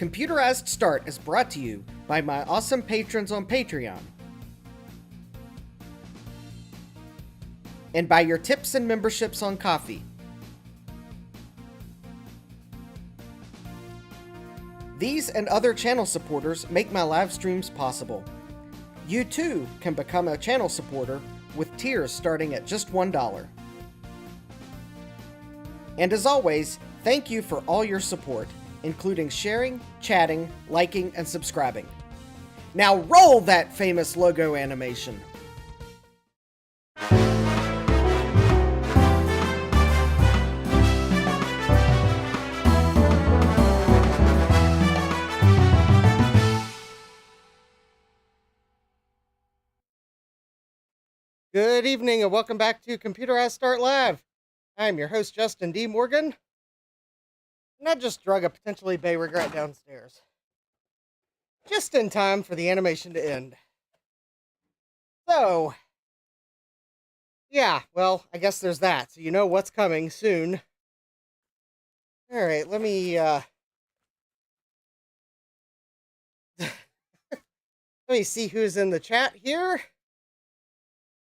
Computerized Start is brought to you by my awesome patrons on Patreon, and by your tips and memberships on Ko-fi. These and other channel supporters make my live streams possible. You too can become a channel supporter with tiers starting at just $1. And as always, thank you for all your support, including sharing, chatting, liking, and subscribing. Now roll that famous logo animation! Good evening and welcome back to Computerized Start Live. I'm your host, Justin D. Morgan. And I just drug a potentially bay regret downstairs. Just in time for the animation to end. So, yeah, well, I guess there's that. So you know what's coming soon. Alright, let me, let me see who's in the chat here.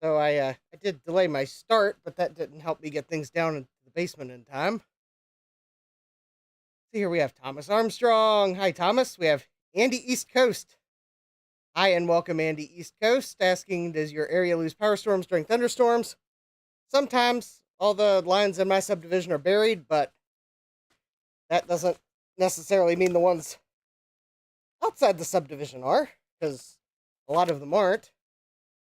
So I did delay my start, but that didn't help me get things down into the basement in time. So here we have Thomas Armstrong. Hi, Thomas. We have Andy East Coast. Hi, and welcome, Andy East Coast. Asking, does your area lose power storms during thunderstorms? Sometimes. All the lines in my subdivision are buried, but that doesn't necessarily mean the ones outside the subdivision are, because a lot of them aren't.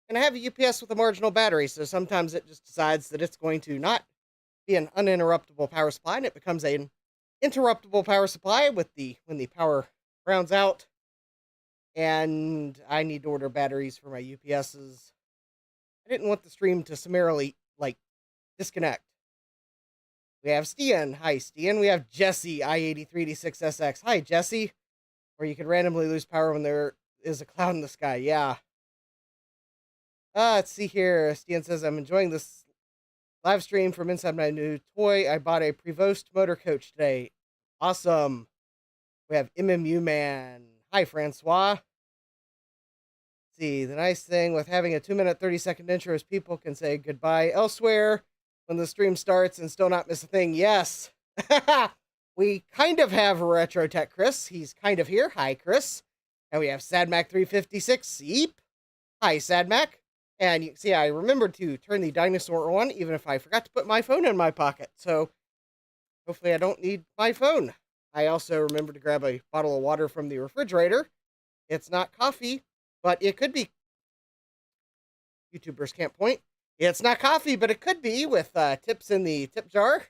And I have a UPS with a marginal battery, so sometimes it just decides that it's going to not be an uninterruptible power supply, and it becomes an interruptible power supply when the power browns out. And I need to order batteries for my UPSs. I didn't want the stream to summarily, disconnect. We have Stian. Hi, Stian. We have Jesse, I8386SX. Hi, Jesse. Or you could randomly lose power when there is a cloud in the sky. Yeah. Let's see here. Stian says, I'm enjoying this live stream from inside my new toy. I bought a Prevost motor coach today. Awesome. We have MMU Man. Hi, Francois. Let's see, the nice thing with having a 2-minute, 30-second intro is people can say goodbye elsewhere when the stream starts and still not miss a thing. Yes. We kind of have a Retro Tech Chris. He's kind of here. Hi, Chris. And we have SadMac356. Yeep. Hi, SadMac. And you can see I remembered to turn the dinosaur on, even if I forgot to put my phone in my pocket. So hopefully I don't need my phone. I also remembered to grab a bottle of water from the refrigerator. It's not coffee, but it could be. YouTubers can't point. It's not coffee, but it could be, with tips in the tip jar.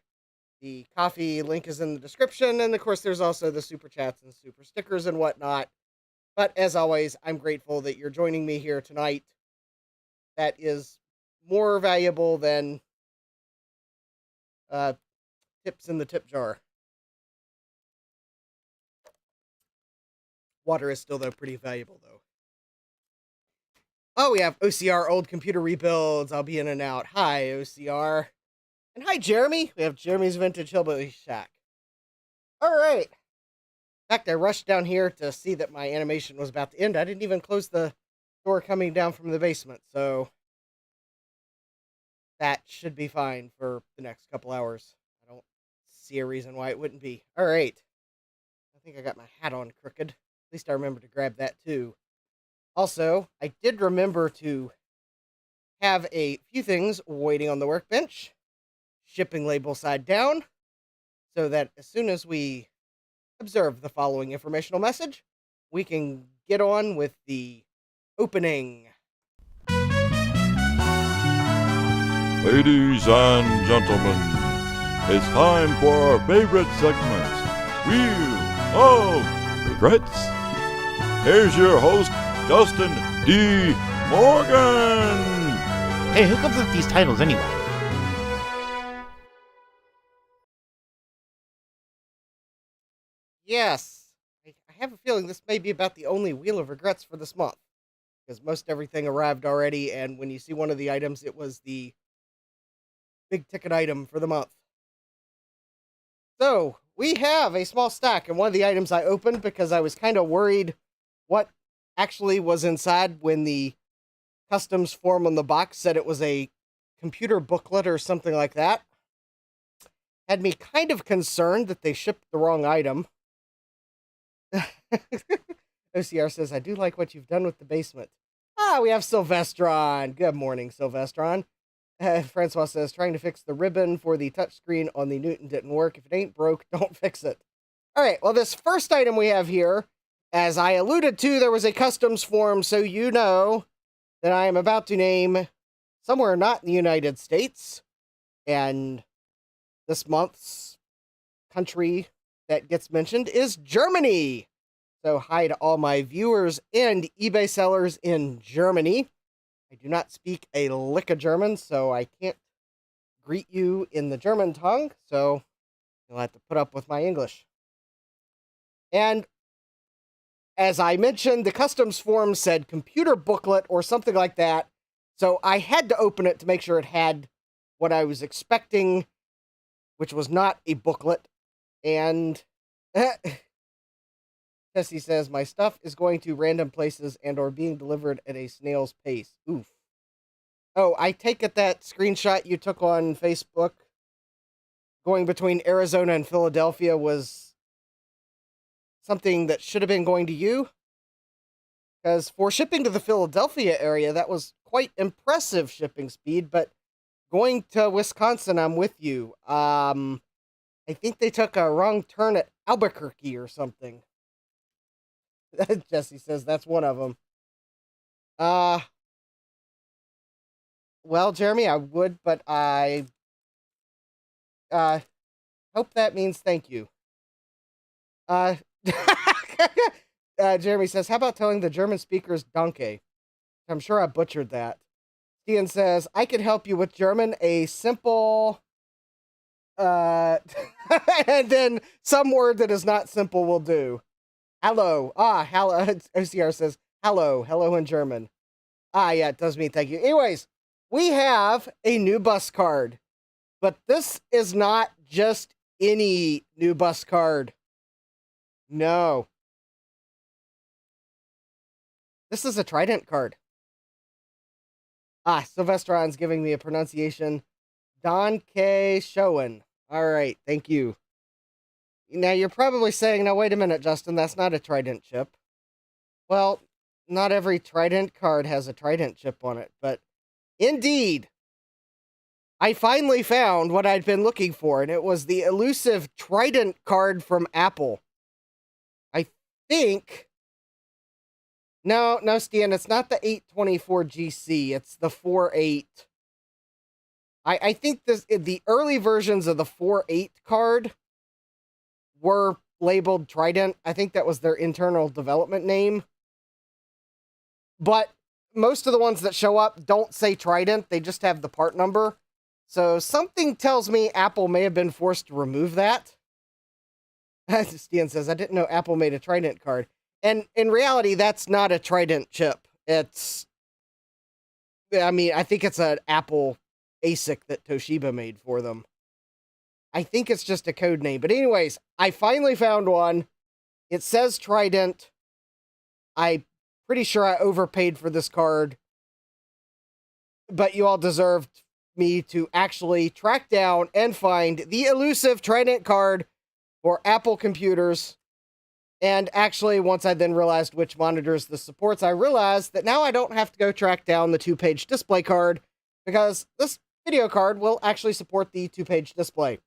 The coffee link is in the description. And of course, there's also the super chats and super stickers and whatnot. But as always, I'm grateful that you're joining me here tonight. That is more valuable than tips in the tip jar. Water is still, though, pretty valuable, though. Oh, we have OCR Old Computer Rebuilds. I'll be in and out. Hi, OCR. And hi, Jeremy. We have Jeremy's Vintage Hillbilly Shack. All right. In fact, I rushed down here to see that my animation was about to end. I didn't even close the door coming down from the basement, so that should be fine for the next couple hours. I don't see a reason why it wouldn't be. All right. I think I got my hat on crooked. At least I remember to grab that too. Also, I did remember to have a few things waiting on the workbench. Shipping label side down, so that as soon as we observe the following informational message, we can get on with the opening. Ladies and gentlemen, it's time for our favorite segment, Wheel of Regrets. Here's your host, Justin D. Morgan. Hey, who comes up with these titles anyway? Yes, I have a feeling this may be about the only Wheel of Regrets for this month, because most everything arrived already, and when you see one of the items, it was the big ticket item for the month. So, we have a small stack, and one of the items I opened because I was kind of worried what actually was inside when the customs form on the box said it was a computer booklet or something like that. Had me kind of concerned that they shipped the wrong item. OCR says, I do like what you've done with the basement. Ah, we have Sylvestron. Good morning, Sylvestron. Francois says, trying to fix the ribbon for the touchscreen on the Newton didn't work. If it ain't broke, don't fix it. All right, well, this first item we have here, as I alluded to, there was a customs form, so you know that I am about to name somewhere not in the United States, and this month's country that gets mentioned is Germany. So hi to all my viewers and eBay sellers in Germany. I do not speak a lick of German, so I can't greet you in the German tongue, so you'll have to put up with my English. And as I mentioned, the customs form said computer booklet or something like that, so I had to open it to make sure it had what I was expecting, which was not a booklet. And Jesse says, my stuff is going to random places and or being delivered at a snail's pace. Oof. Oh, I take it that screenshot you took on Facebook going between Arizona and Philadelphia was something that should have been going to you? Because for shipping to the Philadelphia area, that was quite impressive shipping speed, but going to Wisconsin, I'm with you. I think they took a wrong turn at Albuquerque or something. Jesse says that's one of them. Well, Jeremy, I would, but I hope that means thank you. Jeremy says, how about telling the German speakers Danke? I'm sure I butchered that. Ian says, I can help you with German, a simple, and then some word that is not simple will do. Hello. Hello. OCR says, hello in German. Yeah, it does mean thank you. Anyways, we have a new bus card, but this is not just any new bus card. No. This is a Trident card. Sylvestron's giving me a pronunciation. Don K. Schoen. All right, thank you. Now, you're probably saying, now, wait a minute, Justin, that's not a Trident chip. Well, not every Trident card has a Trident chip on it, but indeed, I finally found what I'd been looking for, and it was the elusive Trident card from Apple. I think... No, Stan, it's not the 824 GC, it's the 4.8. I think the early versions of the 4.8 card were labeled Trident. I think that was their internal development name. But most of the ones that show up don't say Trident, they just have the part number. So something tells me Apple may have been forced to remove that. Stan says, I didn't know Apple made a Trident card. And in reality, that's not a Trident chip. It's, I think it's an Apple ASIC that Toshiba made for them. I think it's just a code name. But anyways, I finally found one. It says Trident. I'm pretty sure I overpaid for this card. But you all deserved me to actually track down and find the elusive Trident card for Apple computers. And actually, once I then realized which monitors this supports, I realized that now I don't have to go track down the 2-page display card, because this video card will actually support the 2-page display.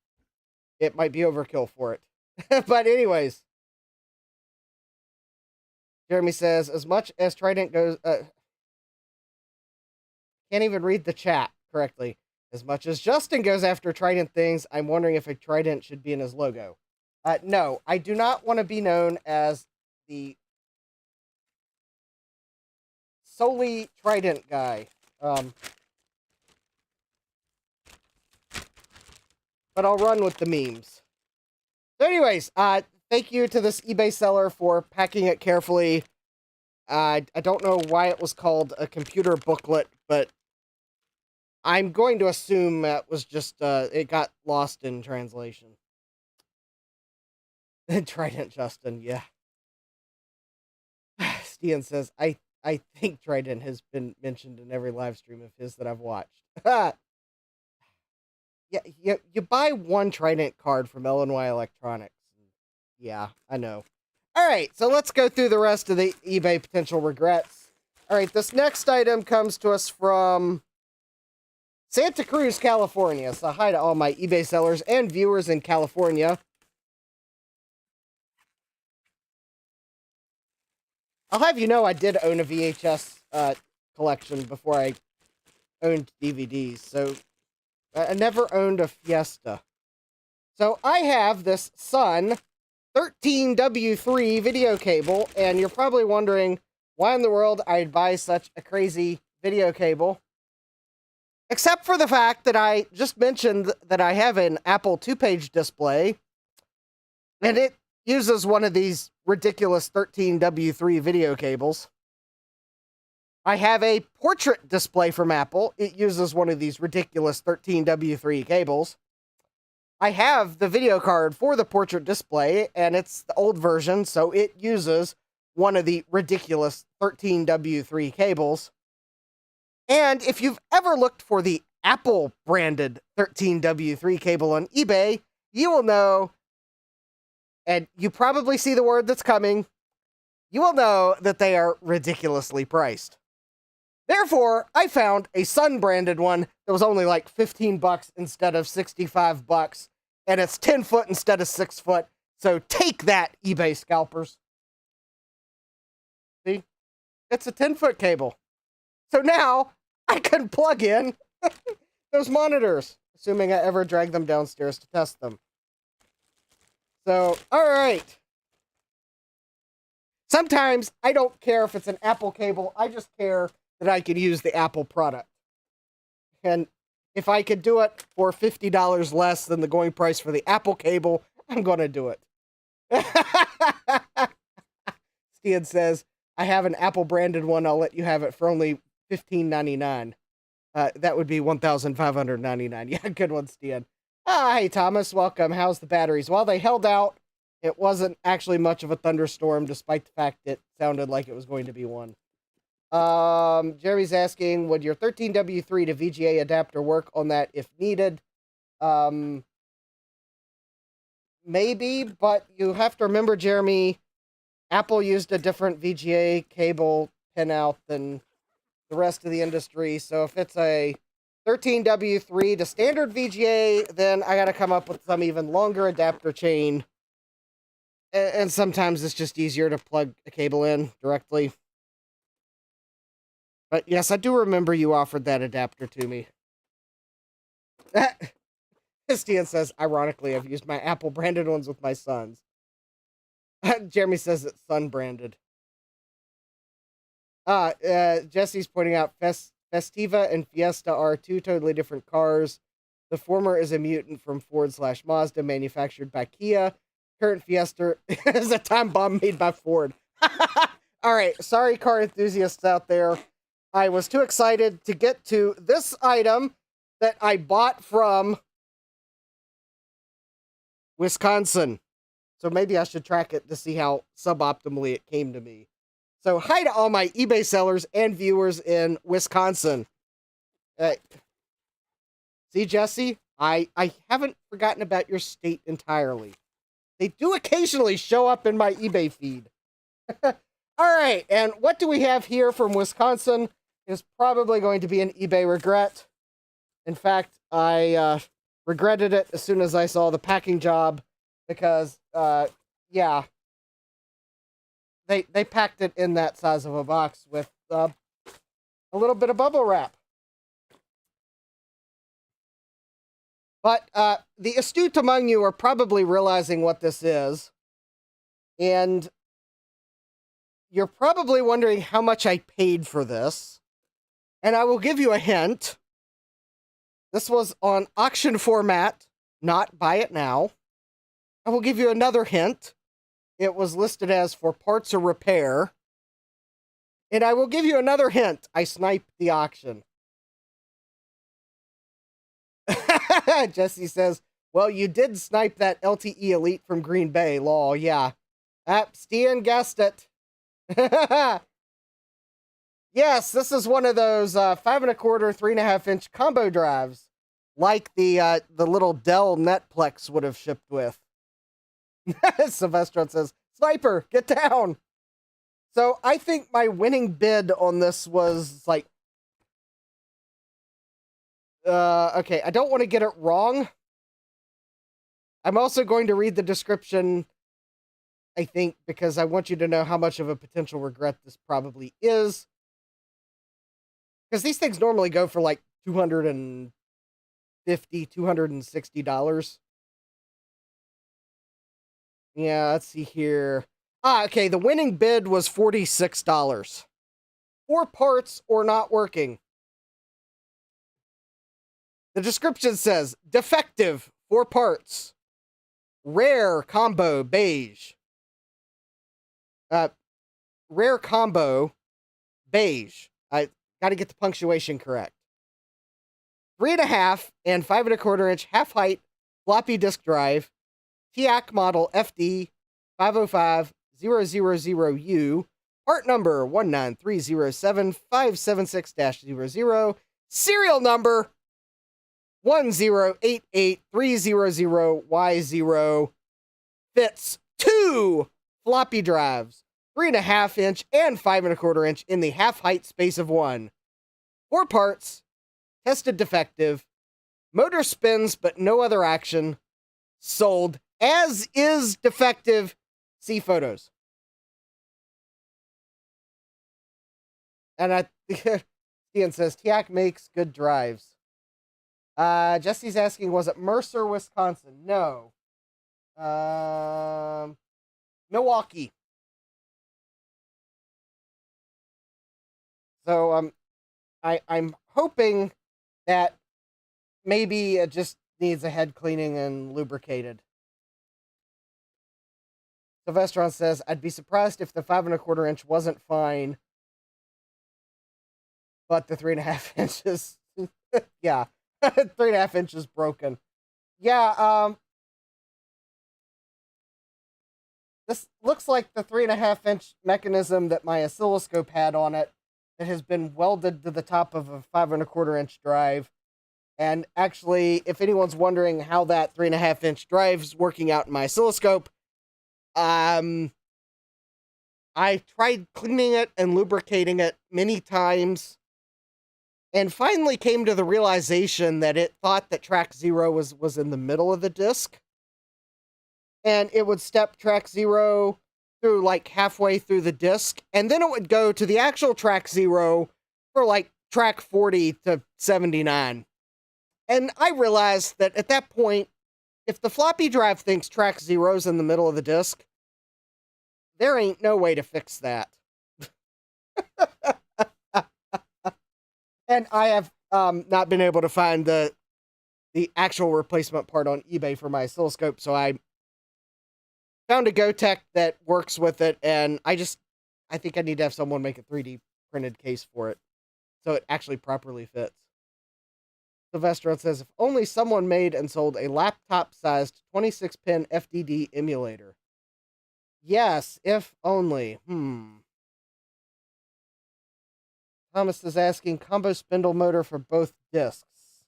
It might be overkill for it. But anyways, Jeremy says, as much as Trident goes... can't even read the chat correctly. As much as Justin goes after Trident things, I'm wondering if a Trident should be in his logo. No, I do not want to be known as the solely Trident guy. But I'll run with the memes. So anyways, thank you to this eBay seller for packing it carefully. I don't know why it was called a computer booklet, but I'm going to assume that was just, it got lost in translation. Trident Justin, yeah. Stian says, I think Trident has been mentioned in every live stream of his that I've watched. Yeah, you buy one Trident card from Illinois Electronics. Yeah, I know. All right, so let's go through the rest of the eBay potential regrets. All right, this next item comes to us from Santa Cruz, California. So hi to all my eBay sellers and viewers in California. I'll have you know I did own a VHS collection before I owned DVDs, so I never owned a Fiesta. So I have this Sun 13W3 video cable, and you're probably wondering why in the world I'd buy such a crazy video cable. Except for the fact that I just mentioned that I have an Apple 2-page display, and it uses one of these ridiculous 13W3 video cables. I have a portrait display from Apple. It uses one of these ridiculous 13W3 cables. I have the video card for the portrait display, and it's the old version, so it uses one of the ridiculous 13W3 cables. And if you've ever looked for the Apple-branded 13W3 cable on eBay, you will know, and you probably see the word that's coming, you will know that they are ridiculously priced. Therefore, I found a Sun-branded one that was only like $15 instead of $65, and it's 10 foot instead of 6 foot, so take that, eBay scalpers. See? It's a 10-foot cable. So now, I can plug in those monitors, assuming I ever drag them downstairs to test them. So, alright. Sometimes, I don't care if it's an Apple cable, I just care that I can use the Apple product. And if I could do it for $50 less than the going price for the Apple cable, I'm going to do it. Stian says, I have an Apple branded one, I'll let you have it for only $15.99. That would be $1,599. Yeah, good one, Stian. Hey, Thomas, welcome. How's the batteries? Well, they held out. It wasn't actually much of a thunderstorm, despite the fact it sounded like it was going to be one. Jeremy's asking, would your 13W3 to VGA adapter work on that if needed? Maybe, but you have to remember, Jeremy, Apple used a different VGA cable pinout than the rest of the industry, so if it's a 13W3 to standard VGA, then I gotta come up with some even longer adapter chain, and sometimes it's just easier to plug a cable in directly. But yes, I do remember you offered that adapter to me. Stian says, ironically, I've used my Apple branded ones with my sons. Jeremy says it's Sun branded. Jesse's pointing out Festiva and Fiesta are two totally different cars. The former is a mutant from Ford/Mazda, manufactured by Kia. Current Fiesta is a time bomb made by Ford. All right, sorry, car enthusiasts out there. I was too excited to get to this item that I bought from Wisconsin. So maybe I should track it to see how suboptimally it came to me. So hi to all my eBay sellers and viewers in Wisconsin. See, Jesse, I haven't forgotten about your state entirely. They do occasionally show up in my eBay feed. All right, and what do we have here from Wisconsin is probably going to be an eBay regret. In fact, I regretted it as soon as I saw the packing job because, yeah, they packed it in that size of a box with a little bit of bubble wrap. But the astute among you are probably realizing what this is, and you're probably wondering how much I paid for this. And I will give you a hint. This was on auction format, not buy it now. I will give you another hint. It was listed as for parts or repair. And I will give you another hint. I sniped the auction. Jesse says, Well, you did snipe that LTE Elite from Green Bay, lol, yeah. Stian guessed it. Yes, this is one of those 5 1/4, 3.5 inch combo drives, like the little Dell Netplex would have shipped with. Sylvester says, "Sniper, get down." So I think my winning bid on this was like, okay, I don't want to get it wrong. I'm also going to read the description, I think, because I want you to know how much of a potential regret this probably is. Because these things normally go for like $250, $260. Yeah, let's see here. Okay, the winning bid was $46. 4 parts or not working. The description says, defective, 4 parts. Rare combo, beige. Rare combo, beige. I got to get the punctuation correct. 3.5 and 5 1/4 inch half height floppy disk drive, TIAC model FD 505000U, part number 19307-576-00, serial number 1088300Y0, fits 2 floppy drives, 3.5 inch and 5 1/4 inch in the half height space of 1. 4 parts, tested defective, motor spins but no other action, sold as is defective. See photos. And Ian says, TIAC makes good drives. Jesse's asking, was it Mercer, Wisconsin? No. Milwaukee. So I'm hoping that maybe it just needs a head cleaning and lubricated. Sylvester says, I'd be surprised if the 5 1/4 inch wasn't fine, but the 3.5 inches, yeah, 3.5 inches broken. Yeah, this looks like the 3.5 inch mechanism that my oscilloscope had on it that has been welded to the top of a 5 1/4 inch drive. And actually, if anyone's wondering how that 3.5 inch drive's working out in my oscilloscope, I tried cleaning it and lubricating it many times and finally came to the realization that it thought that track 0 was in the middle of the disc. And it would step track 0 through like halfway through the disc, and then it would go to the actual track 0 for like track 40 to 79. And I realized that at that point, if the floppy drive thinks track 0's in the middle of the disc, there ain't no way to fix that. And I have not been able to find the actual replacement part on eBay for my oscilloscope, so I found a GoTech that works with it, and I think I need to have someone make a 3D printed case for it so it actually properly fits. Sylvester says, if only someone made and sold a laptop-sized 26-pin FDD emulator. Yes, if only. Thomas is asking, combo spindle motor for both discs.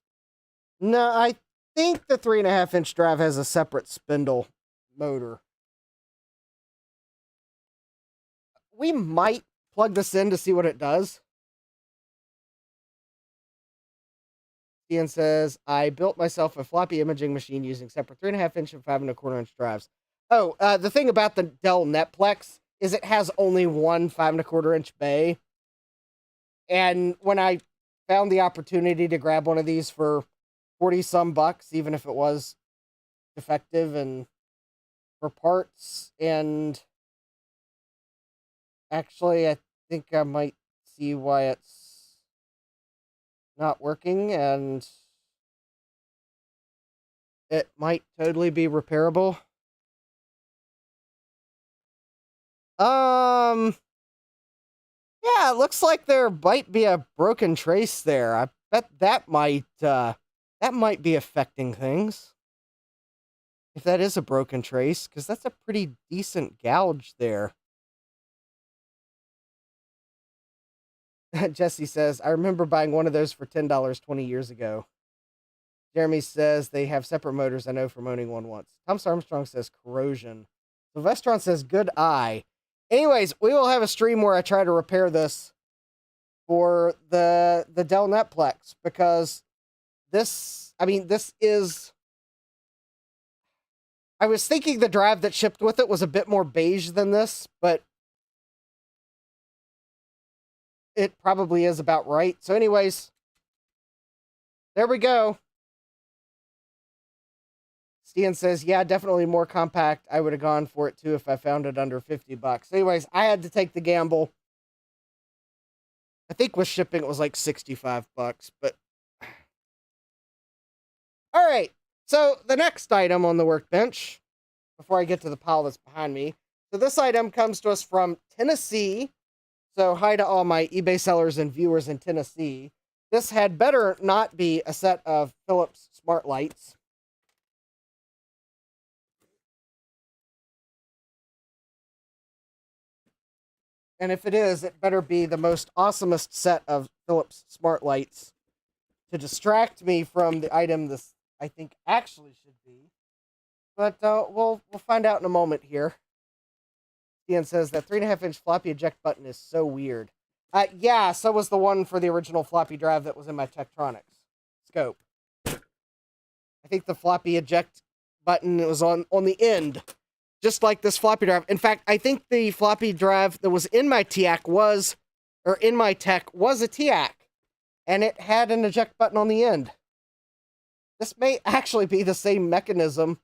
No, I think the 3.5 inch drive has a separate spindle motor. We might plug this in to see what it does. Ian says, I built myself a floppy imaging machine using separate 3.5 inch and 5 1/4 inch drives. Oh, the thing about the Dell Netplex is it has only one 5 1/4 inch bay. And when I found the opportunity to grab one of these for 40 some bucks, even if it was defective and for parts, and actually I think I might see why it's not working, and it might totally be repairable. Yeah, it looks like there might be a broken trace there. I bet that might be affecting things. if that is a broken trace, because that's a pretty decent gouge there. Jesse says, I remember buying one of those for $10 20 years ago. Jeremy says they have separate motors. I know from owning one once. Thomas Armstrong says corrosion. Sylvestron says good eye. Anyways, we will have a stream where I try to repair this for the Dell Netplex, because this is... I was thinking the drive that shipped with it was a bit more beige than this, but it probably is about right. So anyways, there we go. Stian says, yeah, definitely more compact. I would have gone for it too if I found it under $50. Anyways, I had to take the gamble. I think with shipping it was like $65, but all right. So the next item on the workbench, before I get to the pile that's behind me. So this item comes to us from Tennessee. So hi to all my eBay sellers and viewers in Tennessee. This had better not be a set of Philips smart lights. And if it is, it better be the most awesomest set of Philips smart lights to distract me from the item this, I think, actually should be. But we'll find out in a moment here. Ian says that 3.5-inch floppy eject button is so weird. Yeah, so was the one for the original floppy drive that was in my Tektronix scope. I think the floppy eject button was on the end, just like this floppy drive. In fact, I think the floppy drive that was in my TAC was a TAC, and it had an eject button on the end. This may actually be the same mechanism,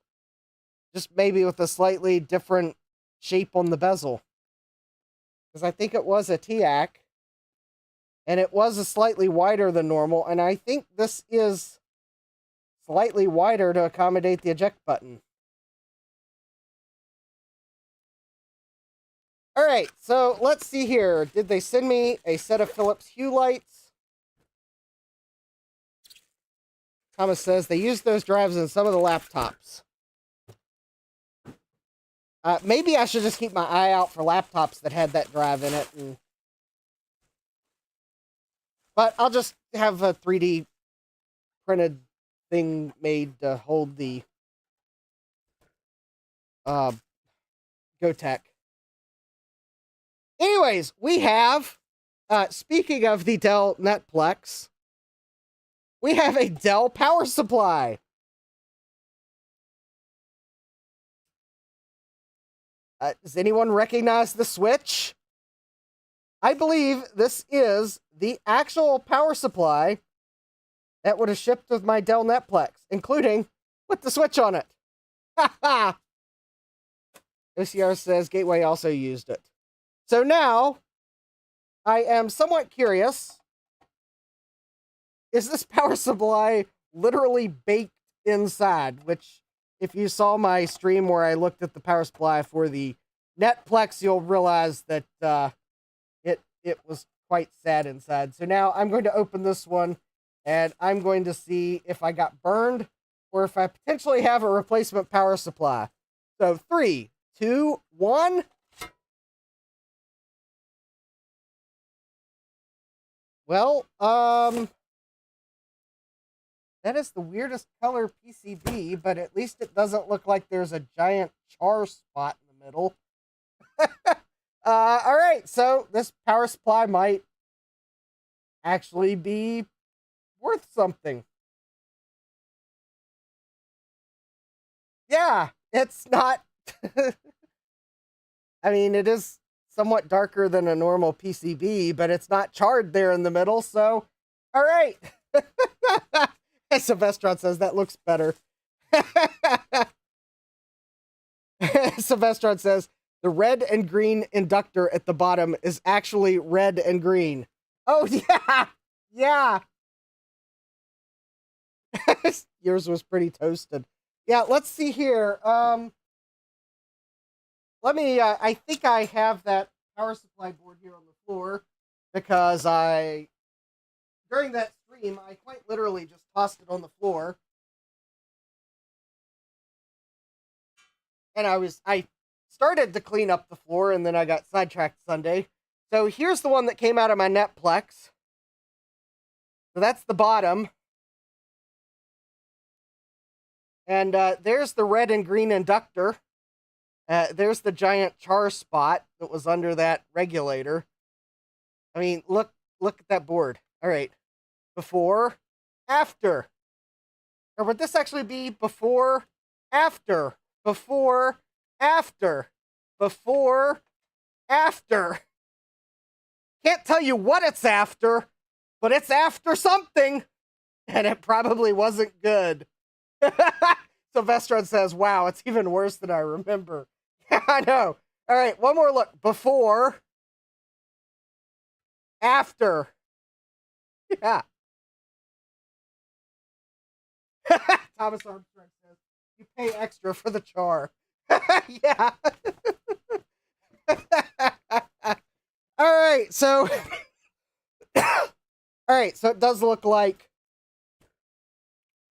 just maybe with a slightly different shape on the bezel. Because I think it was a TAC, and it was a slightly wider than normal, and I think this is slightly wider to accommodate the eject button. All right, so let's see here. Did they send me a set of Philips Hue lights? Thomas says they used those drives in some of the laptops. Maybe I should just keep my eye out for laptops that had that drive in it. But I'll just have a 3D printed thing made to hold the GoTech. Anyways, we have, speaking of the Dell Netplex, we have a Dell power supply. Does anyone recognize the switch? I believe this is the actual power supply that would have shipped with my Dell Netplex, including with the switch on it. Ha ha! OCR says Gateway also used it. So now, I am somewhat curious. Is this power supply literally baked inside? Which, if you saw my stream where I looked at the power supply for the Netplex, you'll realize that it was quite sad inside. So now I'm going to open this one, and I'm going to see if I got burned or if I potentially have a replacement power supply. So 3, 2, 1. Well, that is the weirdest color PCB, but at least it doesn't look like there's a giant char spot in the middle. All right, so this power supply might actually be worth something. Yeah, it's not... I mean, it is somewhat darker than a normal PCB, but it's not charred there in the middle, so... All right. Sylvestron says that looks better. Sylvestron says the red and green inductor at the bottom is actually red and green. Oh, yeah. Yeah. Yours was pretty toasted. Yeah, let's see here. Let me, I think I have that power supply board here on the floor because during that stream, I quite literally just tossed it on the floor. and I started to clean up the floor, and then I got sidetracked Sunday. So here's the one that came out of my Netplex. So that's the bottom. And there's the red and green inductor. There's the giant char spot that was under that regulator. I mean, look at that board. All right. Before, after. Or would this actually be before, after, before, after, before, after? Can't tell you what it's after, but it's after something, and it probably wasn't good. Sylvestron says, wow, it's even worse than I remember. Yeah, I know. All right, one more look. Before, after. Yeah. Thomas Armstrong says, you pay extra for the char. Yeah. All right, so it does look like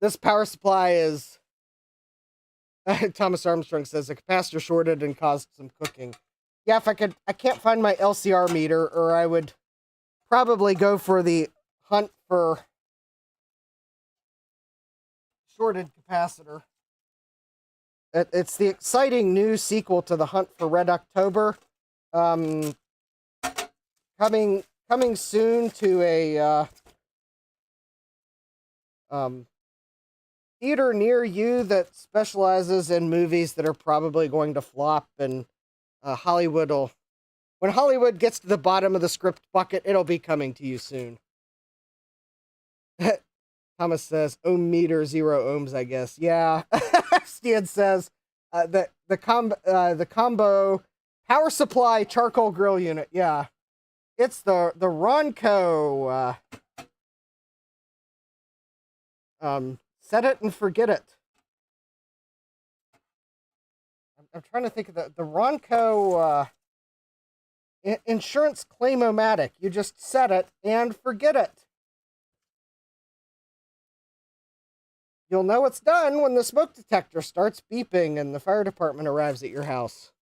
this power supply is Thomas Armstrong says a capacitor shorted and caused some cooking. Yeah, I can't find my LCR meter, or I would probably go for the hunt for shorted capacitor. It's the exciting new sequel to the Hunt for Red October. Coming soon to a theater near you that specializes in movies that are probably going to flop, and when Hollywood gets to the bottom of the script bucket, it'll be coming to you soon. Thomas says, ohm meter, 0 ohms, I guess. Yeah. Stian says, the combo power supply charcoal grill unit. Yeah. It's the Ronco, set it and forget it. I'm trying to think of the Ronco, insurance claim-o-matic. You just set it and forget it. You'll know it's done when the smoke detector starts beeping and the fire department arrives at your house.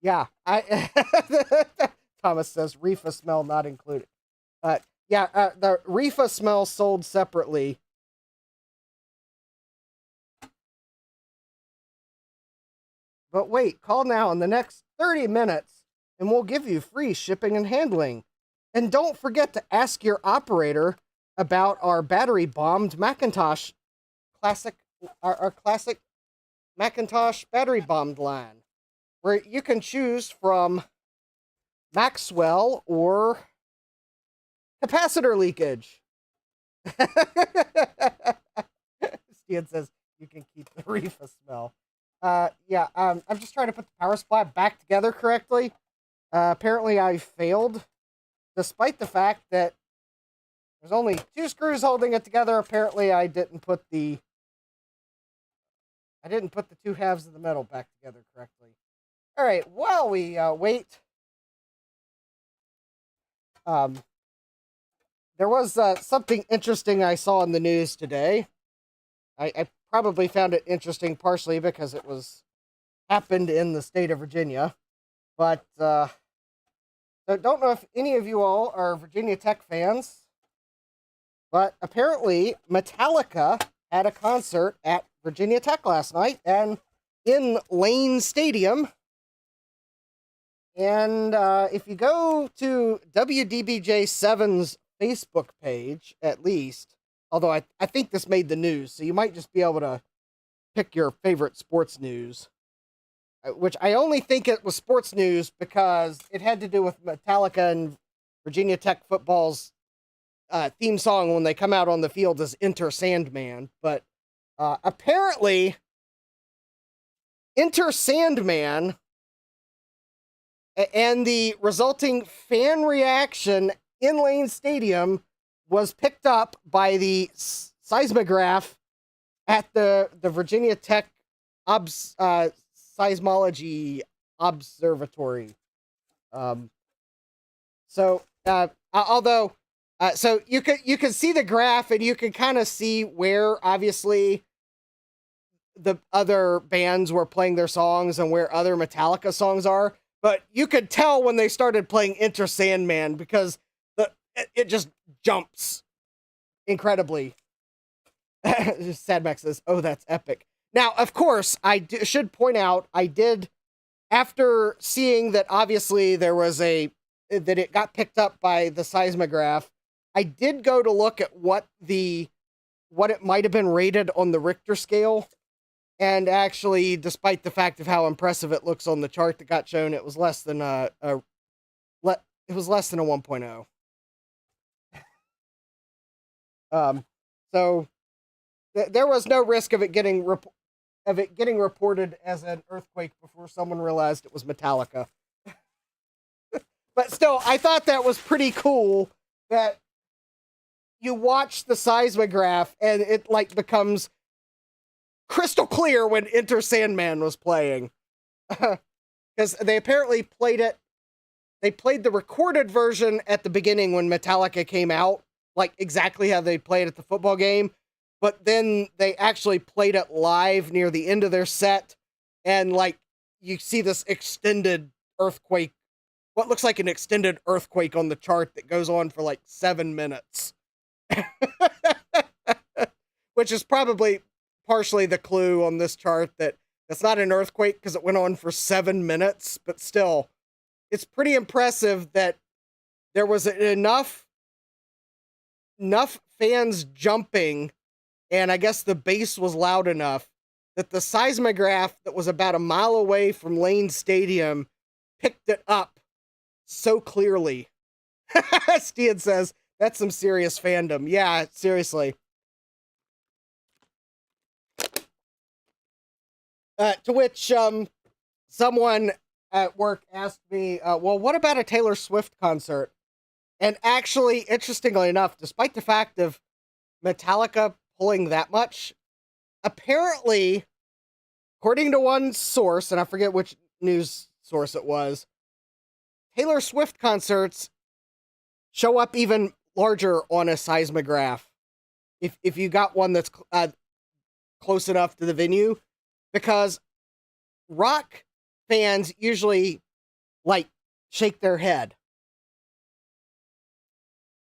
Yeah, Thomas says reefa smell not included. The reefa smell sold separately. But wait, call now in the next 30 minutes and we'll give you free shipping and handling. And don't forget to ask your operator about our battery bombed Macintosh classic, our classic Macintosh battery bombed line, where you can choose from Maxwell or capacitor leakage. Stian says you can keep the reefa smell. I'm just trying to put the power supply back together correctly. Apparently I failed, despite the fact that there's only 2 screws holding it together. Apparently I didn't put the 2 halves of the metal back together correctly. All right, while we wait, there was something interesting I saw in the news today. I probably found it interesting partially because it happened in the state of Virginia, but I don't know if any of you all are Virginia Tech fans, but apparently Metallica had a concert at Virginia Tech last night and in Lane Stadium. And if you go to WDBJ7's Facebook page, at least, although I think this made the news, so you might just be able to pick your favorite sports news, which I only think it was sports news because it had to do with Metallica and Virginia Tech football's theme song when they come out on the field as Enter Sandman. But apparently, Enter Sandman and the resulting fan reaction in Lane Stadium was picked up by the seismograph at the Virginia Tech Seismology Observatory. So Although, so you can see the graph and you can kind of see where obviously the other bands were playing their songs and where other Metallica songs are, but you could tell when they started playing Enter Sandman because it just jumps incredibly. Sad Max says, "Oh, that's epic." Now, of course, should point out I did, after seeing that obviously there was that it got picked up by the seismograph, I did go to look at what it might have been rated on the Richter scale. And actually, despite the fact of how impressive it looks on the chart that got shown, it was less than a 1.0. So there was no risk of it getting reported as an earthquake before someone realized it was Metallica. But still, I thought that was pretty cool that you watch the seismograph and it like becomes crystal clear when Enter Sandman was playing. Because they apparently played it. They played the recorded version at the beginning when Metallica came out, like exactly how they played at the football game. But then they actually played it live near the end of their set. And like, you see this extended earthquake, what looks like an extended earthquake on the chart that goes on for like 7 minutes. Which is probably partially the clue on this chart that it's not an earthquake because it went on for 7 minutes, but still, it's pretty impressive that there was enough fans jumping, and I guess the bass was loud enough that the seismograph that was about a mile away from Lane Stadium picked it up so clearly. Stian says, that's some serious fandom. Yeah, seriously. To which someone at work asked me, well, what about a Taylor Swift concert? And actually, interestingly enough, despite the fact of Metallica pulling that much, apparently, according to one source, and I forget which news source it was, Taylor Swift concerts show up even larger on a seismograph if you got one that's close enough to the venue. Because rock fans usually, like, shake their head.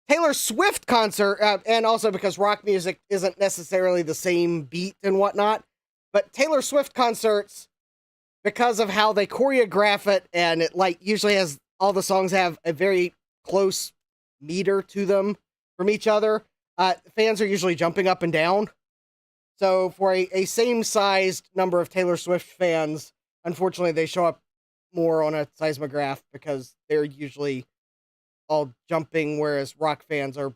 Taylor Swift concert, and also because rock music isn't necessarily the same beat and whatnot, but Taylor Swift concerts, because of how they choreograph it, and it, like, usually has, all the songs have a very close meter to them from each other, fans are usually jumping up and down. So for a same-sized number of Taylor Swift fans, unfortunately, they show up more on a seismograph because they're usually all jumping, whereas a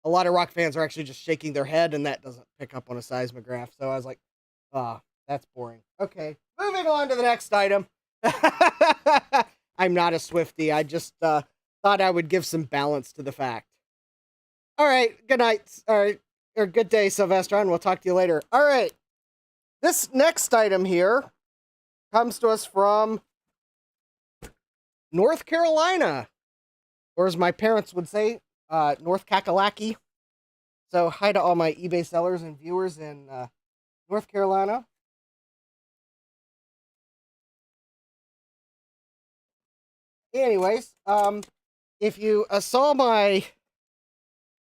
lot of rock fans are actually just shaking their head, and that doesn't pick up on a seismograph. So I was like, that's boring. Okay, moving on to the next item. I'm not a Swiftie. I just thought I would give some balance to the fact. All right, good night. All right. Or good day, Sylvester, and we'll talk to you later. All right. This next item here comes to us from North Carolina, or as my parents would say, North Kakalaki. So hi to all my eBay sellers and viewers in North Carolina. Anyways, if you saw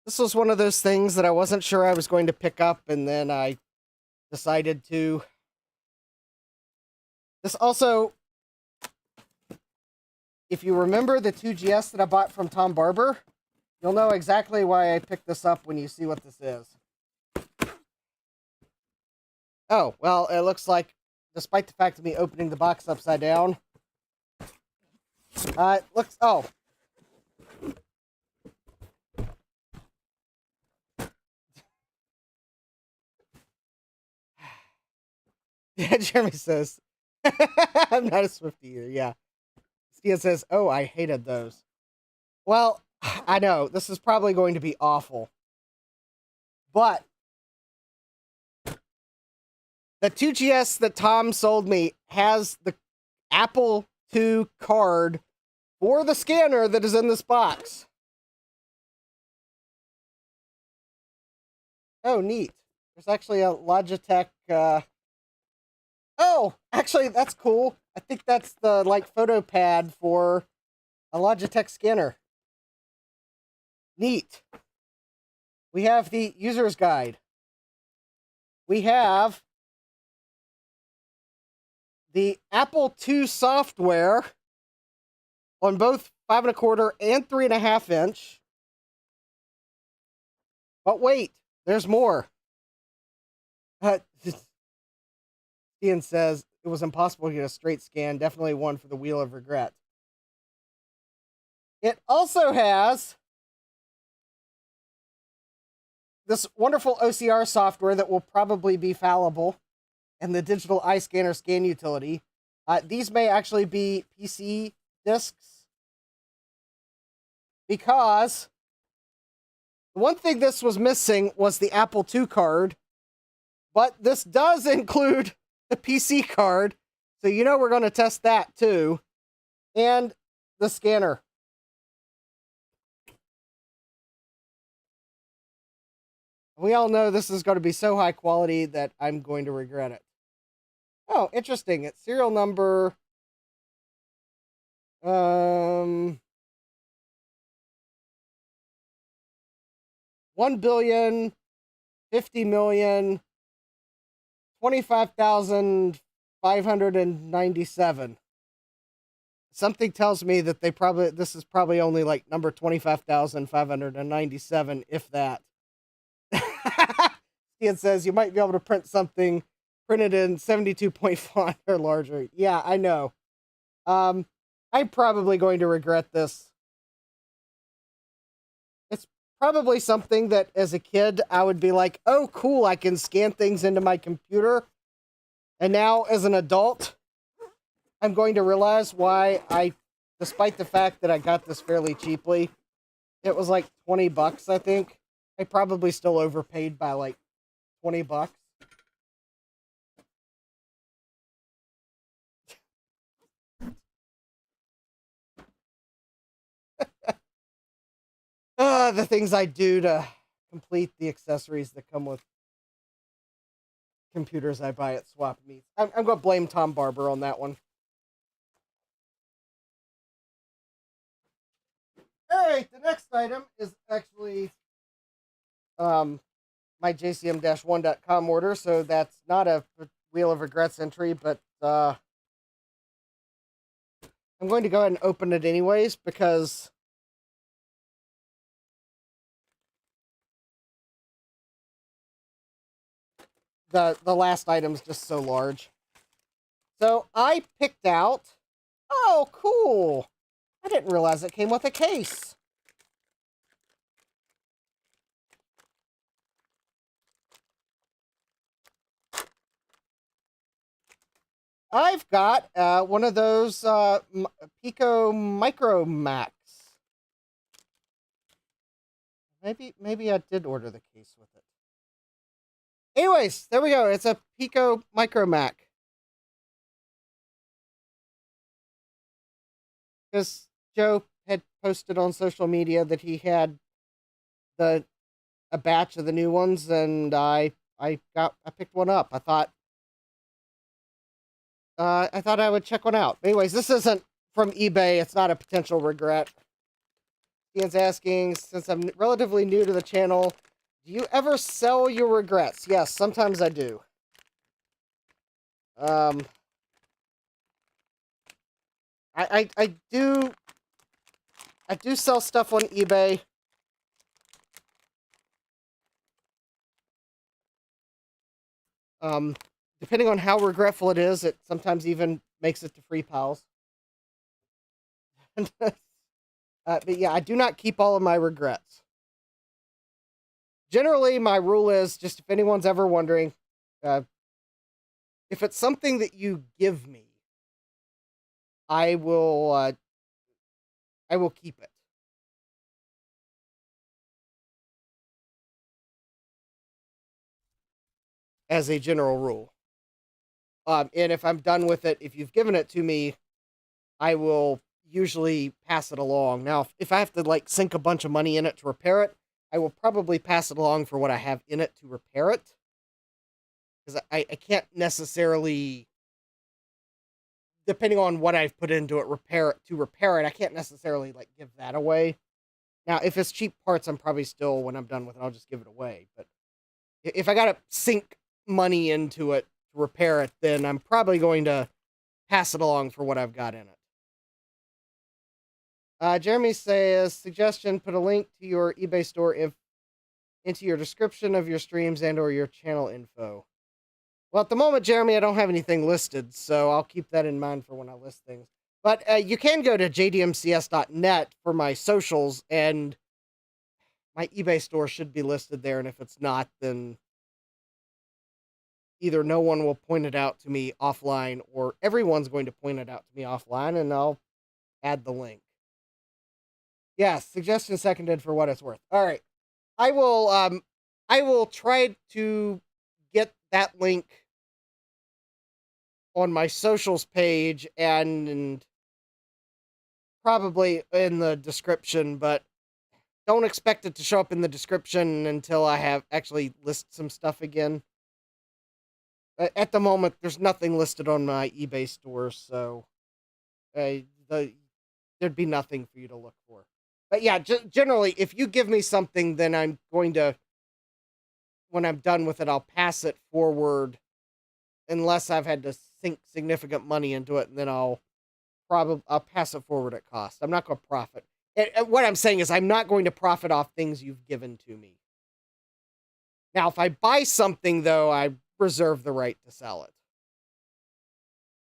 this was one of those things that I wasn't sure I was going to pick up, and then I decided to. This also, if you remember the 2GS that I bought from Tom Barber, you'll know exactly why I picked this up when you see what this is. Oh, well, it looks like, despite the fact of me opening the box upside down, it looks, oh. Yeah, Jeremy says, I'm not a Swiftie either, yeah. Stia says, oh, I hated those. Well, I know, this is probably going to be awful. But the 2GS that Tom sold me has the Apple II card for the scanner that is in this box. Oh, neat. There's actually a Logitech, oh, actually, that's cool. I think that's the, like, photo pad for a Logitech scanner. Neat. We have the user's guide. We have the Apple II software on both 5 1/4 and 3 1/2 inch. But wait, there's more. Ian says it was impossible to get a straight scan. Definitely one for the wheel of regret. It also has this wonderful OCR software that will probably be fallible, and the digital eye scanner scan utility. These may actually be PC discs, because the one thing this was missing was the Apple II card, but this does include the PC card, so you know we're going to test that too, and the scanner. We all know this is going to be so high quality that I'm going to regret it. Oh, interesting. It's serial number 1,050,025,597. Something tells me that this is probably only like number 25,597, if that. Ian says you might be able to print something printed in 72 point font or larger. Yeah, I know. I'm probably going to regret this. It's probably something that as a kid I would be like, oh cool, I can scan things into my computer. And now as an adult, I'm going to realize why despite the fact that I got this fairly cheaply, it was like $20, I think. I probably still overpaid by like $20. The things I do to complete the accessories that come with computers I buy at Swap Meets. I'm going to blame Tom Barber on that one. All right, the next item is actually my jcm-1.com order, so that's not a Wheel of Regrets entry, but I'm going to go ahead and open it anyways, because the last item's just so large. So I picked out, oh cool, I didn't realize it came with a case. I've got one of those Pico Micro Max. Maybe I did order the case with it. Anyways, there we go. It's a Pico Micro Mac. Because Joe had posted on social media that he had a batch of the new ones, and I picked one up. I thought I would check one out. Anyways, this isn't from eBay. It's not a potential regret. Ian's asking, since I'm relatively new to the channel, do you ever sell your regrets? Yes, sometimes I do. I do sell stuff on eBay. Depending on how regretful it is, it sometimes even makes it to free piles. But yeah, I do not keep all of my regrets. Generally, my rule is, just if anyone's ever wondering, if it's something that you give me, I will keep it. As a general rule. And if I'm done with it, if you've given it to me, I will usually pass it along. Now, if I have to like sink a bunch of money in it to repair it, I will probably pass it along for what I have in it to repair it. Because I can't necessarily, depending on what I've put into it, repair it, I can't necessarily like give that away. Now, if it's cheap parts, I'm probably still, when I'm done with it, I'll just give it away. But if I got to sink money into it to repair it, then I'm probably going to pass it along for what I've got in it. Jeremy says, suggestion, put a link to your eBay store into your description of your streams and or your channel info. Well, at the moment, Jeremy, I don't have anything listed, so I'll keep that in mind for when I list things. But you can go to jdmcs.net for my socials, and my eBay store should be listed there, and if it's not, then either no one will point it out to me offline, or everyone's going to point it out to me offline, and I'll add the link. Yes, suggestion seconded for what it's worth. All right. I will try to get that link on my socials page and probably in the description, but don't expect it to show up in the description until I have actually list some stuff again. At the moment, there's nothing listed on my eBay store, so there'd be nothing for you to look for. But yeah, generally, if you give me something, then I'm going to, when I'm done with it, I'll pass it forward, unless I've had to sink significant money into it, and then I'll pass it forward at cost. I'm not going to profit. What I'm saying is I'm not going to profit off things you've given to me. Now, if I buy something, though, I reserve the right to sell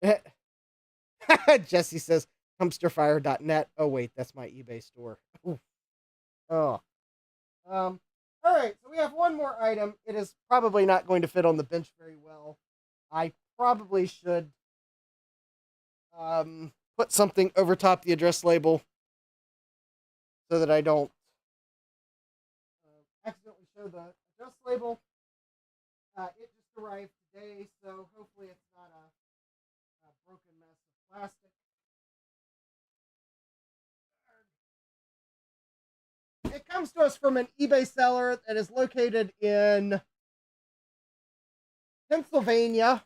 it. Jesse says, dumpsterfire.net. Oh, wait, that's my eBay store. Oof. Oh. All right, so we have one more item. It is probably not going to fit on the bench very well. I probably should put something over top the address label so that I don't accidentally show the address label. It just arrived today, so hopefully it's not a broken mess of plastic. It comes to us from an eBay seller that is located in Pennsylvania.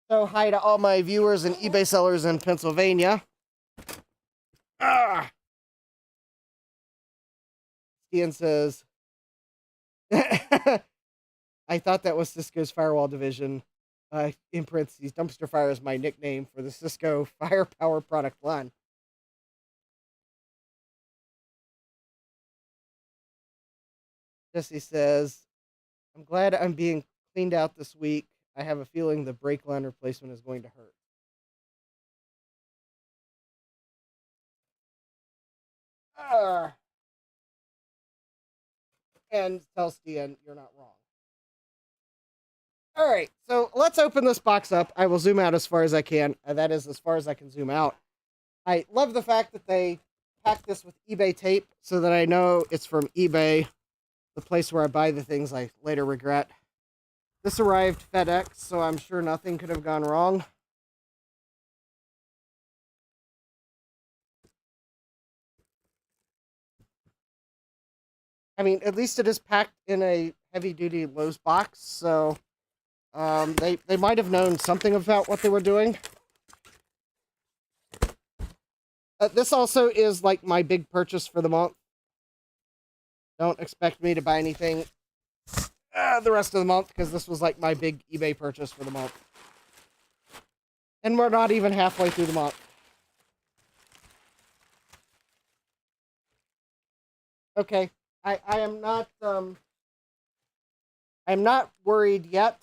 So hi to all my viewers and eBay sellers in Pennsylvania. Ian says, I thought that was Cisco's firewall division. In parentheses, Dumpster Fire is my nickname for the Cisco firepower product line. Jesse says, I'm glad I'm being cleaned out this week. I have a feeling the brake line replacement is going to hurt. And tell Stian you're not wrong. All right, so let's open this box up. I will zoom out as far as I can. That is as far as I can zoom out. I love the fact that they packed this with eBay tape so that I know it's from eBay, the place where I buy the things I later regret. This arrived FedEx, so I'm sure nothing could have gone wrong. I mean, at least it is packed in a heavy-duty Lowe's box, so they might have known something about what they were doing. This also is like my big purchase for the month. Don't expect me to buy anything the rest of the month, because this was like my big eBay purchase for the month. And we're not even halfway through the month. Okay, I am not I'm not worried yet,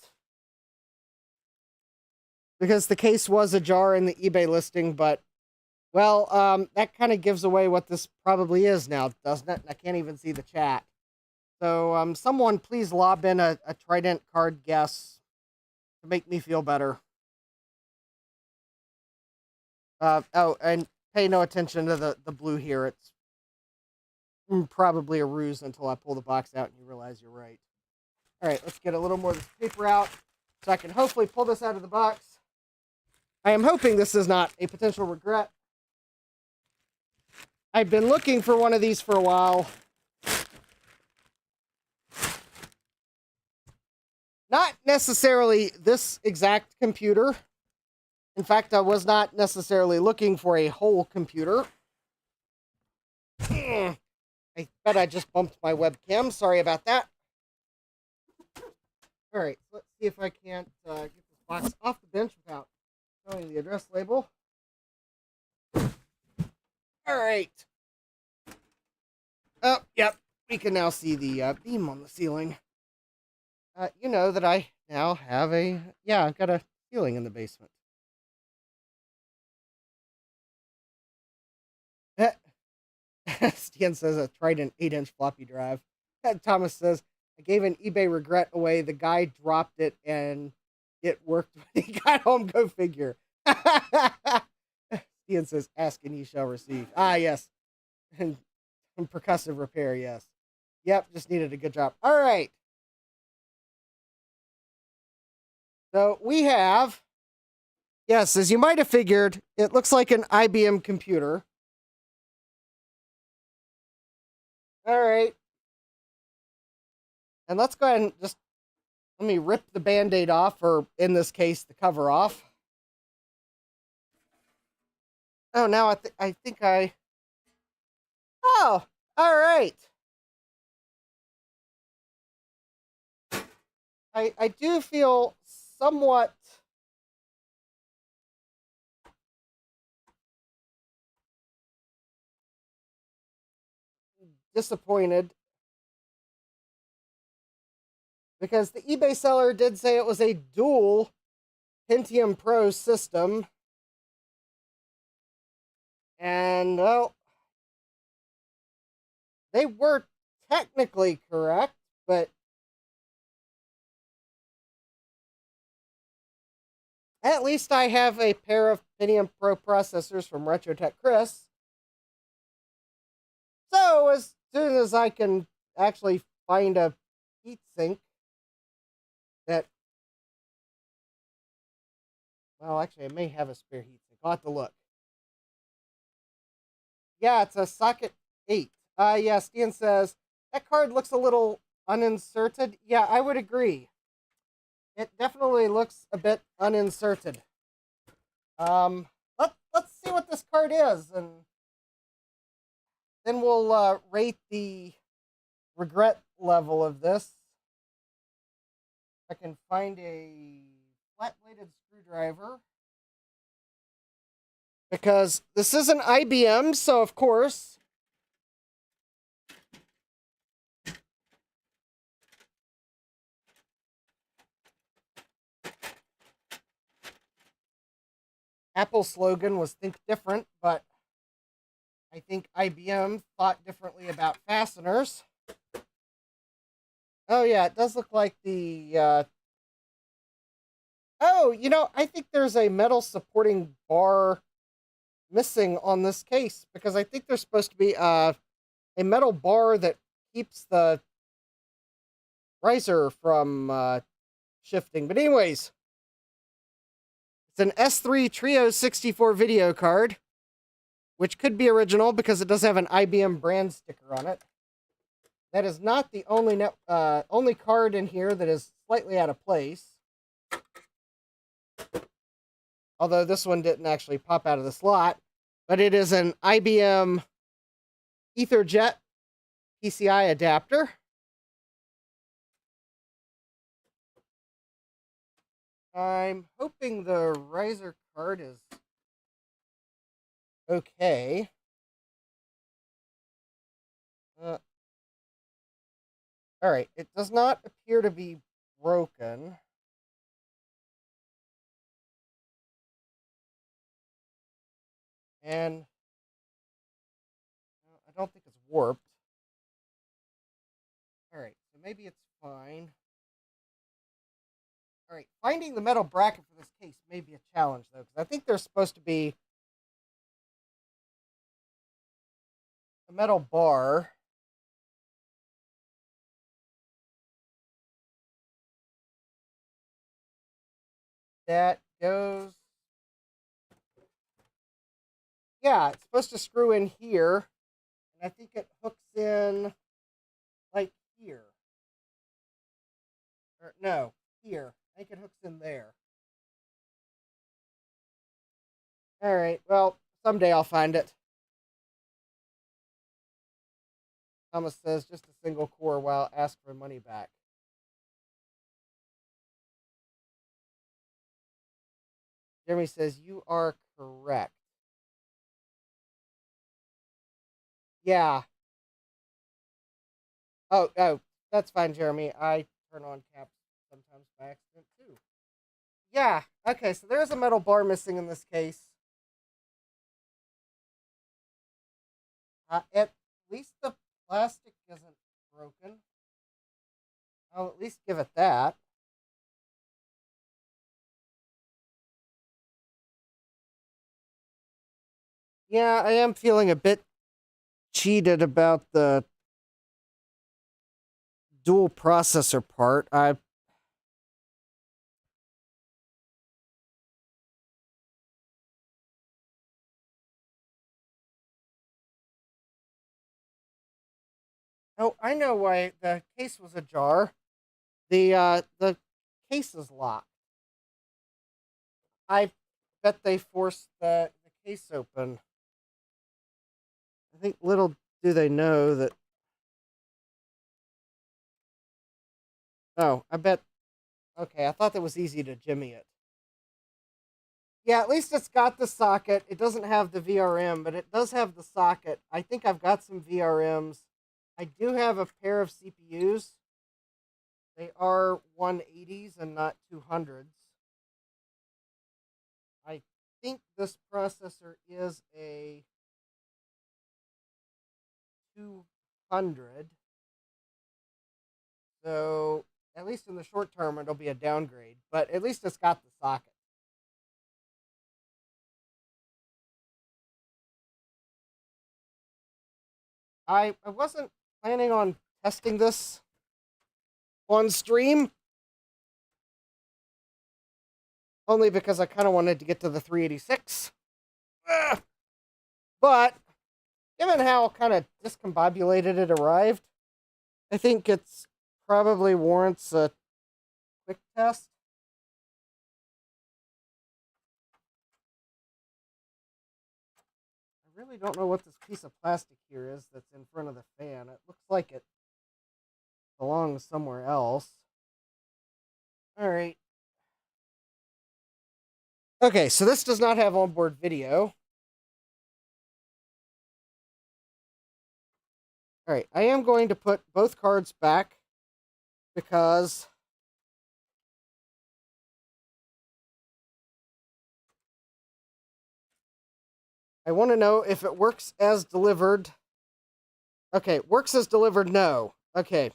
because the case was ajar in the eBay listing, but well, that kind of gives away what this probably is now, doesn't it? I can't even see the chat. So, someone please lob in a Trident card guess to make me feel better. Oh, and pay no attention to the blue here. It's probably a ruse until I pull the box out and you realize you're right. All right, let's get a little more of this paper out so I can hopefully pull this out of the box. I am hoping this is not a potential regret. I've been looking for one of these for a while. Not necessarily this exact computer. In fact, I was not necessarily looking for a whole computer. I bet I just bumped my webcam. Sorry about that. All right, let's see if I can't get this box off the bench without showing the address label. All right. Oh, yep. We can now see the beam on the ceiling. You know that I now have a... Yeah, I've got a ceiling in the basement. Stan says I tried an 8-inch floppy drive. Thomas says, I gave an eBay regret away. The guy dropped it and it worked when he got home. Go figure. Stan says, ask and ye shall receive. Ah, yes. And percussive repair, yes. Yep, just needed a good job. All right. So we have, yes, as you might have figured, it looks like an IBM computer. All right. And let's go ahead and just, let me rip the Band-Aid off, or in this case, the cover off. Oh, now I think I, oh, all right. I do feel somewhat disappointed because the eBay seller did say it was a dual Pentium Pro system. And, well, they were technically correct, but at least I have a pair of Pentium Pro processors from RetroTech Chris. So as soon as I can actually find a heatsink that, well, actually I may have a spare heatsink. I'll have to look. Yeah, it's a socket 8. Yeah, Stan says, that card looks a little uninserted. Yeah, I would agree. It definitely looks a bit uninserted. Let's see what this card is, and then we'll rate the regret level of this. I can find a flat-bladed screwdriver. Because this is an IBM, so of course... Apple's slogan was think different, but I think IBM thought differently about fasteners. Oh yeah, it does look like the... Oh, you know, I think there's a metal supporting bar missing on this case, because I think there's supposed to be a metal bar that keeps the riser from shifting. But anyways... It's an S3 Trio 64 video card, which could be original because it does have an IBM brand sticker on it. That is not the only card in here that is slightly out of place. Although this one didn't actually pop out of the slot. But it is an IBM EtherJet PCI adapter. I'm hoping the riser card is okay. All right, it does not appear to be broken. And I don't think it's warped. All right, so maybe it's fine. All right, finding the metal bracket for this case may be a challenge, though, because I think there's supposed to be a metal bar. That goes... Yeah, it's supposed to screw in here. I think it hooks in like here. Or no, here. I think it hooks in there. Alright, well, someday I'll find it. Thomas says just a single core while ask for money back. Jeremy says you are correct. Yeah. Oh, that's fine, Jeremy. I turn on caps sometimes by accident too. Yeah, okay, so there's a metal bar missing in this case. At least the plastic isn't broken. I'll at least give it that. Yeah, I am feeling a bit cheated about the dual processor part. Oh, I know why the case was ajar. The case is locked. I bet they forced the case open. I think little do they know that. Oh, I bet. Okay, I thought that was easy to jimmy it. Yeah, at least it's got the socket. It doesn't have the VRM, but it does have the socket. I think I've got some VRMs. I do have a pair of CPUs. They are 180s and not 200s. I think this processor is a 200. So, at least in the short term, it'll be a downgrade. But at least it's got the socket. I wasn't planning on testing this on stream. Only because I kind of wanted to get to the 386. But, given how kind of discombobulated it arrived, I think it's probably warrants a quick test. I really don't know what this piece of plastic here is that's in front of the fan. It looks like it belongs somewhere else. All right. Okay, so this does not have onboard video. All right, I am going to put both cards back because I want to know if it works as delivered. Okay, works as delivered, no. Okay.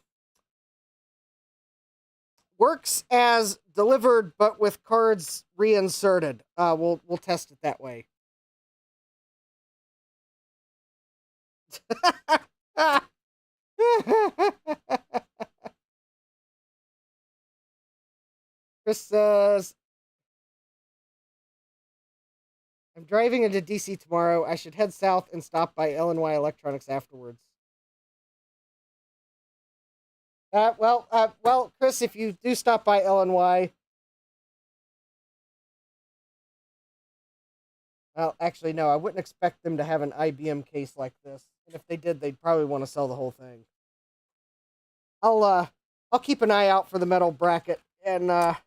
Works as delivered, but with cards reinserted. We'll test it that way. Chris says, I'm driving into DC tomorrow. I should head south and stop by L&Y Electronics afterwards. Well, Chris, if you do stop by L&Y, well, actually, no, I wouldn't expect them to have an IBM case like this. And if they did, they'd probably want to sell the whole thing. I'll keep an eye out for the metal bracket and at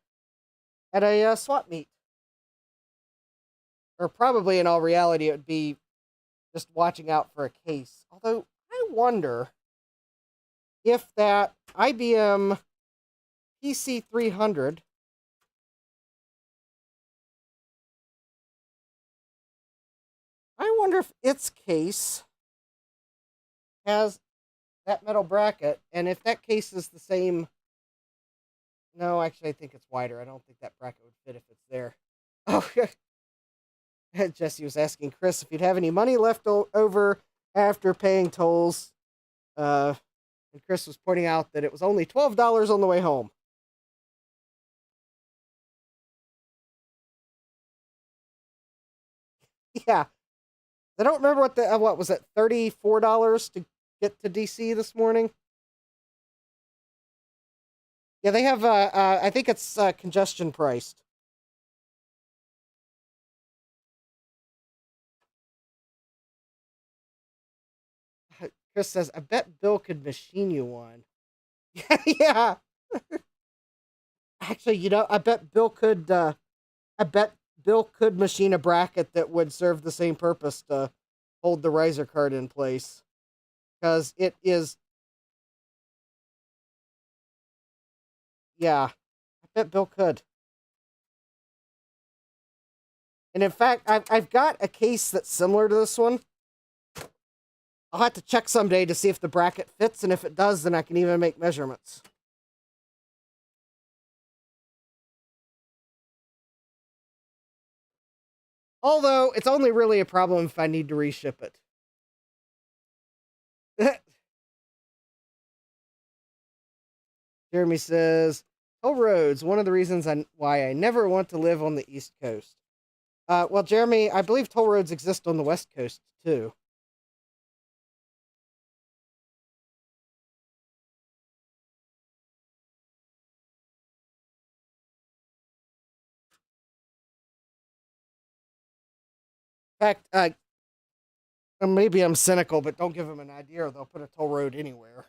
a swap meet. Or probably in all reality, it would be just watching out for a case. Although, I wonder if that IBM PC300 I wonder if its case has that metal bracket, and if that case is the same. No, actually, I think it's wider. I don't think that bracket would fit if it's there. Oh, Jesse was asking Chris if you'd have any money left over after paying tolls. And Chris was pointing out that it was only $12 on the way home. Yeah. I don't remember what was it, $34 to get to DC this morning. Yeah, they have. I think it's congestion priced. Chris says, "I bet Bill could machine you one." Yeah. Actually, I bet Bill could. I bet Bill could machine a bracket that would serve the same purpose to hold the riser card in place, because it is. Yeah, I bet Bill could. And in fact, I've got a case that's similar to this one. I'll have to check someday to see if the bracket fits, and if it does, then I can even make measurements. Although, it's only really a problem if I need to reship it. Jeremy says, toll roads, one of the reasons why I never want to live on the East Coast. Well, Jeremy, I believe toll roads exist on the West Coast, too. In fact, maybe I'm cynical, but don't give them an idea or they'll put a toll road anywhere.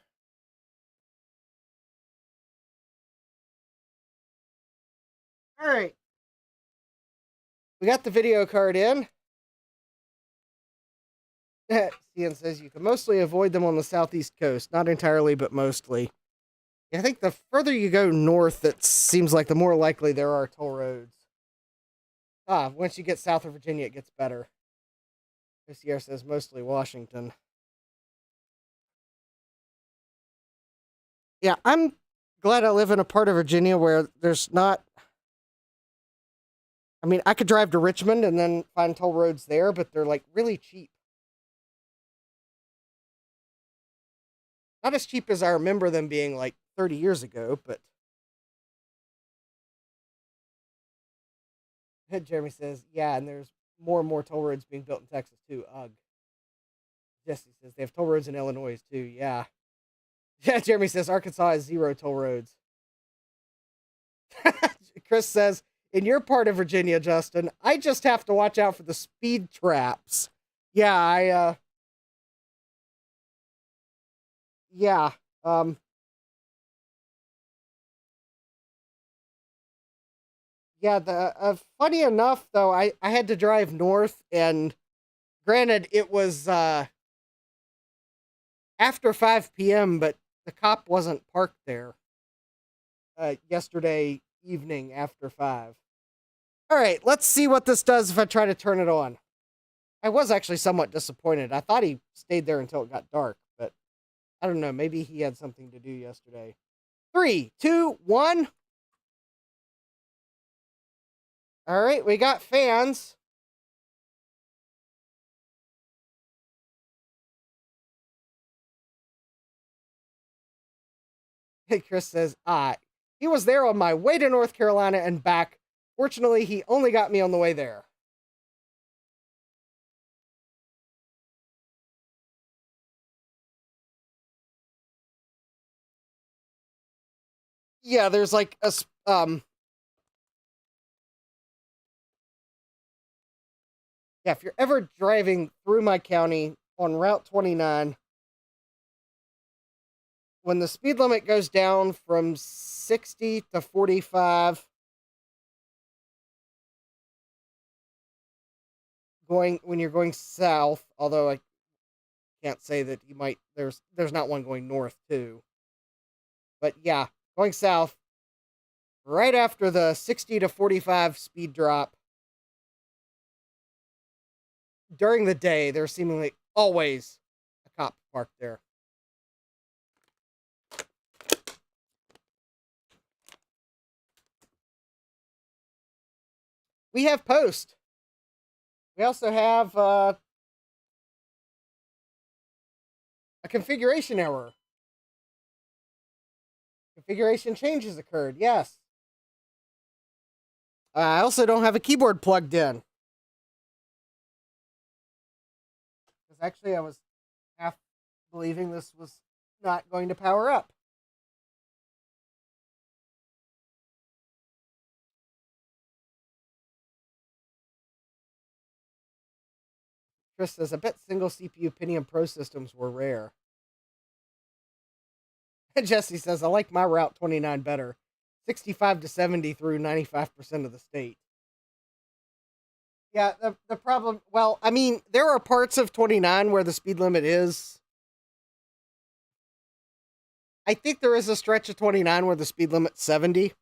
All right. We got the video card in. Cian says you can mostly avoid them on the southeast coast. Not entirely, but mostly. I think the further you go north, it seems like the more likely there are toll roads. Once you get south of Virginia, it gets better. OCR says mostly Washington. Yeah, I'm glad I live in a part of Virginia where there's not... I mean, I could drive to Richmond and then find toll roads there, but they're, like, really cheap. Not as cheap as I remember them being, like, 30 years ago, but... Jeremy says, yeah, and there's more and more toll roads being built in Texas, too. Ugh. Jesse says, they have toll roads in Illinois, too. Yeah. Yeah, Jeremy says, Arkansas has 0 toll roads. Chris says, in your part of Virginia, Justin, I just have to watch out for the speed traps. Yeah, yeah. Yeah, funny enough, though, I had to drive north, and granted, it was after 5 p.m., but the cop wasn't parked there yesterday evening after 5. All right, let's see what this does if I try to turn it on. I was actually somewhat disappointed. I thought he stayed there until it got dark, but I don't know. Maybe he had something to do yesterday. 3, 2, 1. All right, we got fans. Hey, Chris says, he was there on my way to North Carolina and back. Fortunately, he only got me on the way there. Yeah, there's like a, yeah, if you're ever driving through my county on Route 29, when the speed limit goes down from 60 to 45, when you're going south, although I can't say that you might, there's not one going north too. But yeah, going south, right after the 60 to 45 speed drop, during the day, there's seemingly always a cop parked there. We have post. We also have a configuration error. Configuration changes occurred, yes. I also don't have a keyboard plugged in. Because actually I was half believing this was not going to power up. Chris says, I bet single CPU Pentium Pro systems were rare. And Jesse says, I like my Route 29 better. 65 to 70 through 95% of the state. Yeah, the problem, well, I mean, there are parts of 29 where the speed limit is. I think there is a stretch of 29 where the speed limit's 70.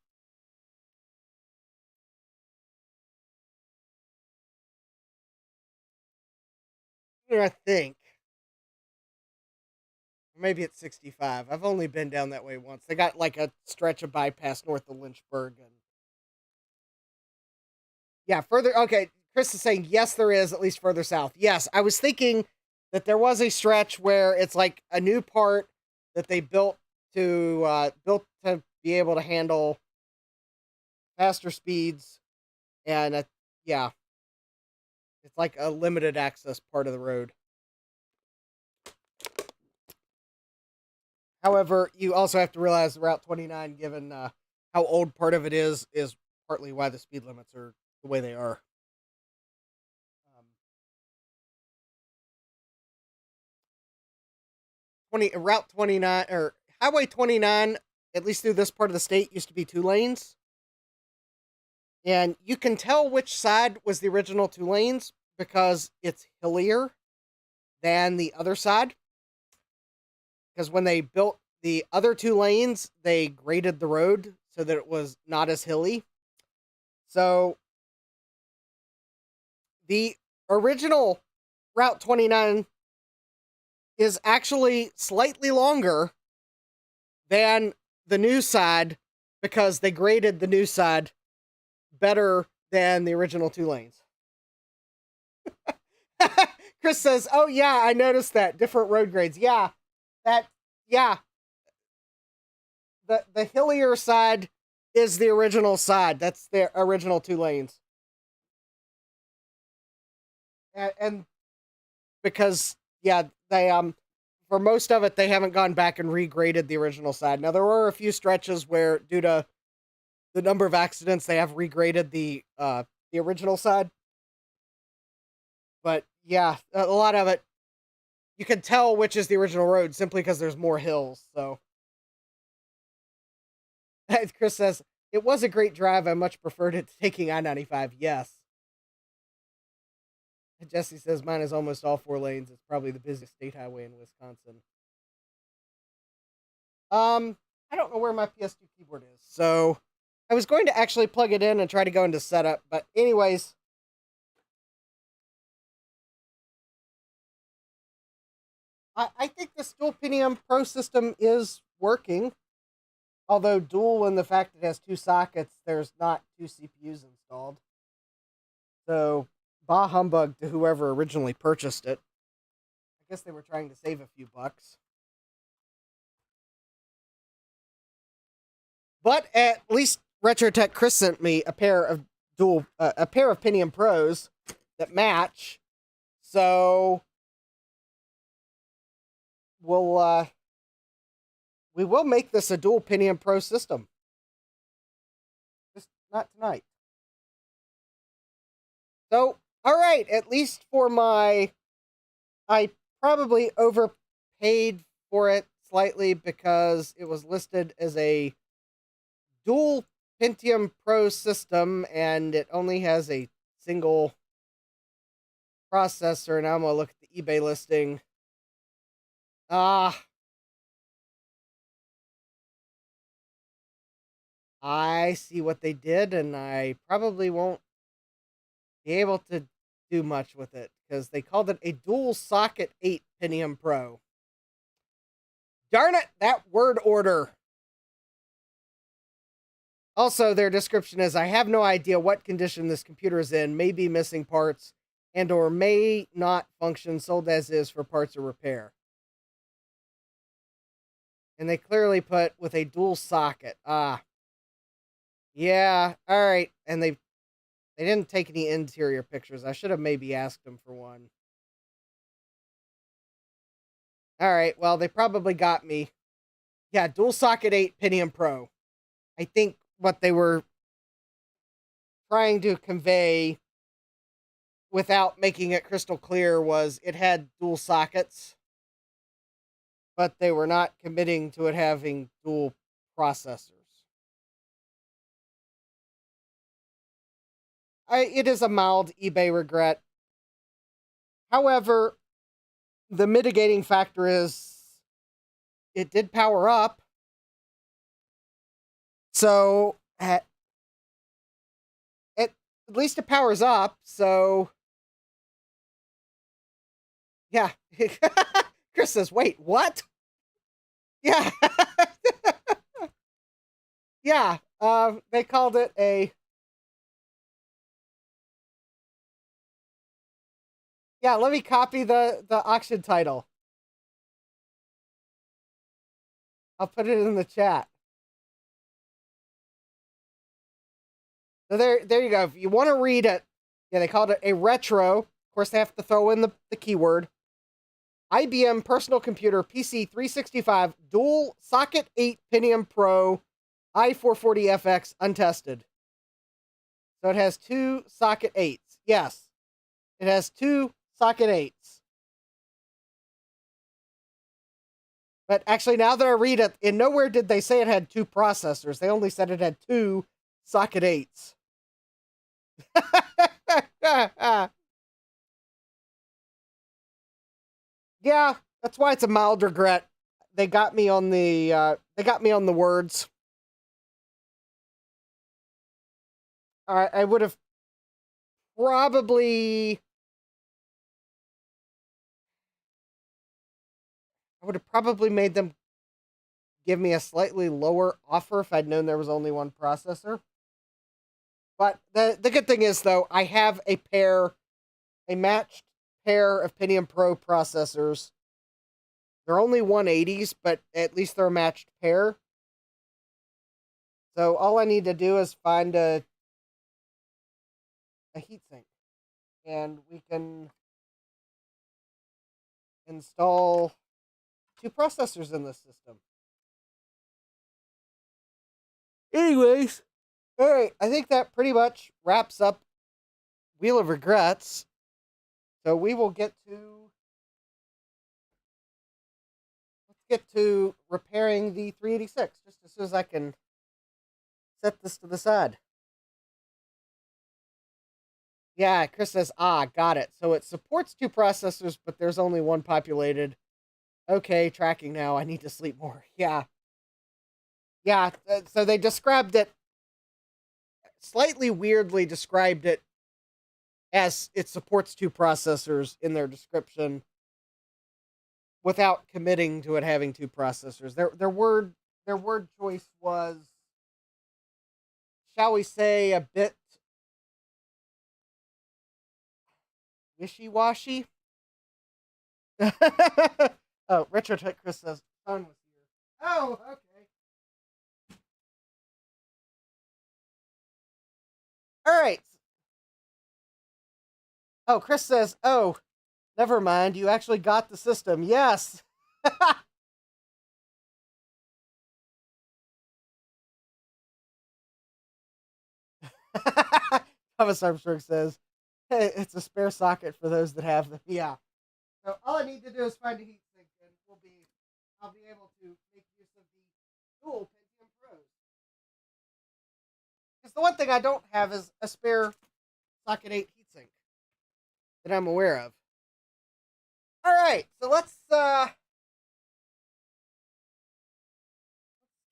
I think. Maybe it's 65. I've only been down that way once. They got like a stretch of bypass north of Lynchburg. And yeah, further. Okay, Chris is saying, yes, there is, at least further south. Yes, I was thinking that there was a stretch where it's like a new part that they built to be able to handle faster speeds. And yeah, it's like a limited access part of the road. However, you also have to realize Route 29, given how old part of it is partly why the speed limits are the way they are. Route 29 or Highway 29, at least through this part of the state, used to be 2 lanes. And you can tell which side was the original 2 lanes because it's hillier than the other side. Because when they built the other 2 lanes, they graded the road so that it was not as hilly. So the original Route 29 is actually slightly longer than the new side because they graded the new side better than the original 2 lanes. Chris says, oh yeah, I noticed that. Different road grades. Yeah. The hillier side is the original side. That's the original 2 lanes. And because, yeah, they, for most of it, they haven't gone back and regraded the original side. Now, there were a few stretches where, due to the number of accidents, they have regraded the original side. But, yeah, a lot of it, you can tell which is the original road simply because there's more hills, so. As Chris says, it was a great drive. I much preferred it to taking I-95. Yes. And Jesse says, mine is almost all 4 lanes. It's probably the busiest state highway in Wisconsin. I don't know where my PS2 keyboard is, so I was going to actually plug it in and try to go into setup, but anyways. I think this dual Pentium Pro system is working. Although dual in the fact it has 2 sockets, there's not 2 CPUs installed. So, bah humbug to whoever originally purchased it. I guess they were trying to save a few bucks. But at least RetroTech Chris sent me a pair of Pentium Pros that match. So we will make this a dual Pentium Pro system. Just not tonight. So, all right, at least for I probably overpaid for it slightly because it was listed as a dual Pentium Pro system and it only has a single processor. Now I'm going to look at the eBay listing. I see what they did, and I probably won't be able to do much with it because they called it a dual socket 8 Pentium Pro. Darn it, that word order. Also, their description is, I have no idea what condition this computer is in, may be missing parts, and or may not function, sold as is for parts or repair. And they clearly put with a dual socket. Yeah, all right. And they didn't take any interior pictures. I should have maybe asked them for one. All right, well, they probably got me. Yeah, dual socket 8 Pentium Pro. I think what they were trying to convey without making it crystal clear was it had dual sockets, but they were not committing to it having dual processors. It is a mild eBay regret. However, the mitigating factor is it did power up. So at least it powers up. So yeah. Chris says, wait, what? Yeah. Yeah. They called it a. Yeah, let me copy the auction title. I'll put it in the chat. So there you go. If you want to read it, yeah, they called it a retro. Of course, they have to throw in the keyword. IBM personal computer PC 365 dual socket 8 Pentium Pro i440FX untested. So it has 2 socket 8s. Yes, it has 2 socket 8s. But actually, now that I read it, in nowhere did they say it had 2 processors. They only said it had 2 socket 8s. Yeah, that's why it's a mild regret. They got me on the words. I would have probably made them give me a slightly lower offer if I'd known there was only one processor. But the good thing is, though, I have a matched pair of Pentium Pro processors. They're only 180s, but at least they're a matched pair. So all I need to do is find a heatsink, and we can install 2 processors in this system. Anyways, all right, I think that pretty much wraps up Wheel of Regrets. So we will get to repairing the 386 just as soon as I can set this to the side. Yeah, Chris says, got it. So it supports 2 processors, but there's only 1 populated. Okay, tracking now. I need to sleep more. Yeah. Yeah, so they described it, slightly weirdly described it as it supports 2 processors in their description without committing to it having 2 processors. Their word choice was, shall we say, a bit wishy-washy. Oh, Retro Tech Chris says phone was here. Oh, okay. All right. Oh, Chris says, oh, never mind. You actually got the system. Yes. Thomas Armstrong says, hey, it's a spare socket for those that have them. Yeah. So all I need to do is find a heatsink, and I'll be able to make use of the dual Pentium Pros. Because the one thing I don't have is a spare socket 8 heatsink that I'm aware of. All right, so let's get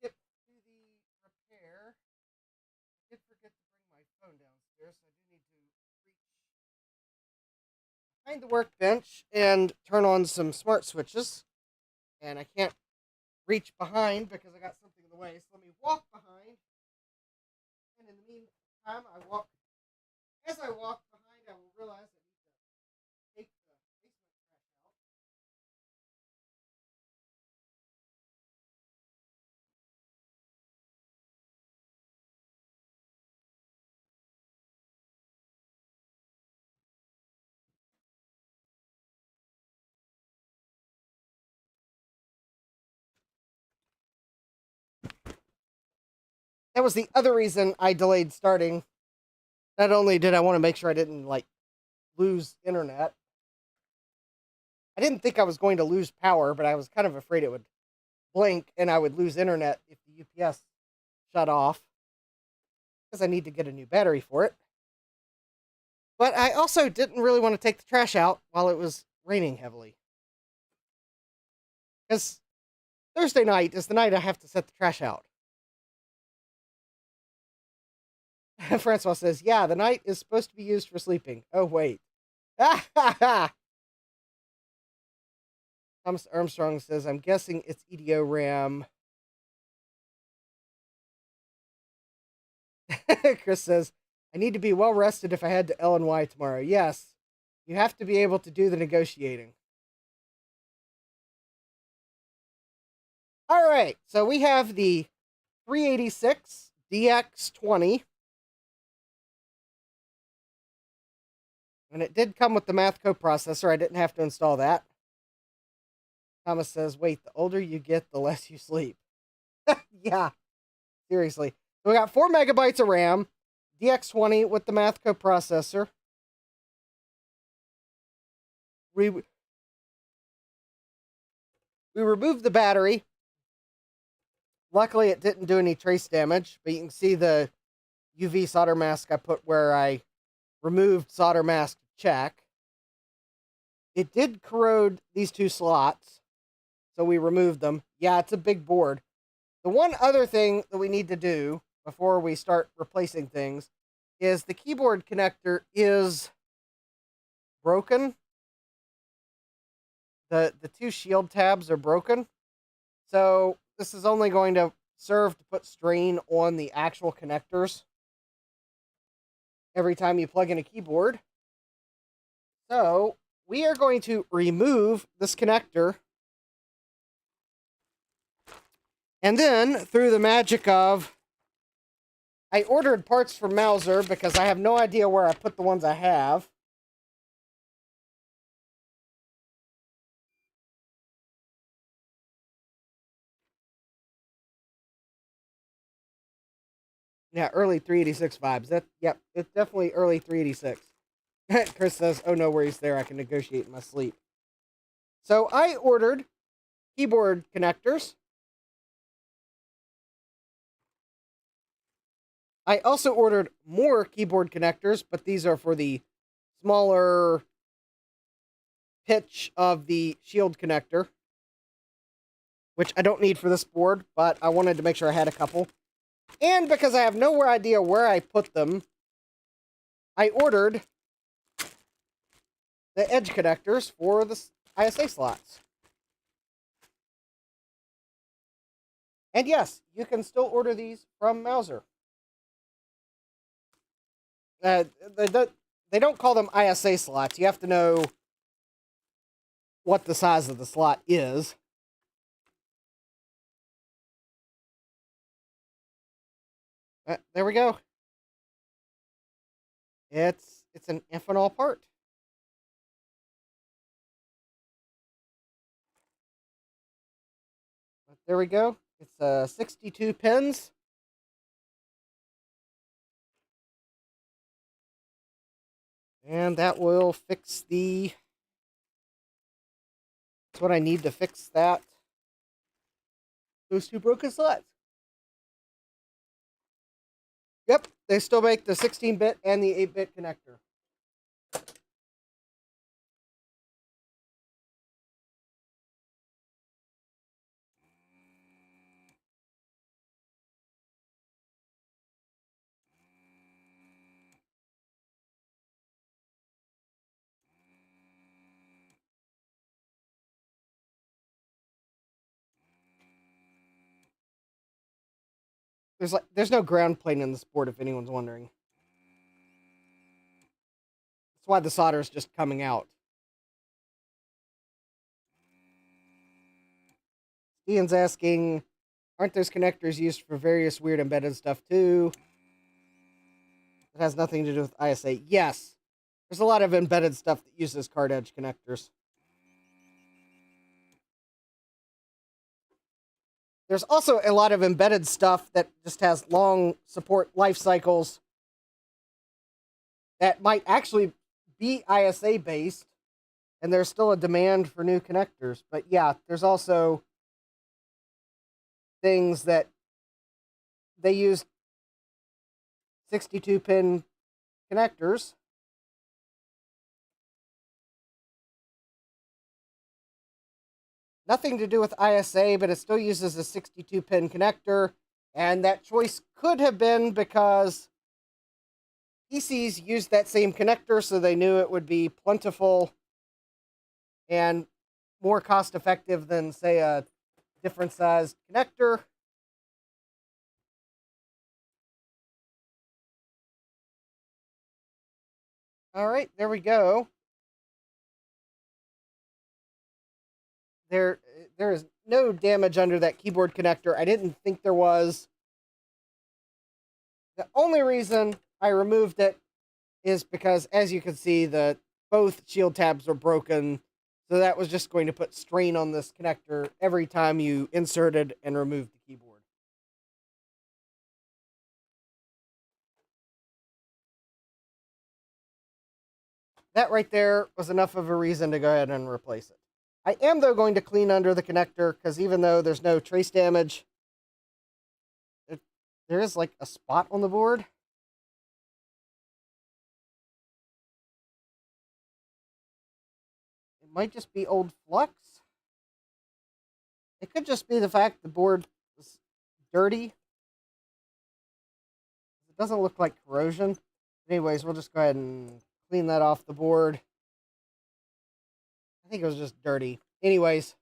to the repair. I did forget to bring my phone downstairs, so I do need to reach behind the workbench and turn on some smart switches. And I can't reach behind because I got something in the way. So let me walk behind. And in the meantime, as I walk behind, I will realize I need to take the basement trash out. That was the other reason I delayed starting. Not only did I want to make sure I didn't, like, lose internet. I didn't think I was going to lose power, but I was kind of afraid it would blink and I would lose internet if the UPS shut off. Because I need to get a new battery for it. But I also didn't really want to take the trash out while it was raining heavily. Because Thursday night is the night I have to set the trash out. Francois says, yeah, the night is supposed to be used for sleeping. Oh, wait. Thomas Armstrong says, I'm guessing it's EDO RAM. Chris says, I need to be well rested if I head to LNY tomorrow. Yes, you have to be able to do the negotiating. All right, so we have the 386 DX20. And it did come with the math coprocessor. I didn't have to install that. Thomas says, wait, the older you get, the less you sleep. Yeah, seriously. So we got 4 megabytes of RAM, DX20 with the math coprocessor. We removed the battery. Luckily, it didn't do any trace damage, but you can see the UV solder mask I put where I removed solder mask to check. It did corrode these 2 slots, so we removed them. Yeah, it's a big board. The one other thing that we need to do before we start replacing things is the keyboard connector is broken. The 2 shield tabs are broken. So this is only going to serve to put strain on the actual connectors every time you plug in a keyboard. So we are going to remove this connector. And then, through the magic of, I ordered parts from Mouser because I have no idea where I put the ones I have. Yeah, early 386 vibes. Yep, it's definitely early 386. Chris says, oh, no worries there. I can negotiate in my sleep. So I ordered keyboard connectors. I also ordered more keyboard connectors, but these are for the smaller pitch of the shield connector, which I don't need for this board, but I wanted to make sure I had a couple. And because I have no idea where I put them, I ordered the edge connectors for the ISA slots. And yes, you can still order these from Mouser. They don't call them ISA slots. You have to know what the size of the slot is. There we go. It's an ethanol part. But there we go. It's 62 pins. And that will fix the... That's what I need to fix that. Those 2 broken slots. Yep, they still make the 16-bit and the 8-bit connector. There's no ground plane in this board, if anyone's wondering. That's why the solder is just coming out. Ian's asking, aren't those connectors used for various weird embedded stuff too? It has nothing to do with ISA. Yes, there's a lot of embedded stuff that uses card edge connectors. there's also a lot of embedded stuff that just has long support life cycles that might actually be ISA based, and there's still a demand for new connectors. But yeah, there's also things that they use 62-pin connectors. Nothing to do with ISA, but it still uses a 62-pin connector, and that choice could have been because PCs used that same connector, so they knew it would be plentiful and more cost-effective than, say, a different-sized connector. All right, there we go. There is no damage under that keyboard connector. I didn't think there was. The only reason I removed it is because, as you can see, both shield tabs are broken. So that was just going to put strain on this connector every time you inserted and removed the keyboard. That right there was enough of a reason to go ahead and replace it. I am, though, going to clean under the connector, because even though there's no trace damage, there is like a spot on the board. It might just be old flux. It could just be the fact the board is dirty. It doesn't look like corrosion. Anyways, we'll just go ahead and clean that off the board. I think it was just dirty. Anyways.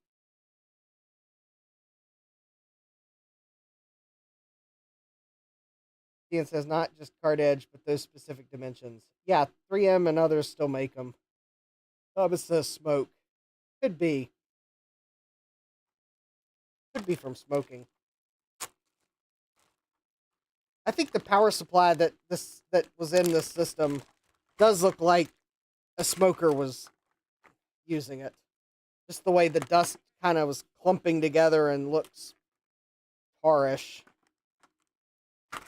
See, it says not just card edge, but those specific dimensions. Yeah, 3M and others still make them. Oh, it says smoke. Could be. Could be from smoking. I think the power supply that was in this system does look like a smoker was using it. Just the way the dust kind of was clumping together and looks tarish. I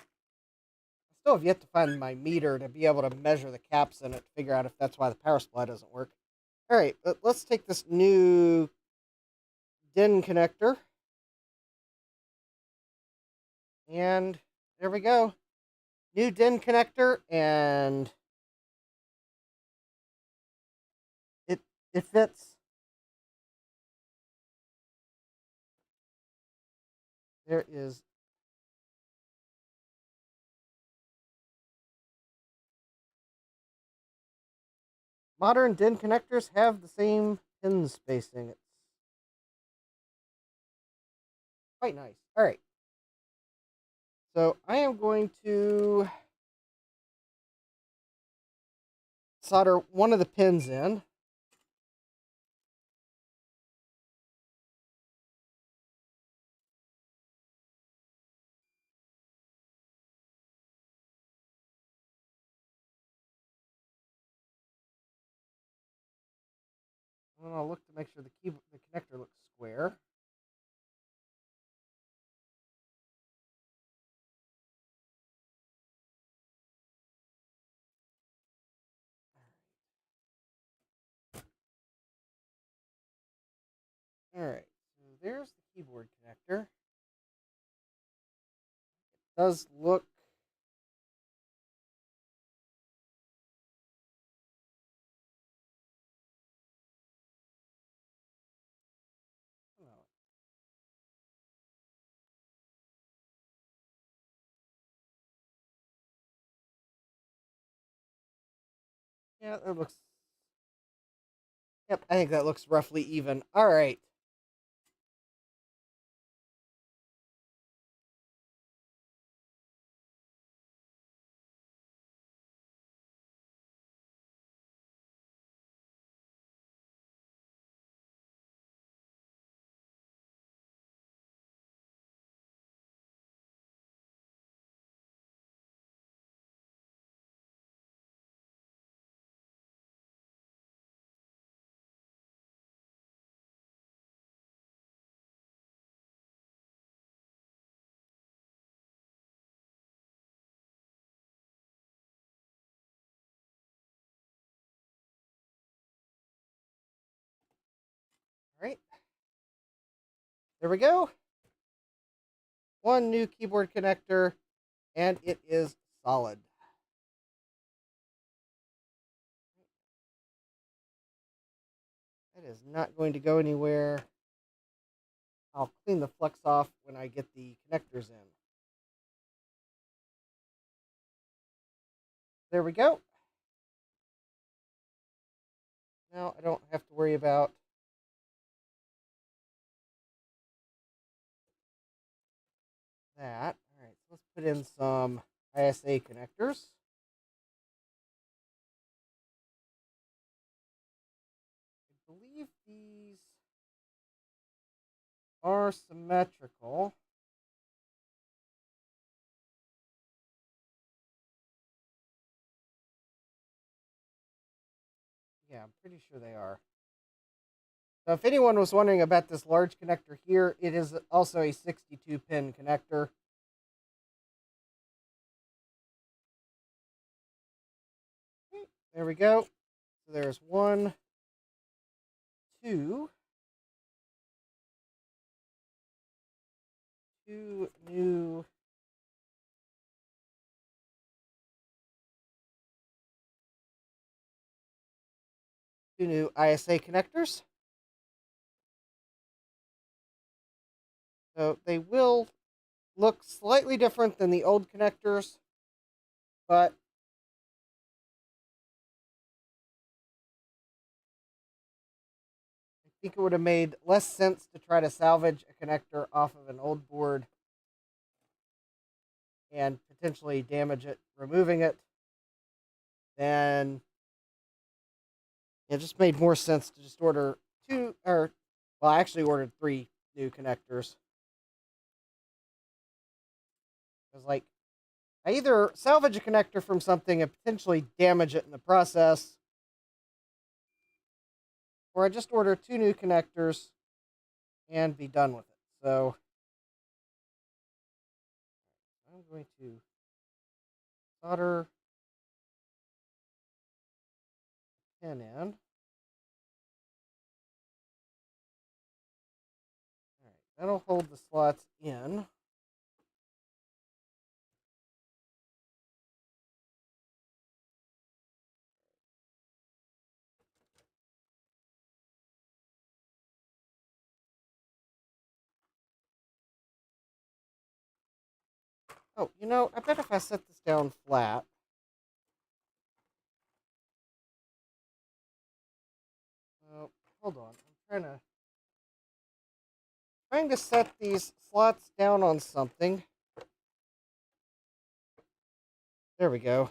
still have yet to find my meter to be able to measure the caps in it to figure out if that's why the power supply doesn't work. All right, let's take this new DIN connector. And there we go. New DIN connector, and it fits. There is modern DIN connectors have the same pin spacing. It's quite nice. All right. So I am going to solder one of the pins in. And I'll look to make sure the connector looks square. All right, so there's the keyboard connector. It does look yeah, that looks. Yep, I think that looks roughly even. All right. There we go. One new keyboard connector, and it is solid. That is not going to go anywhere. I'll clean the flux off when I get the connectors in. There we go. Now I don't have to worry about that. All right, so let's put in some ISA connectors. I believe these are symmetrical. Yeah, I'm pretty sure they are. So if anyone was wondering about this large connector here, it is also a 62-pin connector. There we go. So there's 1, 2, 2 new ISA connectors. So they will look slightly different than the old connectors, but I think it would have made less sense to try to salvage a connector off of an old board and potentially damage it, removing it, than it just made more sense to just order 2, or, well, I actually ordered 3 new connectors. It was like, I either salvage a connector from something and potentially damage it in the process, or I just order 2 new connectors and be done with it. So I'm going to solder a pin in. All right, that'll hold the slots in. Oh, you know, I bet if I set this down flat. Oh, hold on. I'm trying to set these slots down on something. There we go.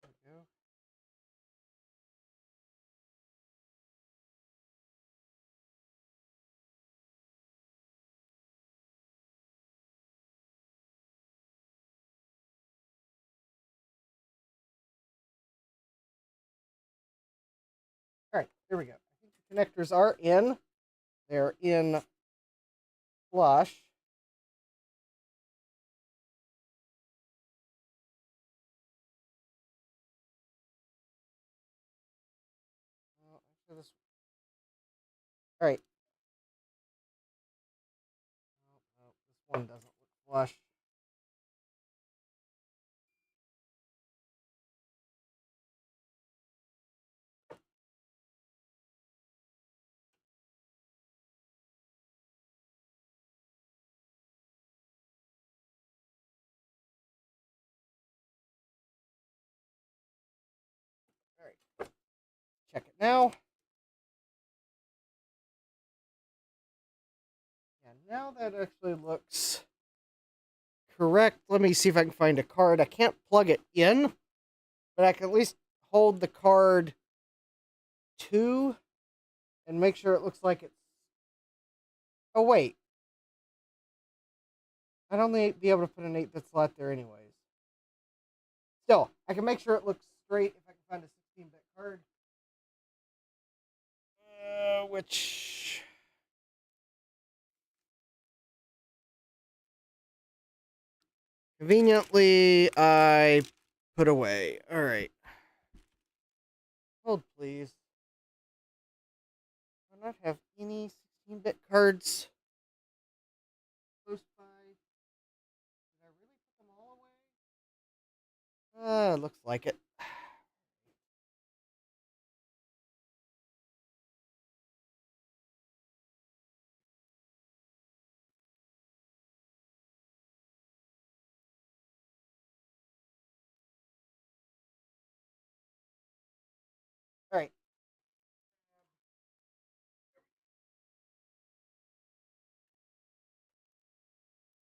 There we go. All right, here we go. I think the connectors are in. They're in flush. Oh, actually, all right. Oh, this one doesn't look flush. All right, check it now. Yeah, now that actually looks correct. Let me see if I can find a card. I can't plug it in, but I can at least hold the card to and make sure it looks like it's. Oh, wait. I'd only be able to put an 8-bit slot there anyways. Still, I can make sure it looks straight if I can find a 16-bit card. which conveniently I put away. All right. Hold, please. Do I not have any 16-bit cards close by? Did I really put them all away? Looks like it. All right.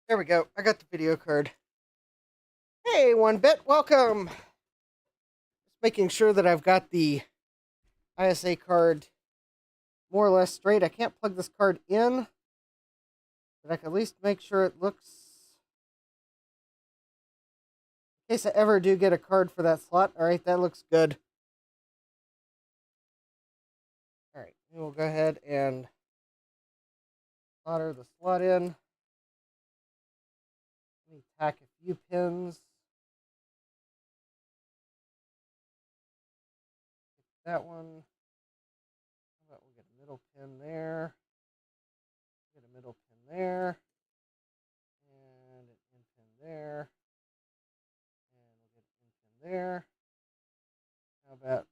There we go. I got the video card. Hey, 1-bit, welcome. Just making sure that I've got the ISA card more or less straight. I can't plug this card in, but I can at least make sure it looks, in case I ever do get a card for that slot. All right, that looks good. All right, we'll go ahead and solder the slot in. Let me tack a few pins. That one. How about we'll get a middle pin there. Get a middle pin there. And an in pin there. And we'll get an in pin there. How about a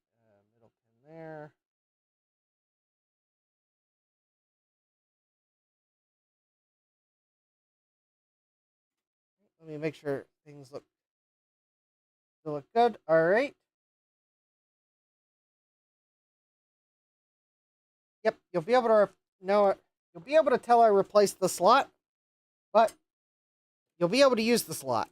middle pin there? Let me make sure things still look good. All right. Yep, you'll be able to know it. You'll be able to tell I replaced the slot, but you'll be able to use the slot.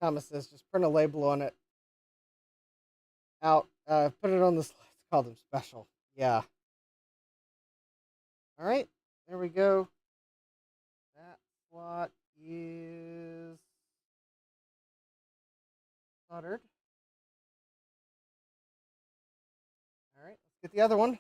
Thomas says just print a label on it. Out. Put it on this. Let's call them special. Yeah. All right. There we go. That slot is soldered. All right. Let's get the other one.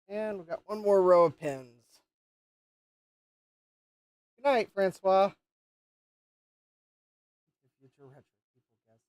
And we've got one more row of pins. Good night, Francois. Future retro people guessing.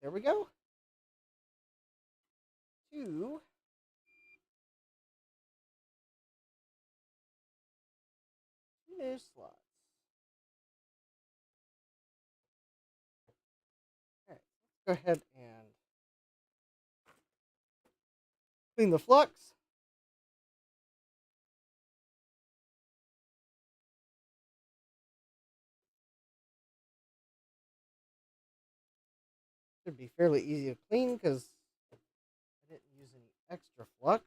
There we go. 2 new slots. All right, let's go ahead and clean the flux. Should be fairly easy to clean because I didn't use any extra flux.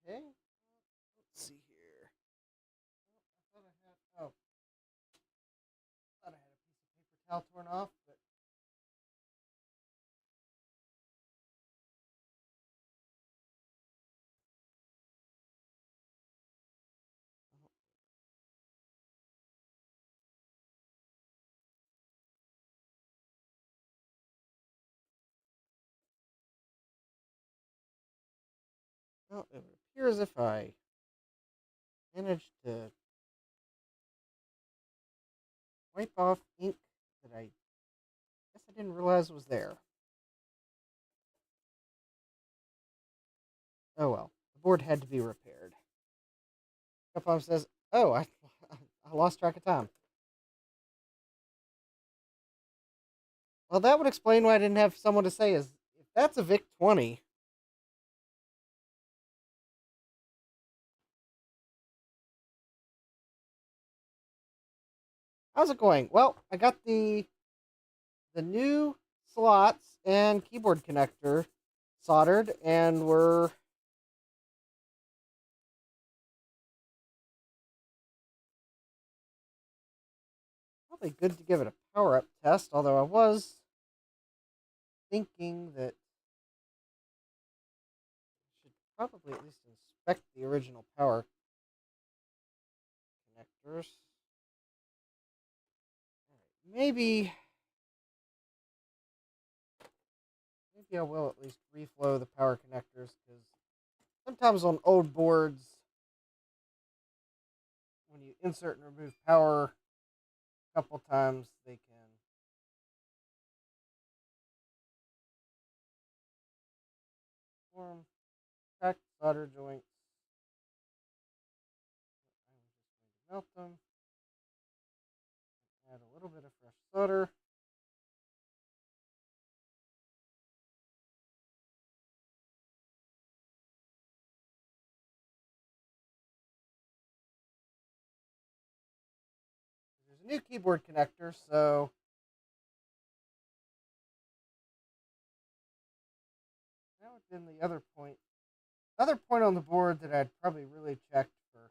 Okay, let's see here. Oh, I thought I had a piece of paper towel torn off, but Well, it appears if I managed to wipe off ink that I guess I didn't realize was there. Oh well, the board had to be repaired. Capcom says, "Oh, I lost track of time." Well, that would explain why I didn't have someone to say is if that's a Vic 20. How's it going? Well, I got the new slots and keyboard connector soldered, and we're probably good to give it a power up test. Although I was thinking that I should probably at least inspect the original power connectors. Maybe I will at least reflow the power connectors because sometimes on old boards, when you insert and remove power a couple times, they can form cracked solder joints. I'm just going to melt them, add a little bit of fresh solder. There's a new keyboard connector, so that would have been the other point. Other point on the board that I'd probably really checked for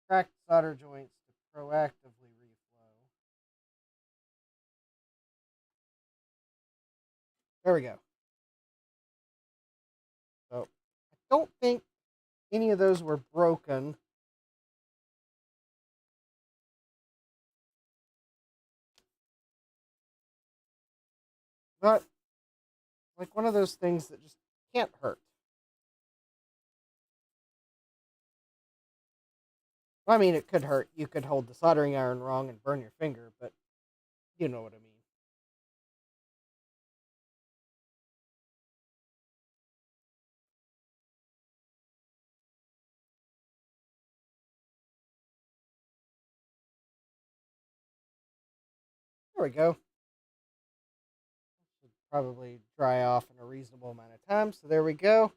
cracked solder joints to proactively reflow. There we go. So I don't think any of those were broken. But like one of those things that just can't hurt. Well, I mean, it could hurt. You could hold the soldering iron wrong and burn your finger, but you know what I mean. There we go. Should probably dry off in a reasonable amount of time. So there we go.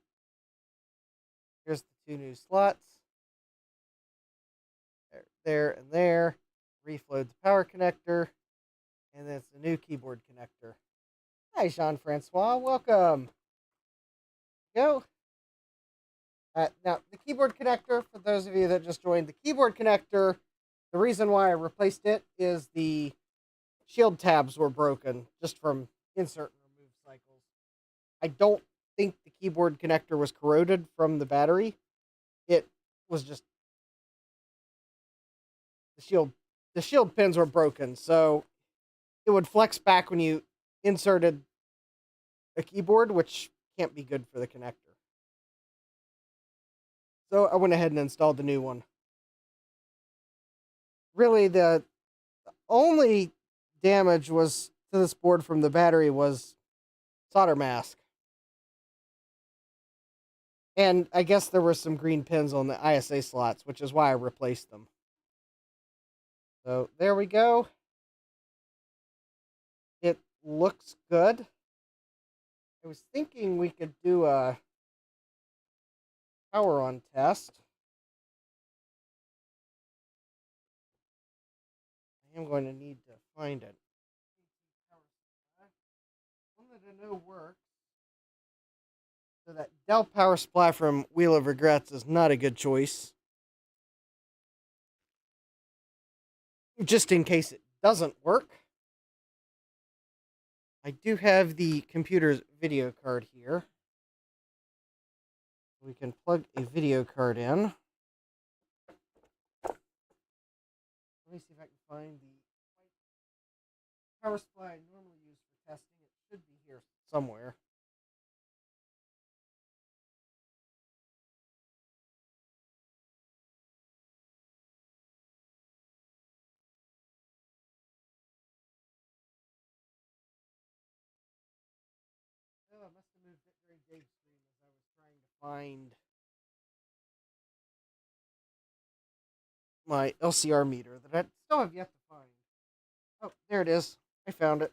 Here's the two new slots. There, and there. Reflowed the power connector. And then it's the new keyboard connector. Hi, Jean-Francois. Welcome. Go. Now, the keyboard connector, for those of you that just joined, the keyboard connector, the reason why I replaced it is the shield tabs were broken just from insert and remove cycles. I don't think the keyboard connector was corroded from the battery. It was just the shield pins were broken, so it would flex back when you inserted a keyboard, which can't be good for the connector. So I went ahead and installed the new one. Really, the only damage was to this board from the battery was solder mask. And I guess there were some green pins on the ISA slots, which is why I replaced them. So there we go. It looks good. I was thinking we could do a power on test. I am going to need to find it. One that I know works. So that Dell power supply from Wheel of Regrets is not a good choice. Just in case it doesn't work, I do have the computer's video card here. We can plug a video card in. Let me see if I can find the power supply I normally use for testing. It should be here somewhere. Dave stream as I was trying to find my LCR meter that I still have yet to find. Oh, there it is. I found it.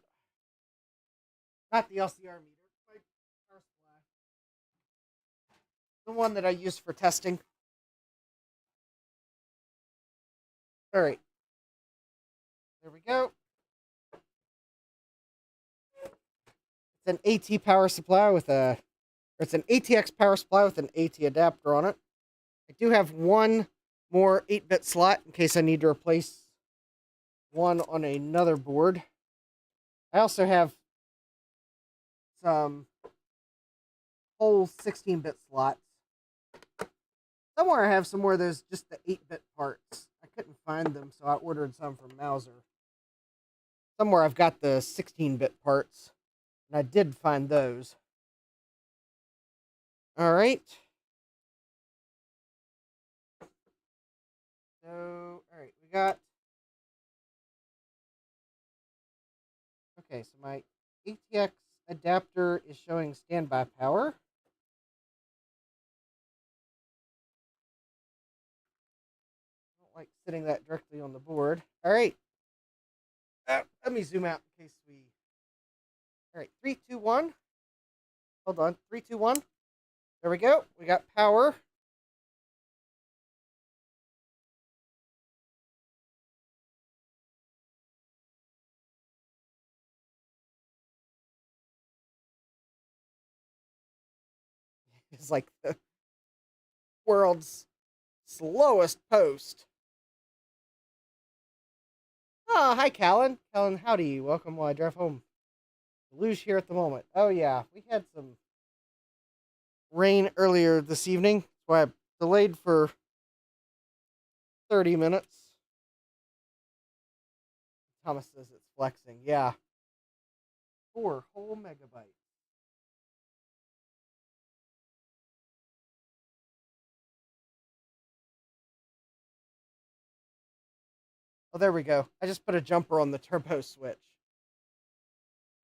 Not the LCR meter, my power supply. The one that I use for testing. All right. There we go. It's an AT power supply with a, or it's an ATX power supply with an AT adapter on it. I do have one more 8-bit slot in case I need to replace one on another board. I also have some whole 16-bit slots. Somewhere I have some more of those, just the 8-bit parts. I couldn't find them, so I ordered some from Mauser. Somewhere I've got the 16-bit parts, and I did find those. All right. So, all right, we got... Okay, so my ATX adapter is showing standby power. I don't like sitting that directly on the board. All right. Let me zoom out in case we... All right, 3, 2, 1. Hold on, 3, 2, 1. There we go. We got power. It's like the world's slowest post. Oh, hi, Callan. Callan, howdy. Welcome while I drive home. Luge here at the moment. Oh, yeah. We had some rain earlier this evening. That's why I delayed for 30 minutes. Thomas says it's flexing. Yeah. 4 whole megabytes. Oh, there we go. I just put a jumper on the turbo switch.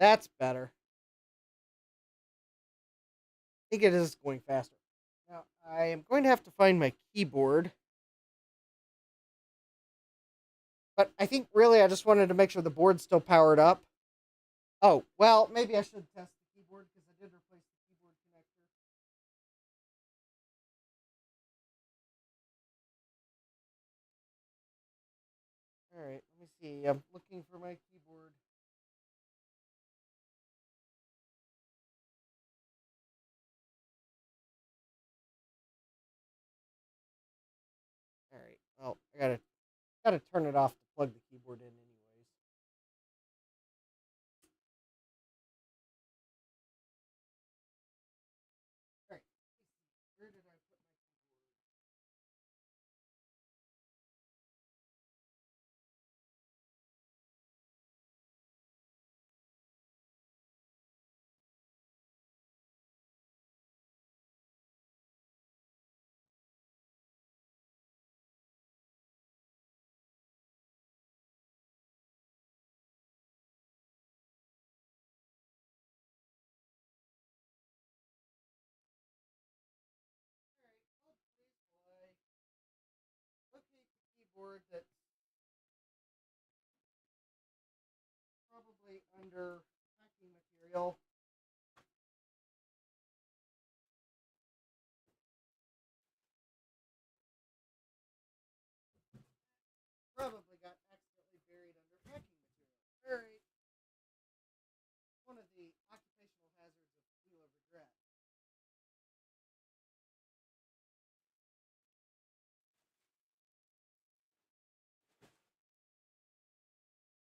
That's better. I think it is going faster. Now, I am going to have to find my keyboard. But I think really I just wanted to make sure the board's still powered up. Oh, well, maybe I should test the keyboard because I did replace the keyboard connector. All right, let me see. I'm looking for my keyboard. All right. Well, I gotta turn it off to plug the keyboard in, anyways. All right. Where did I put my keyboard? All right. Well, please, while I locate the keyboard that's probably under packing material. Probably got accidentally buried under packing material. All right. One of the occupational hazards of wheel of regret.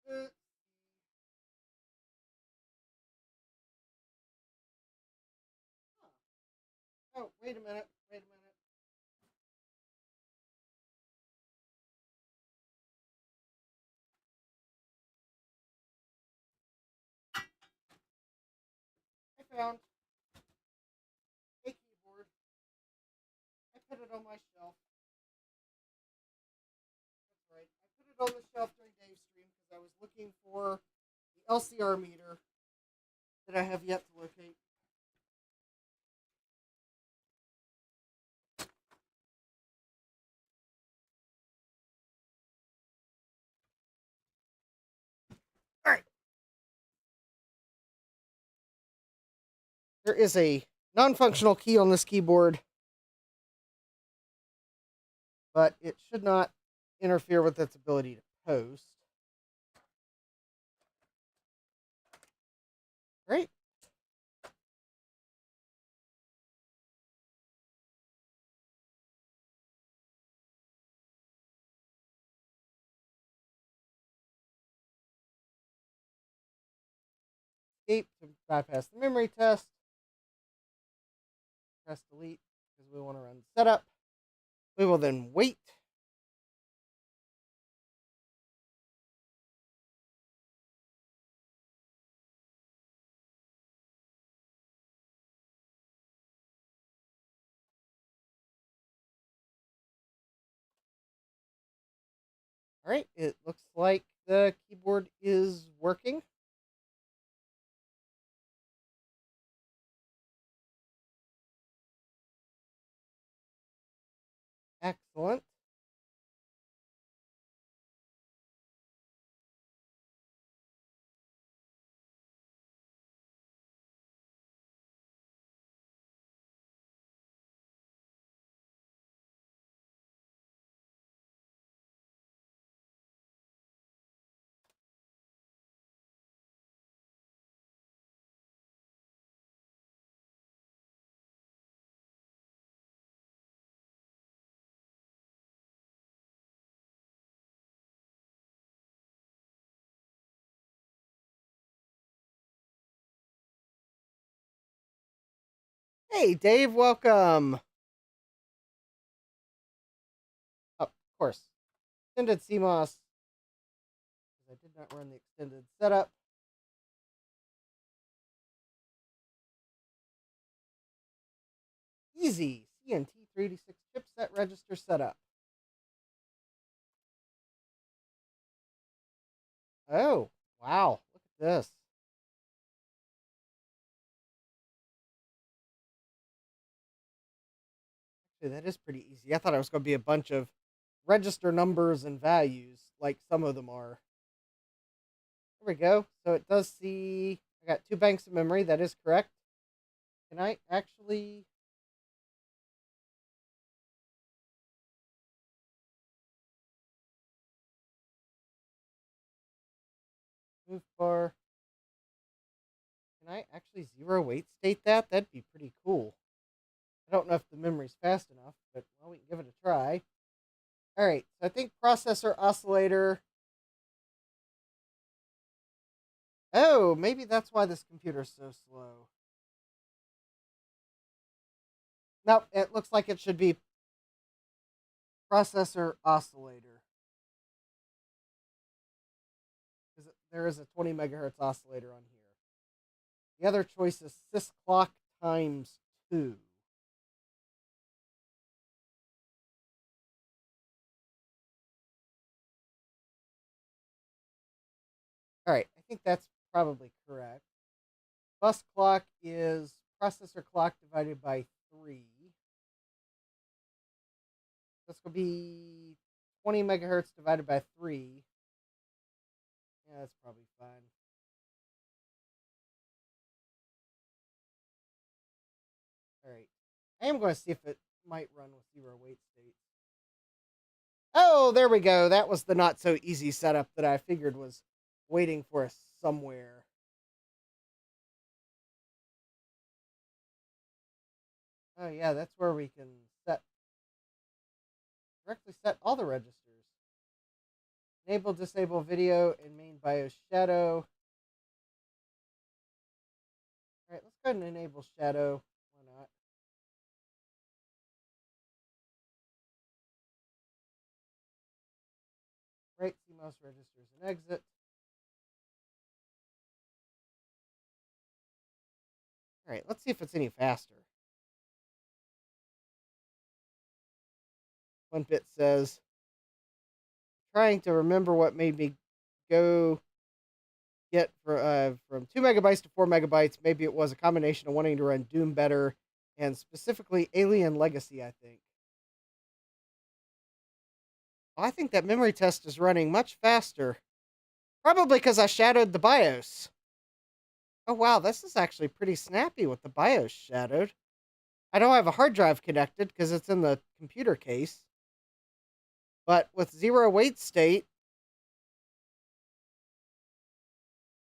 Uh, oh, wait a minute. Wait a minute. I found a keyboard. I put it on my shelf. That's right. I put it on the shelf during Dave's stream because I was looking for the LCR meter that I have yet to locate. There is a non-functional key on this keyboard, but it should not interfere with its ability to post. Great. Escape to bypass the memory test. Press delete because we want to run setup. We will then wait. All right, it looks like the keyboard is working. Excellent. Hey, Dave, welcome. Oh, of course. Extended CMOS. I did not run the extended setup. Easy. CNT 386 chipset register setup. Oh, wow. Look at this. Actually, that is pretty easy. I thought it was going to be a bunch of register numbers and values like some of them are. There we go. So it does see I got 2 banks of memory. That is correct. Can I actually move bar? Can I actually 0 weight state that? That'd be pretty cool. I don't know if the memory's fast enough, but well, we can give it a try. All right, so I think processor oscillator. Oh, maybe that's why this computer's so slow. Nope, it looks like it should be processor oscillator. There is a 20 megahertz oscillator on here. The other choice is sys clock times 2. All right, I think that's probably correct. Bus clock is processor clock divided by 3. That's going to be 20 megahertz divided by 3. Yeah, that's probably fine. All right. I am going to see if it might run with 0 weight states. Oh, there we go. That was the not so easy setup that I figured was waiting for us somewhere. Oh, yeah, that's where we can directly set all the registers. Enable, disable video, and main BIOS shadow. All right, let's go ahead and enable shadow. Why not? Write CMOS registers and exit. All right, let's see if it's any faster. 1bit says, trying to remember what made me go get from 2 megabytes to 4 megabytes. Maybe it was a combination of wanting to run Doom better and specifically Alien Legacy, I think. I think that memory test is running much faster. Probably because I shadowed the BIOS. Oh wow, this is actually pretty snappy with the BIOS shadowed. I don't have a hard drive connected because it's in the computer case. But with zero wait state,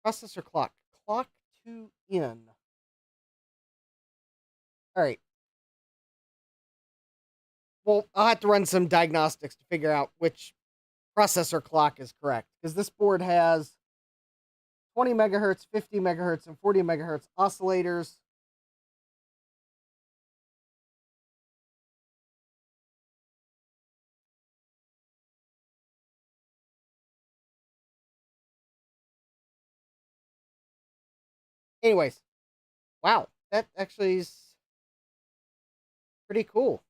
processor clock. Clock to in. Alright. Well, I'll have to run some diagnostics to figure out which processor clock is correct. Because this board has 20 megahertz, 50 megahertz, and 40 megahertz oscillators. Anyways, wow, that actually is pretty cool.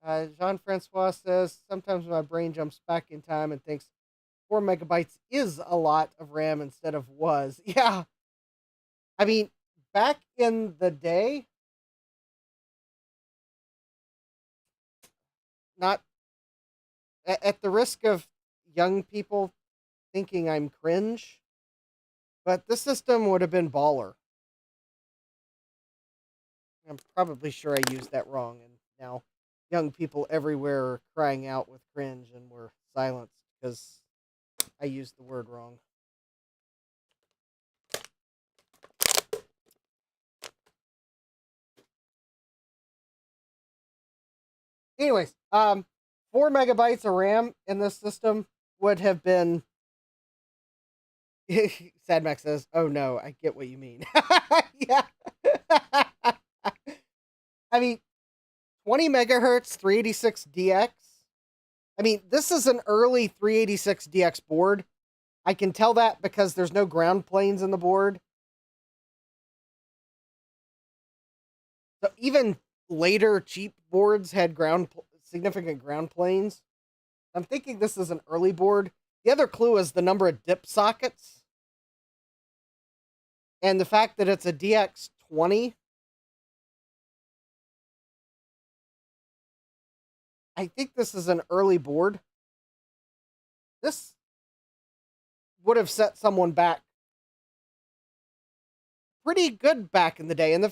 Jean-Francois says, sometimes my brain jumps back in time and thinks 4 megabytes is a lot of RAM instead of was. Yeah. I mean, back in the day, not at the risk of young people thinking I'm cringe, but this system would have been baller. I'm probably sure I used that wrong, and now young people everywhere are crying out with cringe and were silenced because I used the word wrong. Anyways, 4 megabytes of RAM in this system would have been. Sad Max says, "Oh no, I get what you mean." Yeah. I mean, 20 megahertz 386DX. I mean, this is an early 386DX board. I can tell that because there's no ground planes in the board. So even later cheap boards had significant ground planes. I'm thinking this is an early board. The other clue is the number of dip sockets. And the fact that it's a DX20. I think this is an early board. This would have set someone back pretty good back in the day. And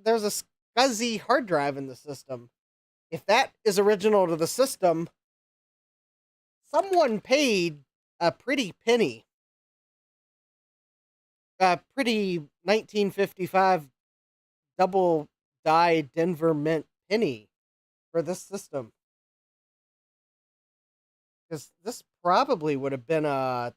there's a SCSI hard drive in the system. If that is original to the system, someone paid a pretty penny. A pretty 1955 double die Denver Mint penny for this system. Because this probably would have been some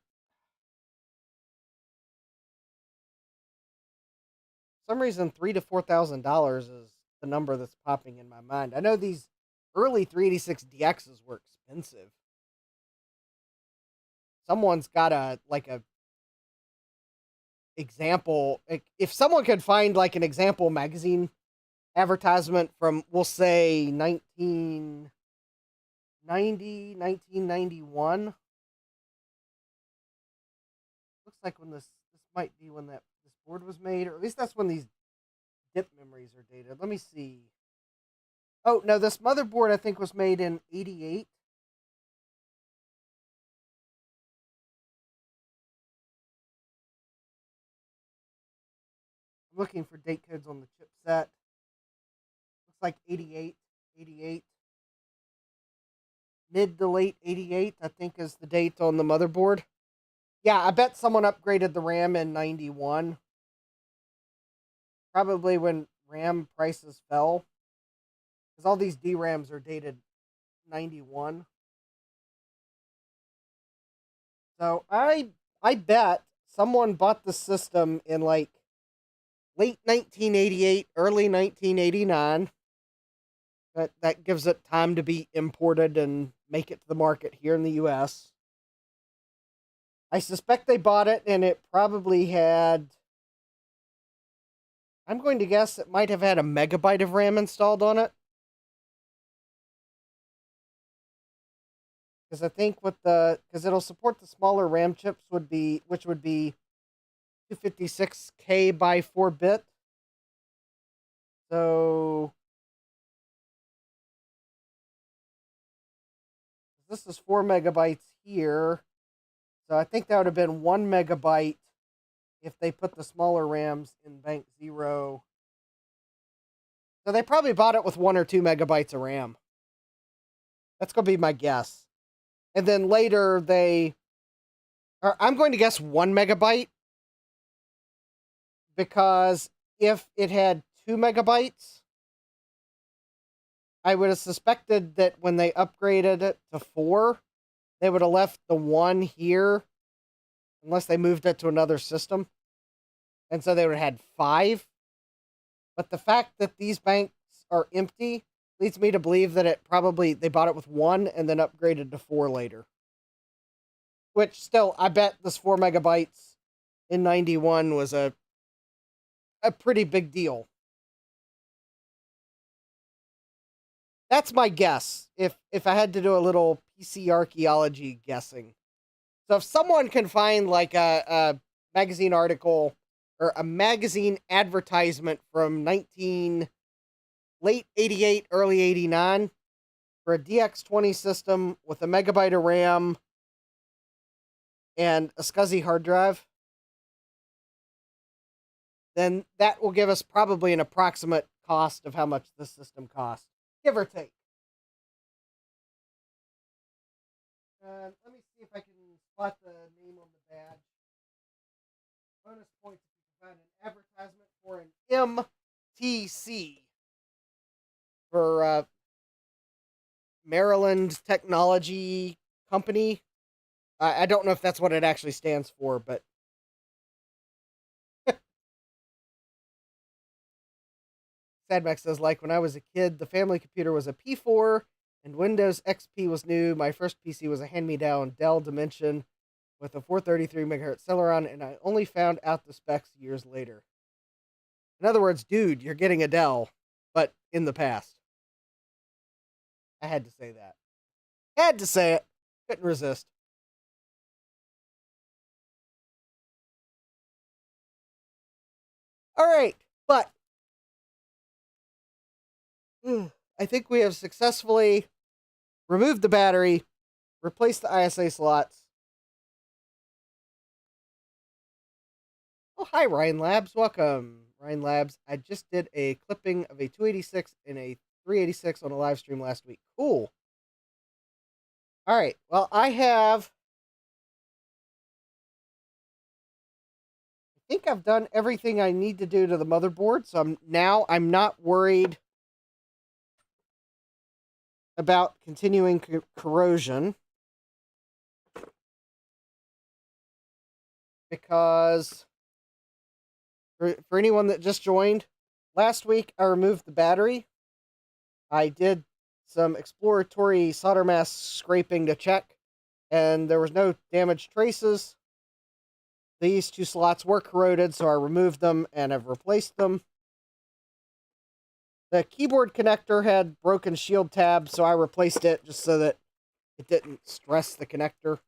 reason $3,000 to $4,000 is the number that's popping in my mind. I know these early 386DXs were expensive. Someone's got a example. If someone could find like an example magazine advertisement from, we'll say 1990, 1991. Looks like when this might be when this board was made, or at least that's when these dip memories are dated. Let me see. Oh, no, this motherboard I think was made in 88. I'm looking for date codes on the chipset. Looks like 88. Mid to late 88, I think, is the date on the motherboard. Yeah, I bet someone upgraded the RAM in 91. Probably when RAM prices fell. Because all these DRAMs are dated 91. So I bet someone bought the system in like late 1988, early 1989. That gives it time to be imported and make it to the market here in the US. I suspect they bought it and it probably had, I'm going to guess it might have had a megabyte of RAM installed on it. Because I think because it'll support the smaller RAM chips which would be 256K by 4-bit. So this is 4 megabytes here. So I think that would have been 1 megabyte if they put the smaller RAMs in bank 0. So they probably bought it with 1 or 2 megabytes of RAM. That's going to be my guess. And then later I'm going to guess 1 megabyte, because if it had 2 megabytes, I would have suspected that when they upgraded it to 4, they would have left the 1 here, unless they moved it to another system. And so they would have had 5. But the fact that these banks are empty leads me to believe that they bought it with 1 and then upgraded to 4 later. Which still, I bet this 4 megabytes in 91 was a pretty big deal. That's my guess, if I had to do a little PC archaeology guessing. So if someone can find like a magazine article or a magazine advertisement from late 88, early 89 for a DX20 system with a megabyte of RAM and a SCSI hard drive, then that will give us probably an approximate cost of how much this system costs, give or take. Let me see if I can spot the name on the badge. Bonus points if you can find an advertisement for an MTC for Maryland Technology Company. I don't know if that's what it actually stands for, but Sadmax says, like, when I was a kid, the family computer was a P4 and Windows XP was new. My first PC was a hand-me-down Dell Dimension with a 433 megahertz Celeron, and I only found out the specs years later. In other words, dude, you're getting a Dell, but in the past. I had to say that. Had to say it. Couldn't resist. All right, but I think we have successfully removed the battery, replaced the ISA slots. Oh, hi, Ryan Labs. Welcome, Ryan Labs. I just did a clipping of a 286 and a 386 on a live stream last week. Cool. All right, well, I think I've done everything I need to do to the motherboard, so I'm not worried about continuing corrosion, because for anyone that just joined, last week I removed the battery. I did some exploratory solder mask scraping to check, and there was no damage traces. These 2 slots were corroded, so I removed them and I've replaced them. The keyboard connector had broken shield tabs, so I replaced it just so that it didn't stress the connector.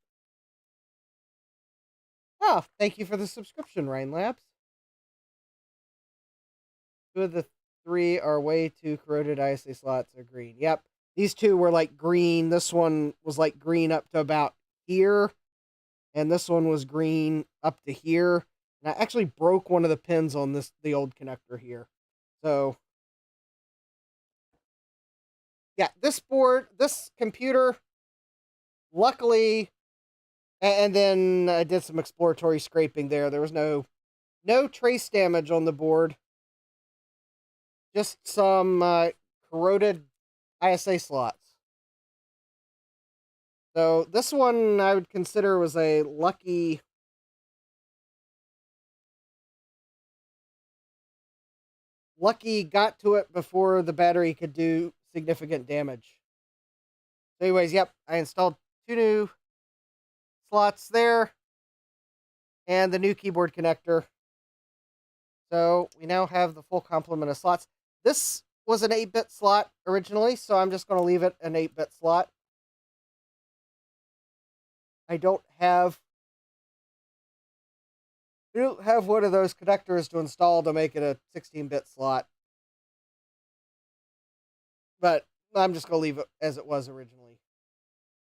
Oh, thank you for the subscription, Ryan Labs. 2 of the 3 are way too corroded. ISA slots are green. Yep, these 2 were like green. This one was like green up to about here, and this one was green up to here. And I actually broke one of the pins on the old connector here. So yeah, this computer, luckily, and then I did some exploratory scraping there. There was no trace damage on the board. Just some corroded ISA slots. So this one I would consider was a lucky got to it before the battery could do significant damage. So anyways, yep, I installed 2 new slots there and the new keyboard connector. So we now have the full complement of slots. This was an 8-bit slot originally, so I'm just going to leave it an 8-bit slot. I don't have one of those connectors to install to make it a 16-bit slot. But I'm just going to leave it as it was originally.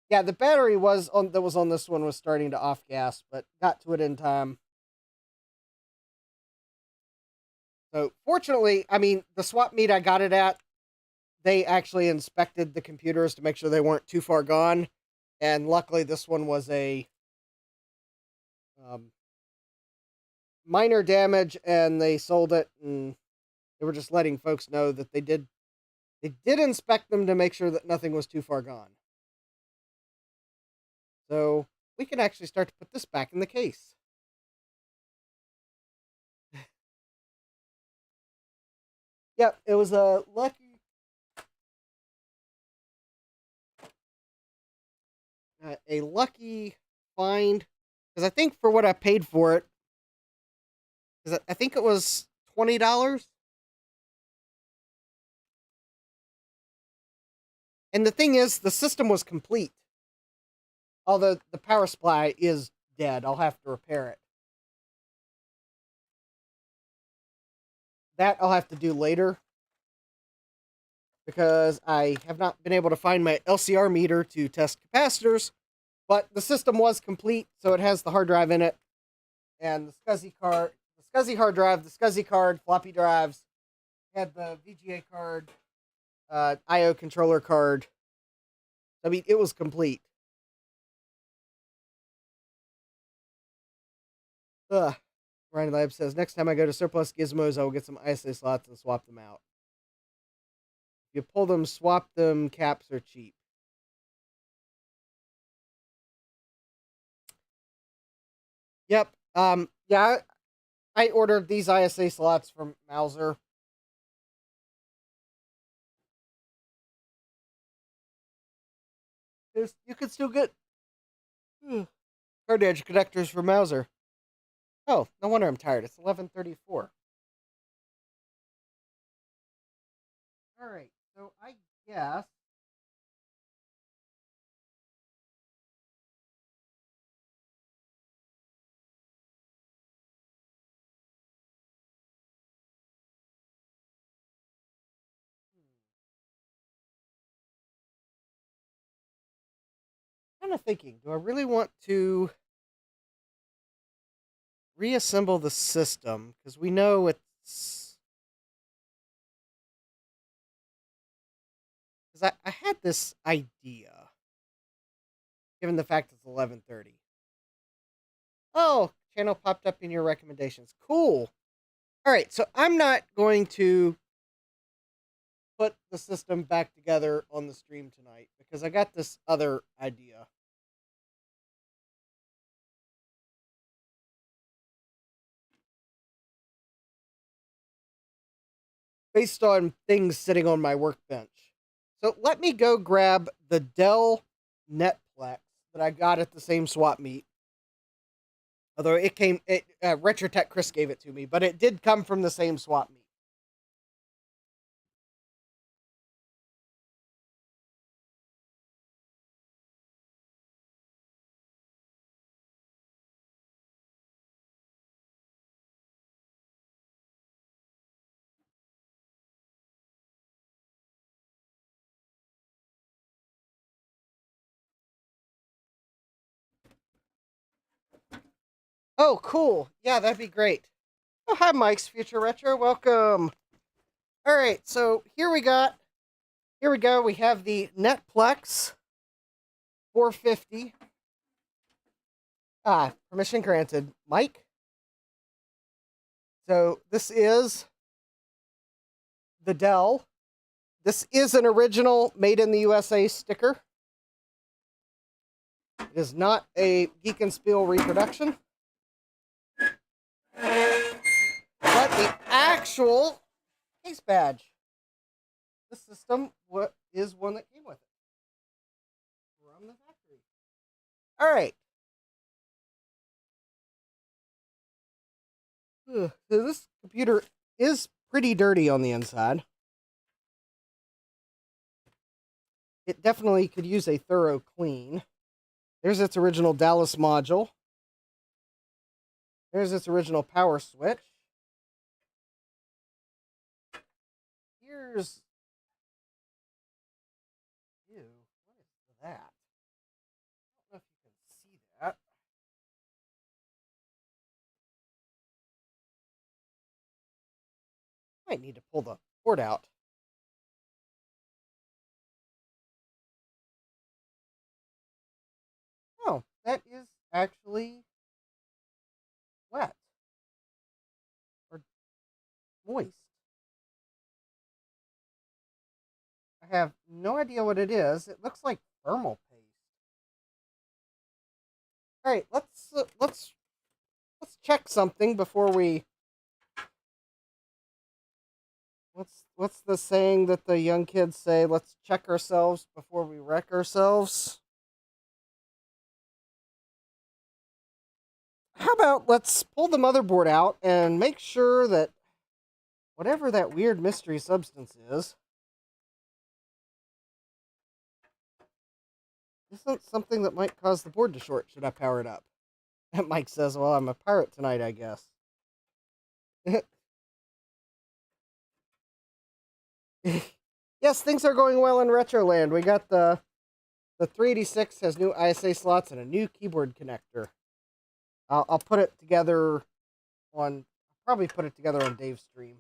Yeah, the battery that was on this one was starting to off gas, but got to it in time. So fortunately, I mean, the swap meet I got it at, they actually inspected the computers to make sure they weren't too far gone. And luckily, this one was a minor damage, and they sold it, and they were just letting folks know that they did inspect them to make sure that nothing was too far gone. So we can actually start to put this back in the case. Yep, it was a lucky find, because I think for what I paid for it, because I think it was $20. And the thing is, the system was complete. Although the power supply is dead, I'll have to repair it. That I'll have to do later, because I have not been able to find my LCR meter to test capacitors, but the system was complete, so it has the hard drive in it, and the SCSI card, the SCSI hard drive, the SCSI card, floppy drives, had the VGA card, IO controller card. I mean, it was complete. Ugh. Ryan Lab says, next time I go to Surplus Gizmos, I will get some ISA slots and swap them out. If you pull them, swap them, caps are cheap. Yep. Yeah, I ordered these ISA slots from Mauser. You could still get card edge connectors from Mauser. Oh, no wonder I'm tired. It's 11:34. All right, so I guess I'm kind of thinking, do I really want to reassemble the system? Because we know it's... Because I had this idea, given the fact it's 11:30. Oh, channel popped up in your recommendations. Cool. All right, so I'm not going to put the system back together on the stream tonight, because I got this other idea. Based on things sitting on my workbench. So let me go grab the Dell Netplex that I got at the same swap meet. Although Retrotech Chris gave it to me, but it did come from the same swap meet. Oh, cool. Yeah, that'd be great. Oh, hi, Mike's Future Retro. Welcome. All right, so here we go. We have the Netplex 450. Permission granted. Mike? So this is the Dell. This is an original made in the USA sticker. It is not a Geek and Spiel reproduction. But the actual case badge. This system is one that came with it from the factory. All right. So this computer is pretty dirty on the inside. It definitely could use a thorough clean. There's its original Dallas module. There's its original power switch. Here's... Ew, what is that? I don't know if you can see that. Might need to pull the board out. Oh, that is actually wet or moist. I have no idea what it is. It looks like thermal paste. All right, let's check something before we. What's the saying that the young kids say? Let's check ourselves before we wreck ourselves. How about let's pull the motherboard out and make sure that whatever that weird mystery substance is isn't something that might cause the board to short should I power it up. And Mike says, well, I'm a pirate tonight, I guess. Yes, things are going well in Retroland. We got the 386 has new ISA slots and a new keyboard connector. I'll put it together on, probably put it together on Dave's stream.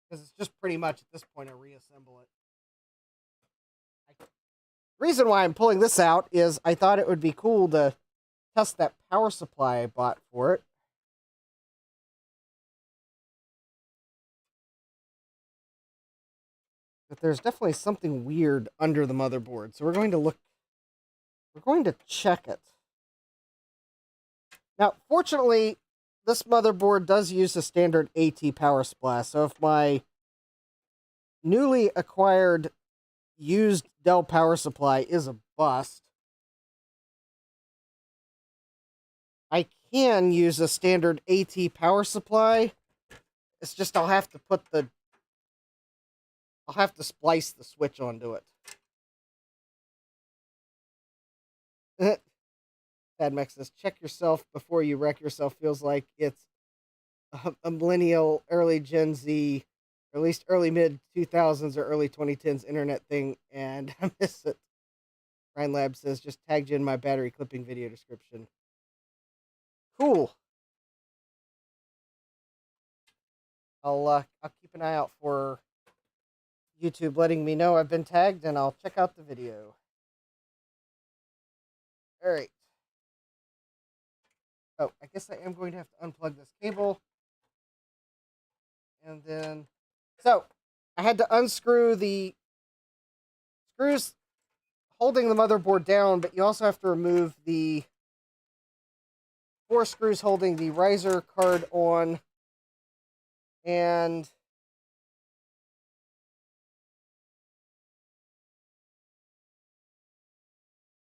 Because it's just pretty much at this point I reassemble it. The reason why I'm pulling this out is I thought it would be cool to test that power supply I bought for it. But there's definitely something weird under the motherboard. So we're going to check it. Now, fortunately, this motherboard does use a standard AT power supply. So if my newly acquired used Dell power supply is a bust, I can use a standard AT power supply. It's just I'll have to splice the switch onto it. Admex says, check yourself before you wreck yourself. Feels like it's a millennial, early Gen Z, or at least early mid-2000s or early 2010s internet thing, and I miss it. Ryan Lab says, just tagged you in my battery clipping video description. Cool. I'll keep an eye out for YouTube letting me know I've been tagged, and I'll check out the video. All right. Oh, I guess I am going to have to unplug this cable. And then, so, I had to unscrew the screws holding the motherboard down, but you also have to remove the 4 screws holding the riser card on. And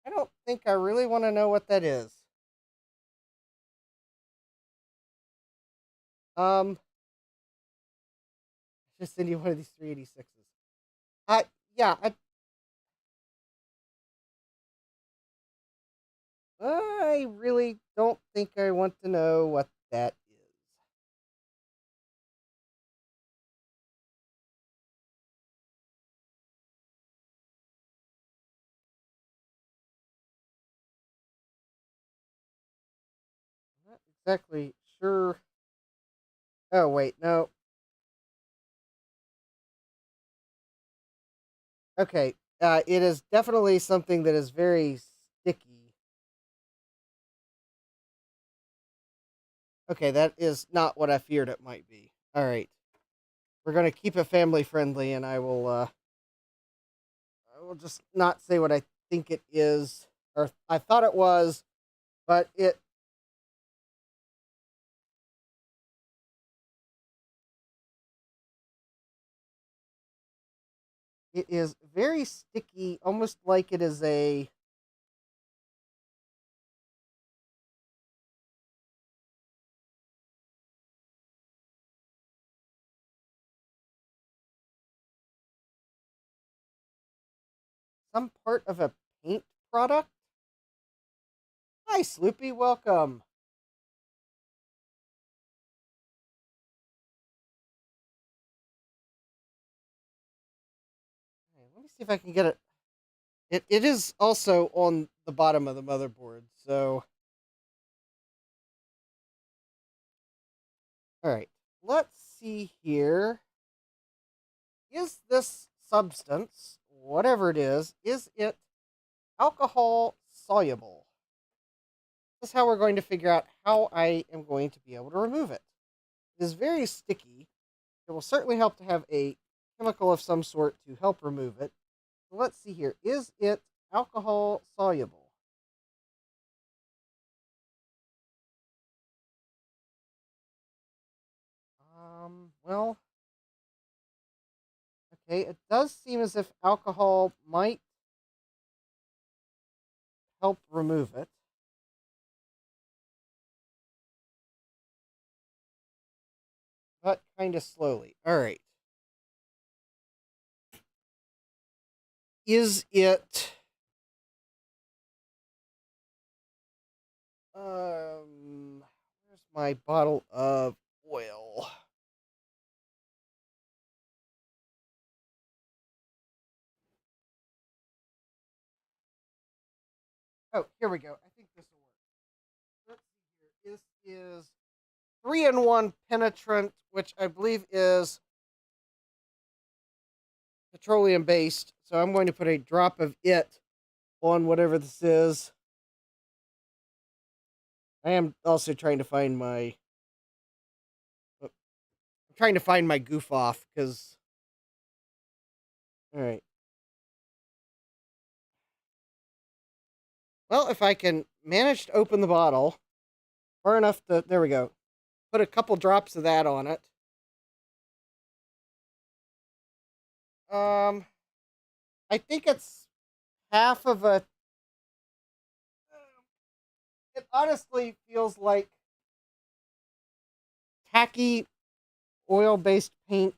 I don't think I really want to know what that is. Just send you one of these 386s. Yeah, I really don't think I want to know what that is. I'm not exactly sure. Oh, wait, no. Okay, it is definitely something that is very sticky. Okay, that is not what I feared it might be. All right. We're going to keep it family friendly, and I will just not say what I think it is, or I thought it was, but it is very sticky, almost like it is a some part of a paint product. Hi, Sloopy, welcome. Okay, let me see if I can get it. It is also on the bottom of the motherboard, so All right, let's see here. Is this substance, whatever it is it alcohol soluble? This is how we're going to figure out how I am going to be able to remove it. It is very sticky. It will certainly help to have a chemical of some sort to help remove it. So let's see here. Is it alcohol soluble? Well, okay, it does seem as if alcohol might help remove it. But kind of slowly. All right. Is it where's my bottle of oil? Oh, here we go. I think this will work. Let's see here. This is 3-in-1 penetrant, which I believe is petroleum based. So I'm going to put a drop of it on whatever this is. I am also trying to find my goof off because all right. Well, if I can manage to open the bottle far enough to, there we go. Put a couple drops of that on it. I think it's half of a. It honestly feels like tacky oil-based paint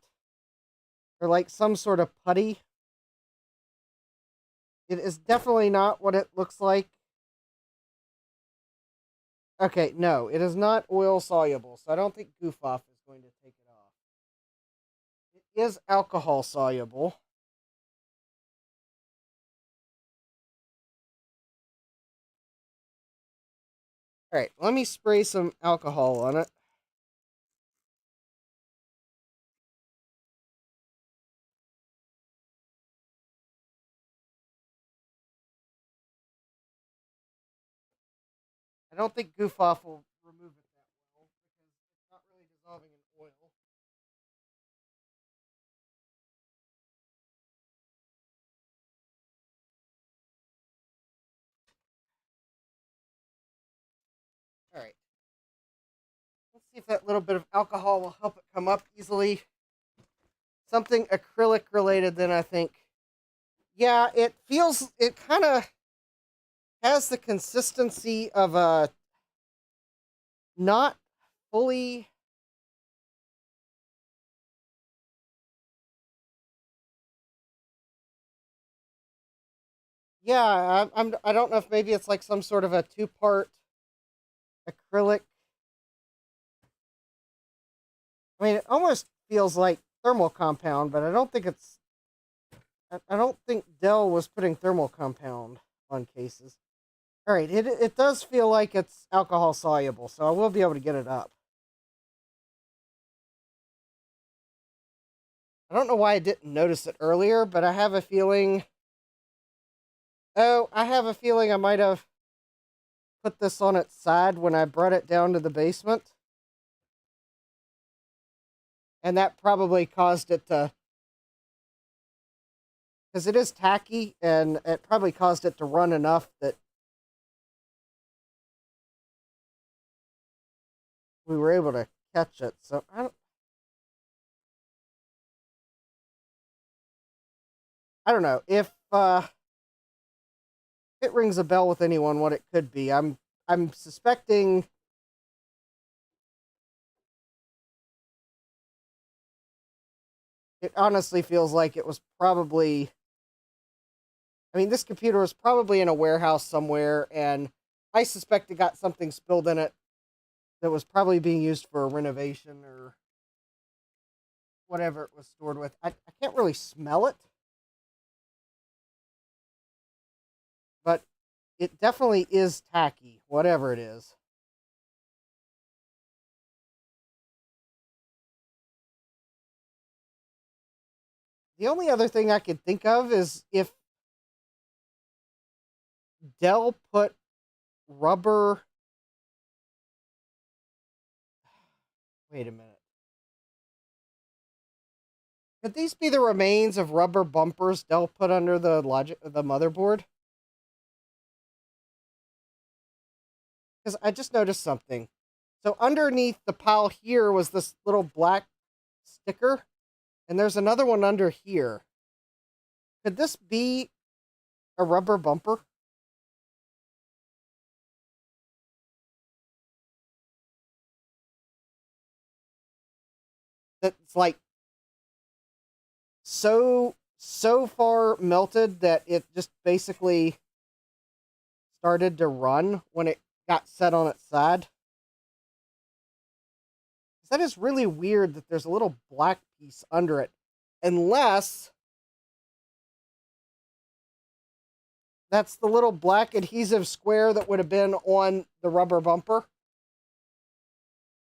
or like some sort of putty. It is definitely not what it looks like. Okay, no, it is not oil soluble, so I don't think Goof Off is going to take it off. It is alcohol soluble. All right, let me spray some alcohol on it. I don't think Goof Off will remove it that well because it's not really dissolving in oil. All right. Let's see if that little bit of alcohol will help it come up easily. Something acrylic related, then I think. Yeah, it kind of has the consistency of a not fully. Yeah, I don't know if maybe it's like some sort of a two-part acrylic. I mean, it almost feels like thermal compound, but I don't think it's. I don't think Dell was putting thermal compound on cases. All right, it does feel like it's alcohol soluble, so I will be able to get it up. I don't know why I didn't notice it earlier, but I have a feeling. Oh, I have a feeling I might have put this on its side when I brought it down to the basement. And that probably caused it to. Because it is tacky, and it probably caused it to run enough that we were able to catch it. So I don't know if it rings a bell with anyone what it could be. I'm suspecting it honestly feels like it was probably. I mean, this computer was probably in a warehouse somewhere, and I suspect it got something spilled in it that was probably being used for a renovation or whatever it was stored with. I can't really smell it, but it definitely is tacky, whatever it is. the only other thing I could think of is if Dell put rubber. Wait a minute. Could these be the remains of rubber bumpers Dell put under the motherboard? Because I just noticed something. So underneath the pile here was this little black sticker, and there's another one under here. Could this be a rubber bumper? That's like so far melted that it just basically started to run when it got set on its side. That is really weird that there's a little black piece under it. Unless that's the little black adhesive square that would have been on the rubber bumper.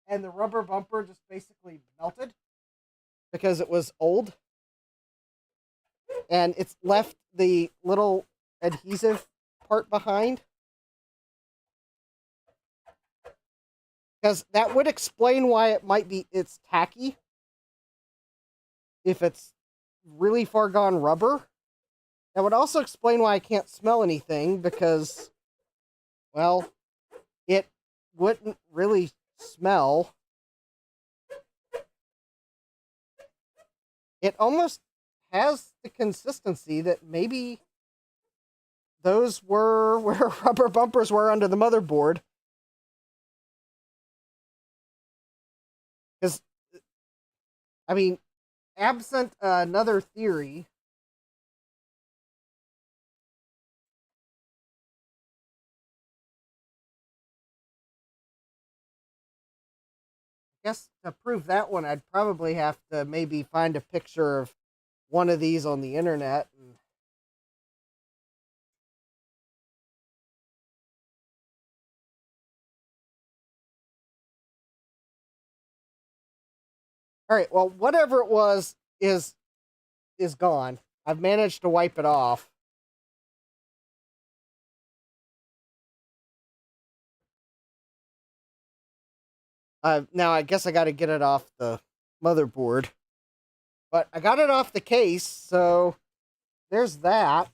And the rubber bumper just basically melted because it was old. And it's left the little adhesive part behind. Because that would explain why it's tacky. If it's really far gone rubber. That would also explain why I can't smell anything, because, well, it wouldn't really smell. It almost has the consistency that maybe those were where rubber bumpers were under the motherboard. Because, I mean, absent another theory, I guess to prove that one, I'd probably have to maybe find a picture of one of these on the internet. All right, well, whatever it was is gone. I've managed to wipe it off. Now, I guess I got to get it off the motherboard. But I got it off the case, so there's that.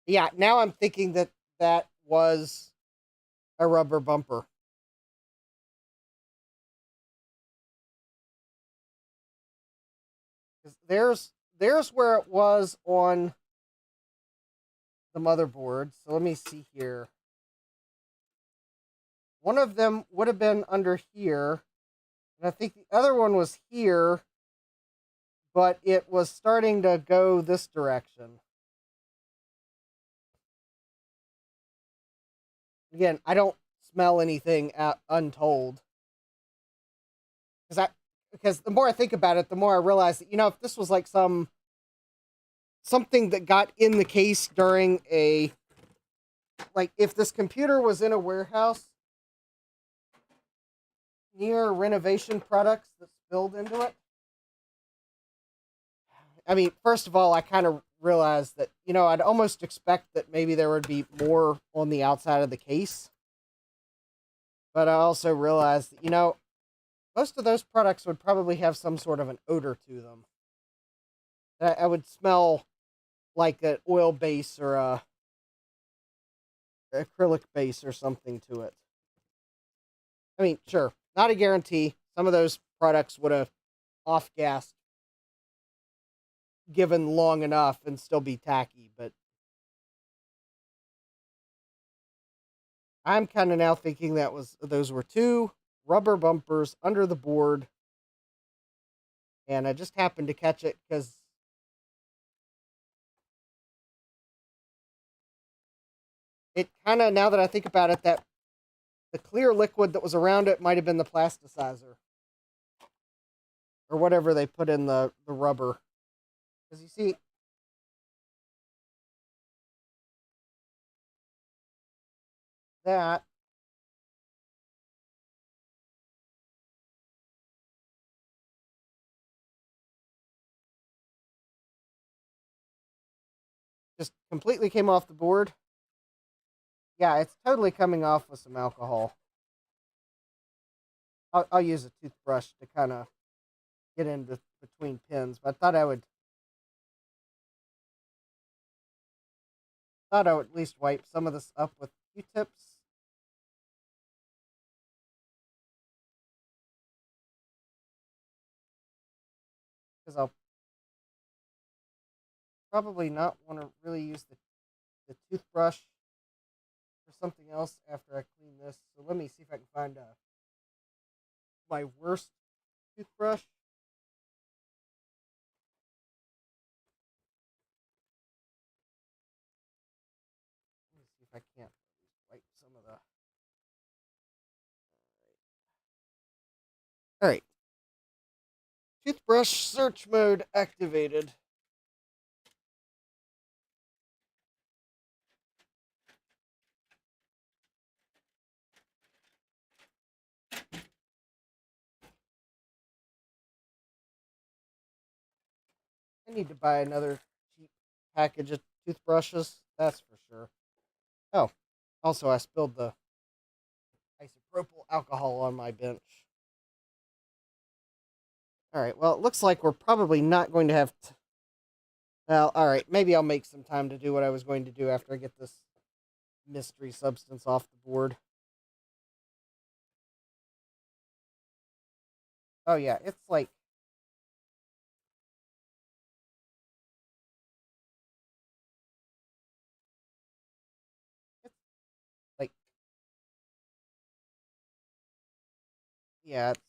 Yeah, now I'm thinking that that was a rubber bumper. There's where it was on the motherboard. So let me see here. One of them would have been under here, and I think the other one was here, but it was starting to go this direction. Again, I don't smell anything untold. Because the more I think about it, the more I realize that, if this was like something that got in the case during if this computer was in a warehouse near renovation products that spilled into it. I mean, first of all, I kind of realized that, I'd almost expect that maybe there would be more on the outside of the case. But I also realized that, most of those products would probably have some sort of an odor to them. I would smell like an oil base or a acrylic base or something to it. I mean, sure, not a guarantee. Some of those products would have off-gassed given long enough and still be tacky, but I'm kind of now thinking those were two rubber bumpers under the board, and I just happened to catch it because it kind of, now that I think about it, that the clear liquid that was around it might have been the plasticizer or whatever they put in the rubber. Because you see, that just completely came off the board. Yeah, it's totally coming off with some alcohol. I'll use a toothbrush to kind of get in between pins, but I thought I would at least wipe some of this up with Q-tips. Because I'll probably not want to really use the toothbrush for something else after I clean this. So let me see if I can find my worst toothbrush. Let me see if I can't wipe some of the... Alright. Toothbrush search mode activated. I need to buy another cheap package of toothbrushes, that's for sure. Oh, also I spilled the isopropyl alcohol on my bench. Alright, well, it looks like we're probably not going to have... Well, alright, maybe I'll make some time to do what I was going to do after I get this mystery substance off the board. Oh yeah, it's like... Yeah, it's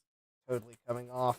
totally coming off.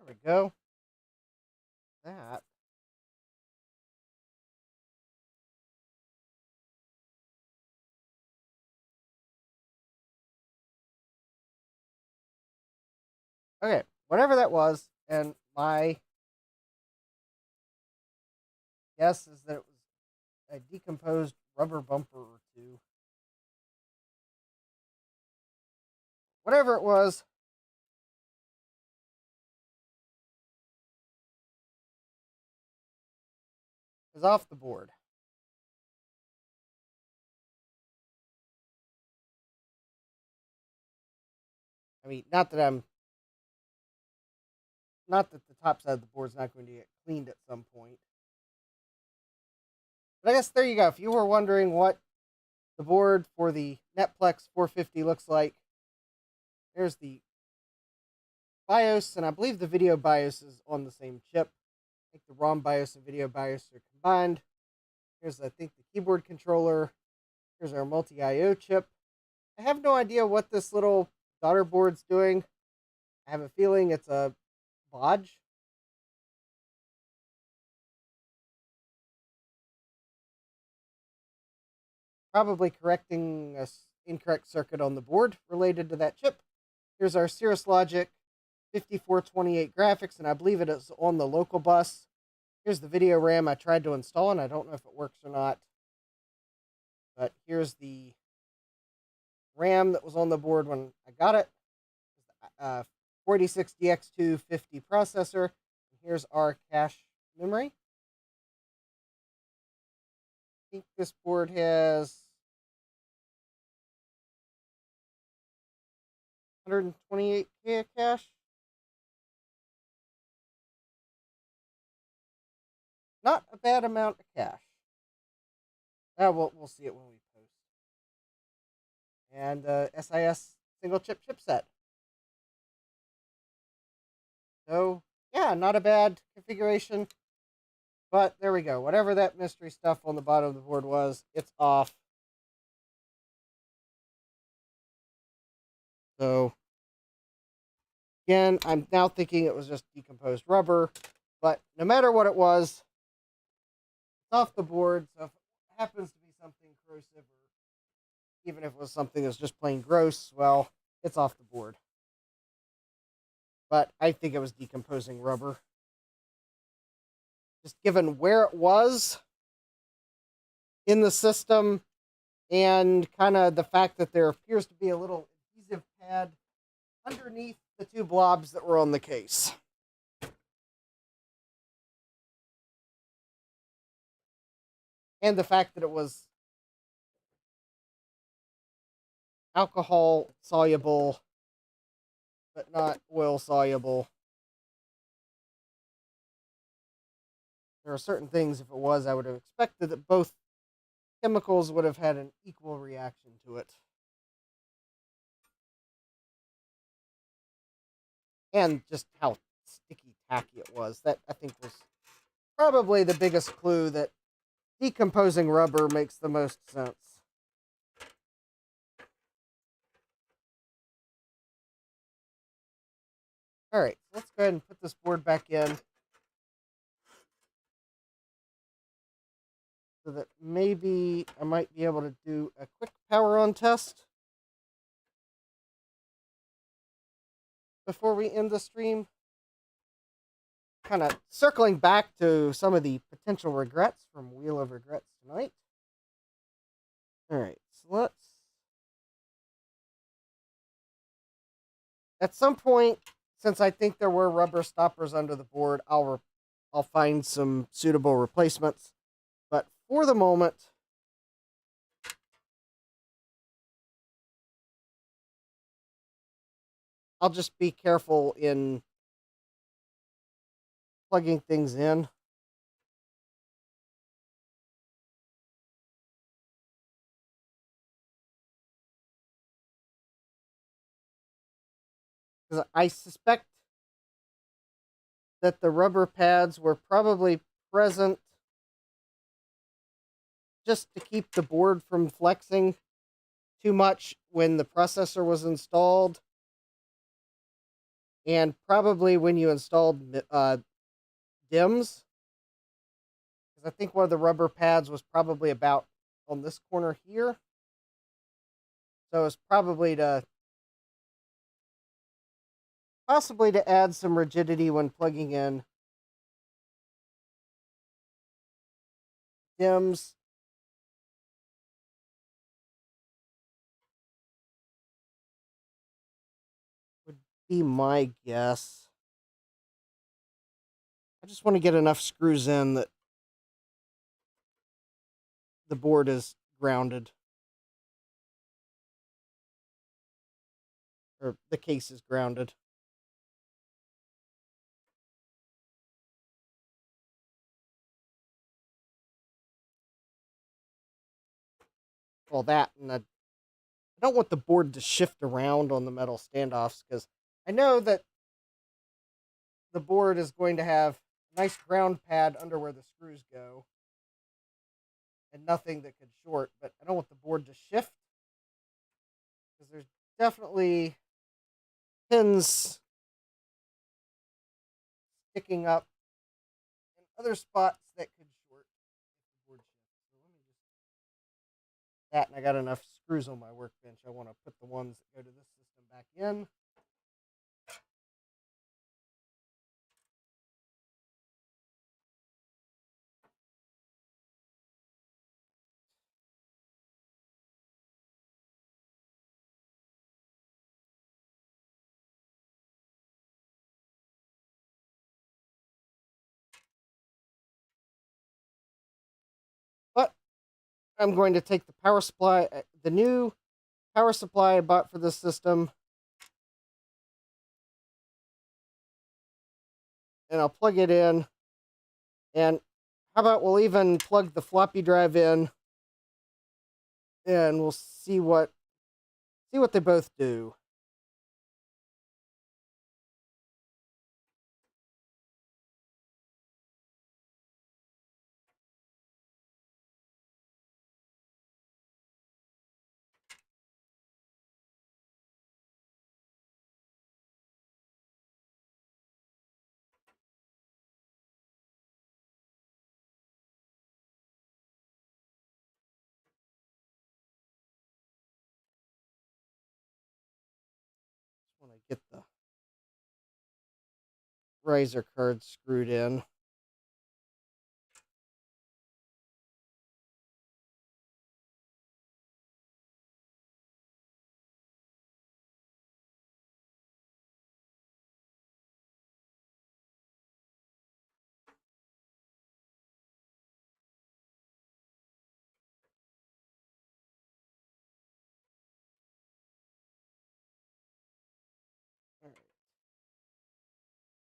There we go. That. Okay, whatever that was, and my guess is that it was a decomposed rubber bumper or two. Whatever it was, is off the board. I mean, not that the top side of the board's not going to get cleaned at some point. But I guess there you go. If you were wondering what the board for the Netplex 450 looks like, here's the BIOS, and I believe the video BIOS is on the same chip. I think the ROM BIOS and video BIOS are combined. Here's, I think, the keyboard controller. Here's our multi-IO chip. I have no idea what this little daughter board's doing. I have a feeling it's a bodge. Probably correcting an incorrect circuit on the board related to that chip. Here's our Cirrus Logic 5428 graphics, and I believe it is on the local bus. Here's the video RAM I tried to install, and I don't know if it works or not. But here's the RAM that was on the board when I got it. 46DX250 processor. And here's our cache memory. I think this board has 128K of cache. Not a bad amount of cache. We'll see it when we post. And SIS single chip chipset. So yeah, not a bad configuration. But there we go. Whatever that mystery stuff on the bottom of the board was, it's off. So again, I'm now thinking it was just decomposed rubber. But no matter what it was, it's off the board. So if it happens to be something corrosive, or even if it was something that's just plain gross, well, it's off the board. But I think it was decomposing rubber. Just given where it was in the system and kind of the fact that there appears to be a little adhesive pad underneath the two blobs that were on the case. And the fact that it was alcohol soluble, but not oil soluble. There are certain things, if it was, I would have expected that both chemicals would have had an equal reaction to it. And just how sticky tacky it was. That, I think, was probably the biggest clue that decomposing rubber makes the most sense. Alright, so let's go ahead and put this board back in. So that maybe I might be able to do a quick power on test before we end the stream. Kind of circling back to some of the potential regrets from Wheel of Regrets tonight. Alright, so let's... At some point, since I think there were rubber stoppers under the board, I'll find some suitable replacements. But for the moment, I'll just be careful in plugging things in. Because I suspect that the rubber pads were probably present just to keep the board from flexing too much when the processor was installed. And probably when you installed DIMMs. Because I think one of the rubber pads was probably about on this corner here. So it's probably possibly to add some rigidity when plugging in DIMMs. Would be my guess. I just want to get enough screws in that the board is grounded. Or the case is grounded. Well, that, and I don't want the board to shift around on the metal standoffs, because I know that the board is going to have a nice ground pad under where the screws go, and nothing that could short, but I don't want the board to shift, because there's definitely pins sticking up in other spots that could short if the board shifts. So let me just that, and I got enough screws on my workbench. I want to put the ones that go to this system back in. I'm going to take the power supply, the new power supply I bought for this system, and I'll plug it in. And how about we'll even plug the floppy drive in, and we'll see what they both do. When I get the riser card screwed in. All right.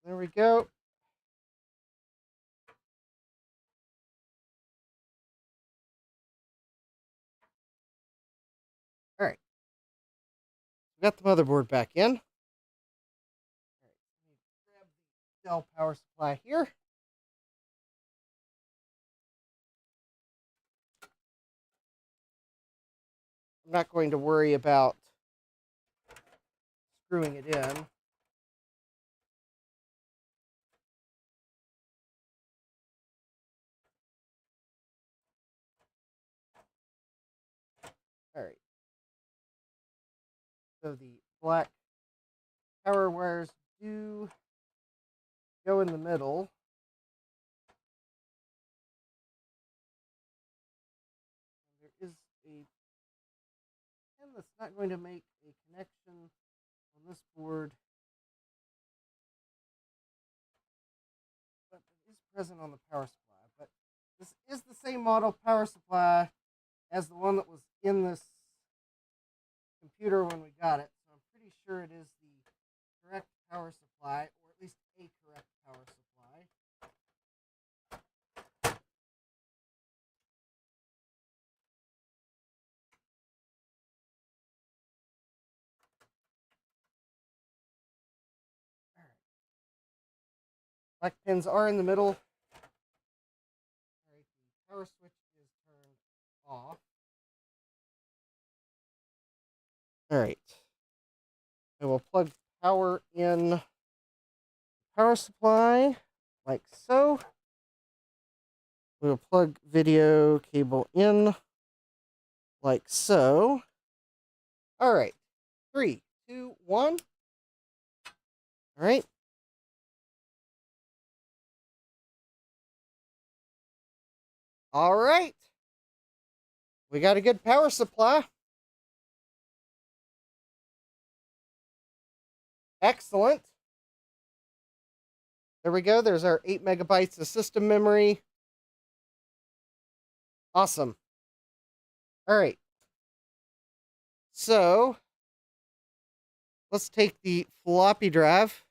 There we go. All right. We got the motherboard back in. All right. Let me grab the Dell power supply here. I'm not going to worry about screwing it in. All right. So the black power wires do go in the middle. There is a pin that's not going to make a connection on this board, but it is present on the power supply. But this is the same model power supply as the one that was in this computer when we got it. So I'm pretty sure it is the correct power supply, or at least a correct power supply. All right. Black pins are in the middle. All right, the power switch is turned off. All right. I will plug power in power supply like so. We'll plug video cable in like so. All right. 3, 2, 1. All right. All right. We got a good power supply. Excellent. There we go. There's our 8 megabytes of system memory. Awesome. All right. So let's take the floppy drive.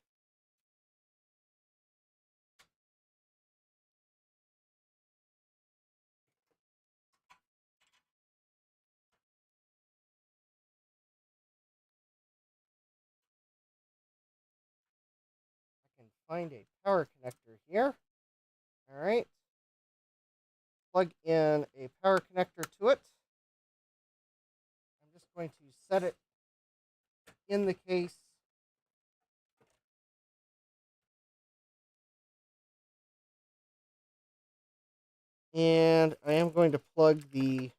I can find a power connector here. All right. Plug in a power connector to it. I'm just going to set it in the case. And I am going to plug the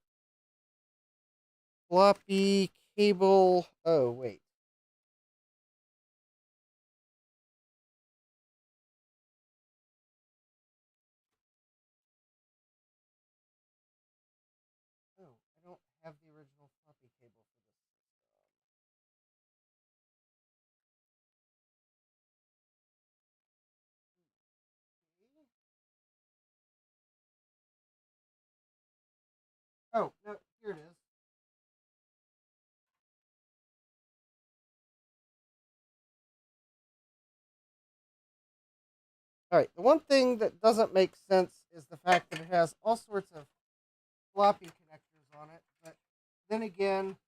floppy cable. Oh, wait. Oh, I don't have the original floppy cable for this system. Oh, no, here it is. All right, the one thing that doesn't make sense is the fact that it has all sorts of floppy connectors on it, but then again,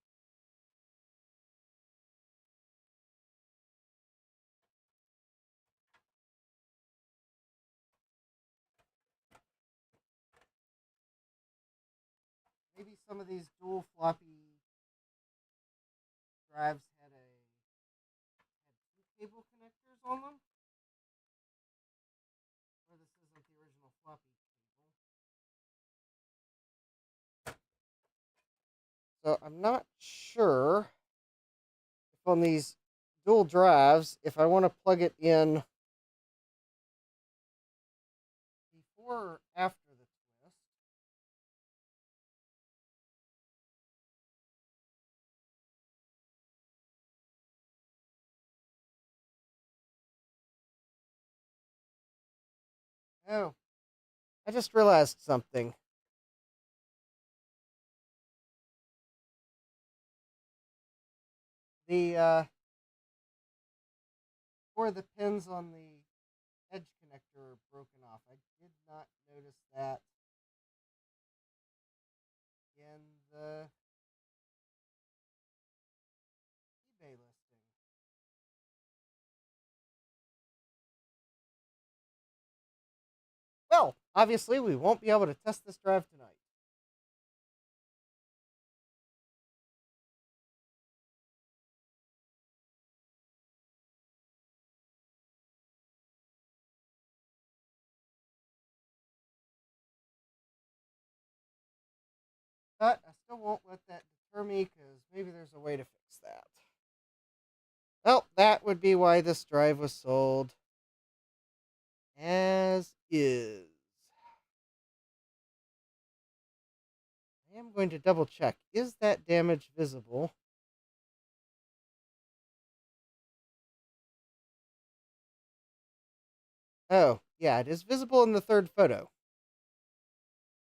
maybe some of these dual floppy drives had two cable connectors on them, or this isn't the original floppy cable. So I'm not sure if on these dual drives, if I want to plug it in before or after the twist. Oh, I just realized something. The four of the pins on the edge connector are broken off. I did not notice that in the eBay listing. Well, obviously we won't be able to test this drive tonight. But I still won't let that deter me because maybe there's a way to fix that. Well, that would be why this drive was sold as is. I am going to double check. Is that damage visible? Oh, yeah, it is visible in the third photo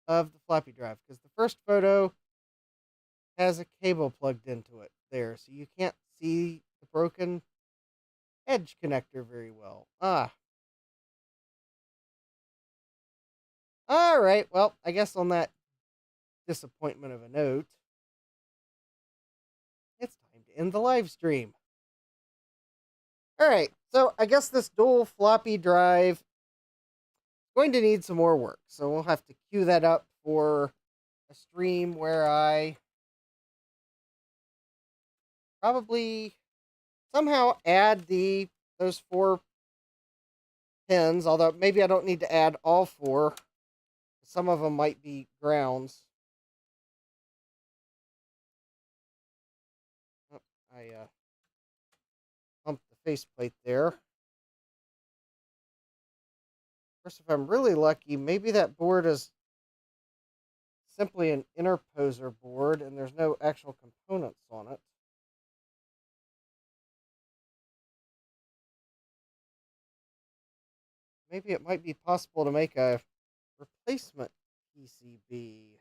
of the floppy drive because the first photo has a cable plugged into it there, so you can't see the broken edge connector very well. All right. Well, I guess on that disappointment of a note, it's time to end the live stream. All right. So I guess this dual floppy drive is going to need some more work. So we'll have to queue that up for a stream where I probably somehow add those 4 pins, although maybe I don't need to add all 4. Some of them might be grounds. Oh, I bumped the faceplate there. Of course, if I'm really lucky, maybe that board is simply an interposer board and there's no actual components on it. Maybe it might be possible to make a replacement PCB.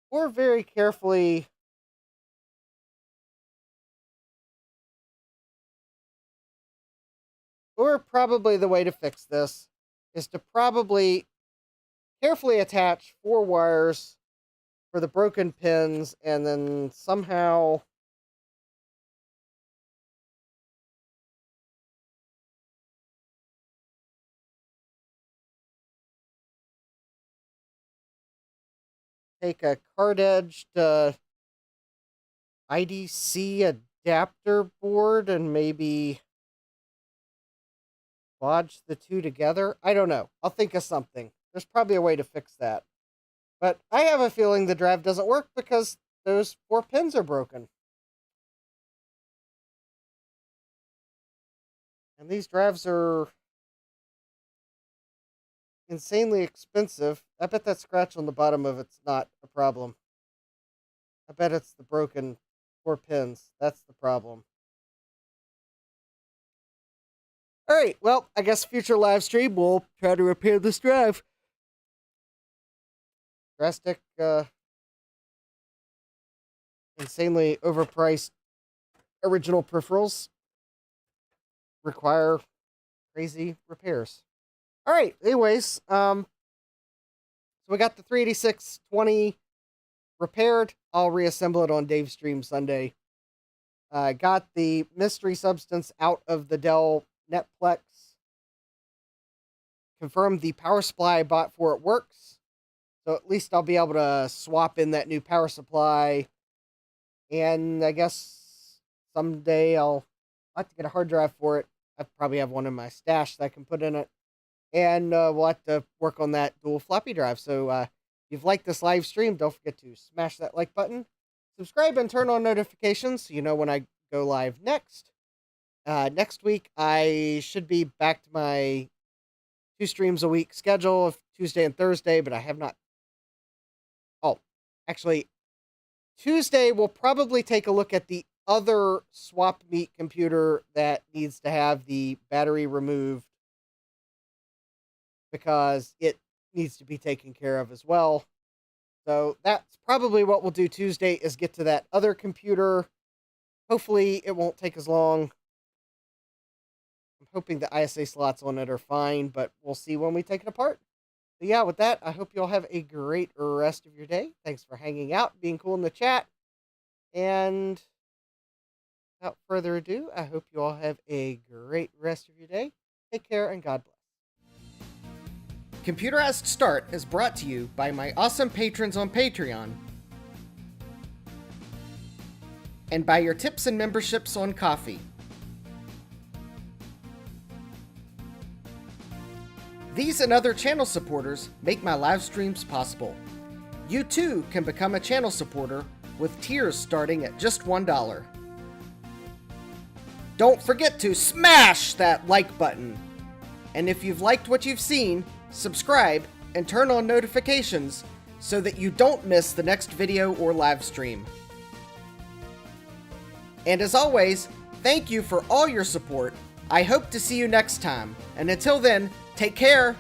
Or very carefully or probably the way to fix this is to probably carefully attach 4 wires for the broken pins and then somehow take a card edged IDC adapter board and maybe lodge the 2 together. I don't know. I'll think of something. There's probably a way to fix that. But I have a feeling the drive doesn't work because those 4 pins are broken. And these drives are insanely expensive. I bet that scratch on the bottom of it's not a problem. I bet it's the broken 4 pins. That's the problem. All right, well, I guess future live stream we'll try to repair this drive. Drastic, insanely overpriced original peripherals require crazy repairs. All right, anyways, so we got the 38620 repaired. I'll reassemble it on Dave's stream Sunday. Got the mystery substance out of the Dell Netplex. Confirmed the power supply I bought for it works. So at least I'll be able to swap in that new power supply. And I guess someday I'll have to get a hard drive for it. I probably have one in my stash that I can put in it. And we'll have to work on that dual floppy drive. So if you've liked this live stream, don't forget to smash that like button. Subscribe and turn on notifications so you know when I go live next. Next week, I should be back to my 2 streams a week schedule of Tuesday and Thursday, but I have not. Oh, actually, Tuesday we'll probably take a look at the other swap meet computer that needs to have the battery removed because it needs to be taken care of as well. So that's probably what we'll do Tuesday, is get to that other computer. Hopefully it won't take as long. I'm hoping the ISA slots on it are fine, but we'll see when we take it apart. So yeah, with that, I hope you all have a great rest of your day. Thanks for hanging out, being cool in the chat. And without further ado, I hope you all have a great rest of your day. Take care and God bless. Computerized Start is brought to you by my awesome patrons on Patreon and by your tips and memberships on Ko-fi. These and other channel supporters make my live streams possible. You too can become a channel supporter with tiers starting at just $1. Don't forget to smash that like button. And if you've liked what you've seen, subscribe and turn on notifications so that you don't miss the next video or live stream. And as always, thank you for all your support. I hope to see you next time. And until then, take care.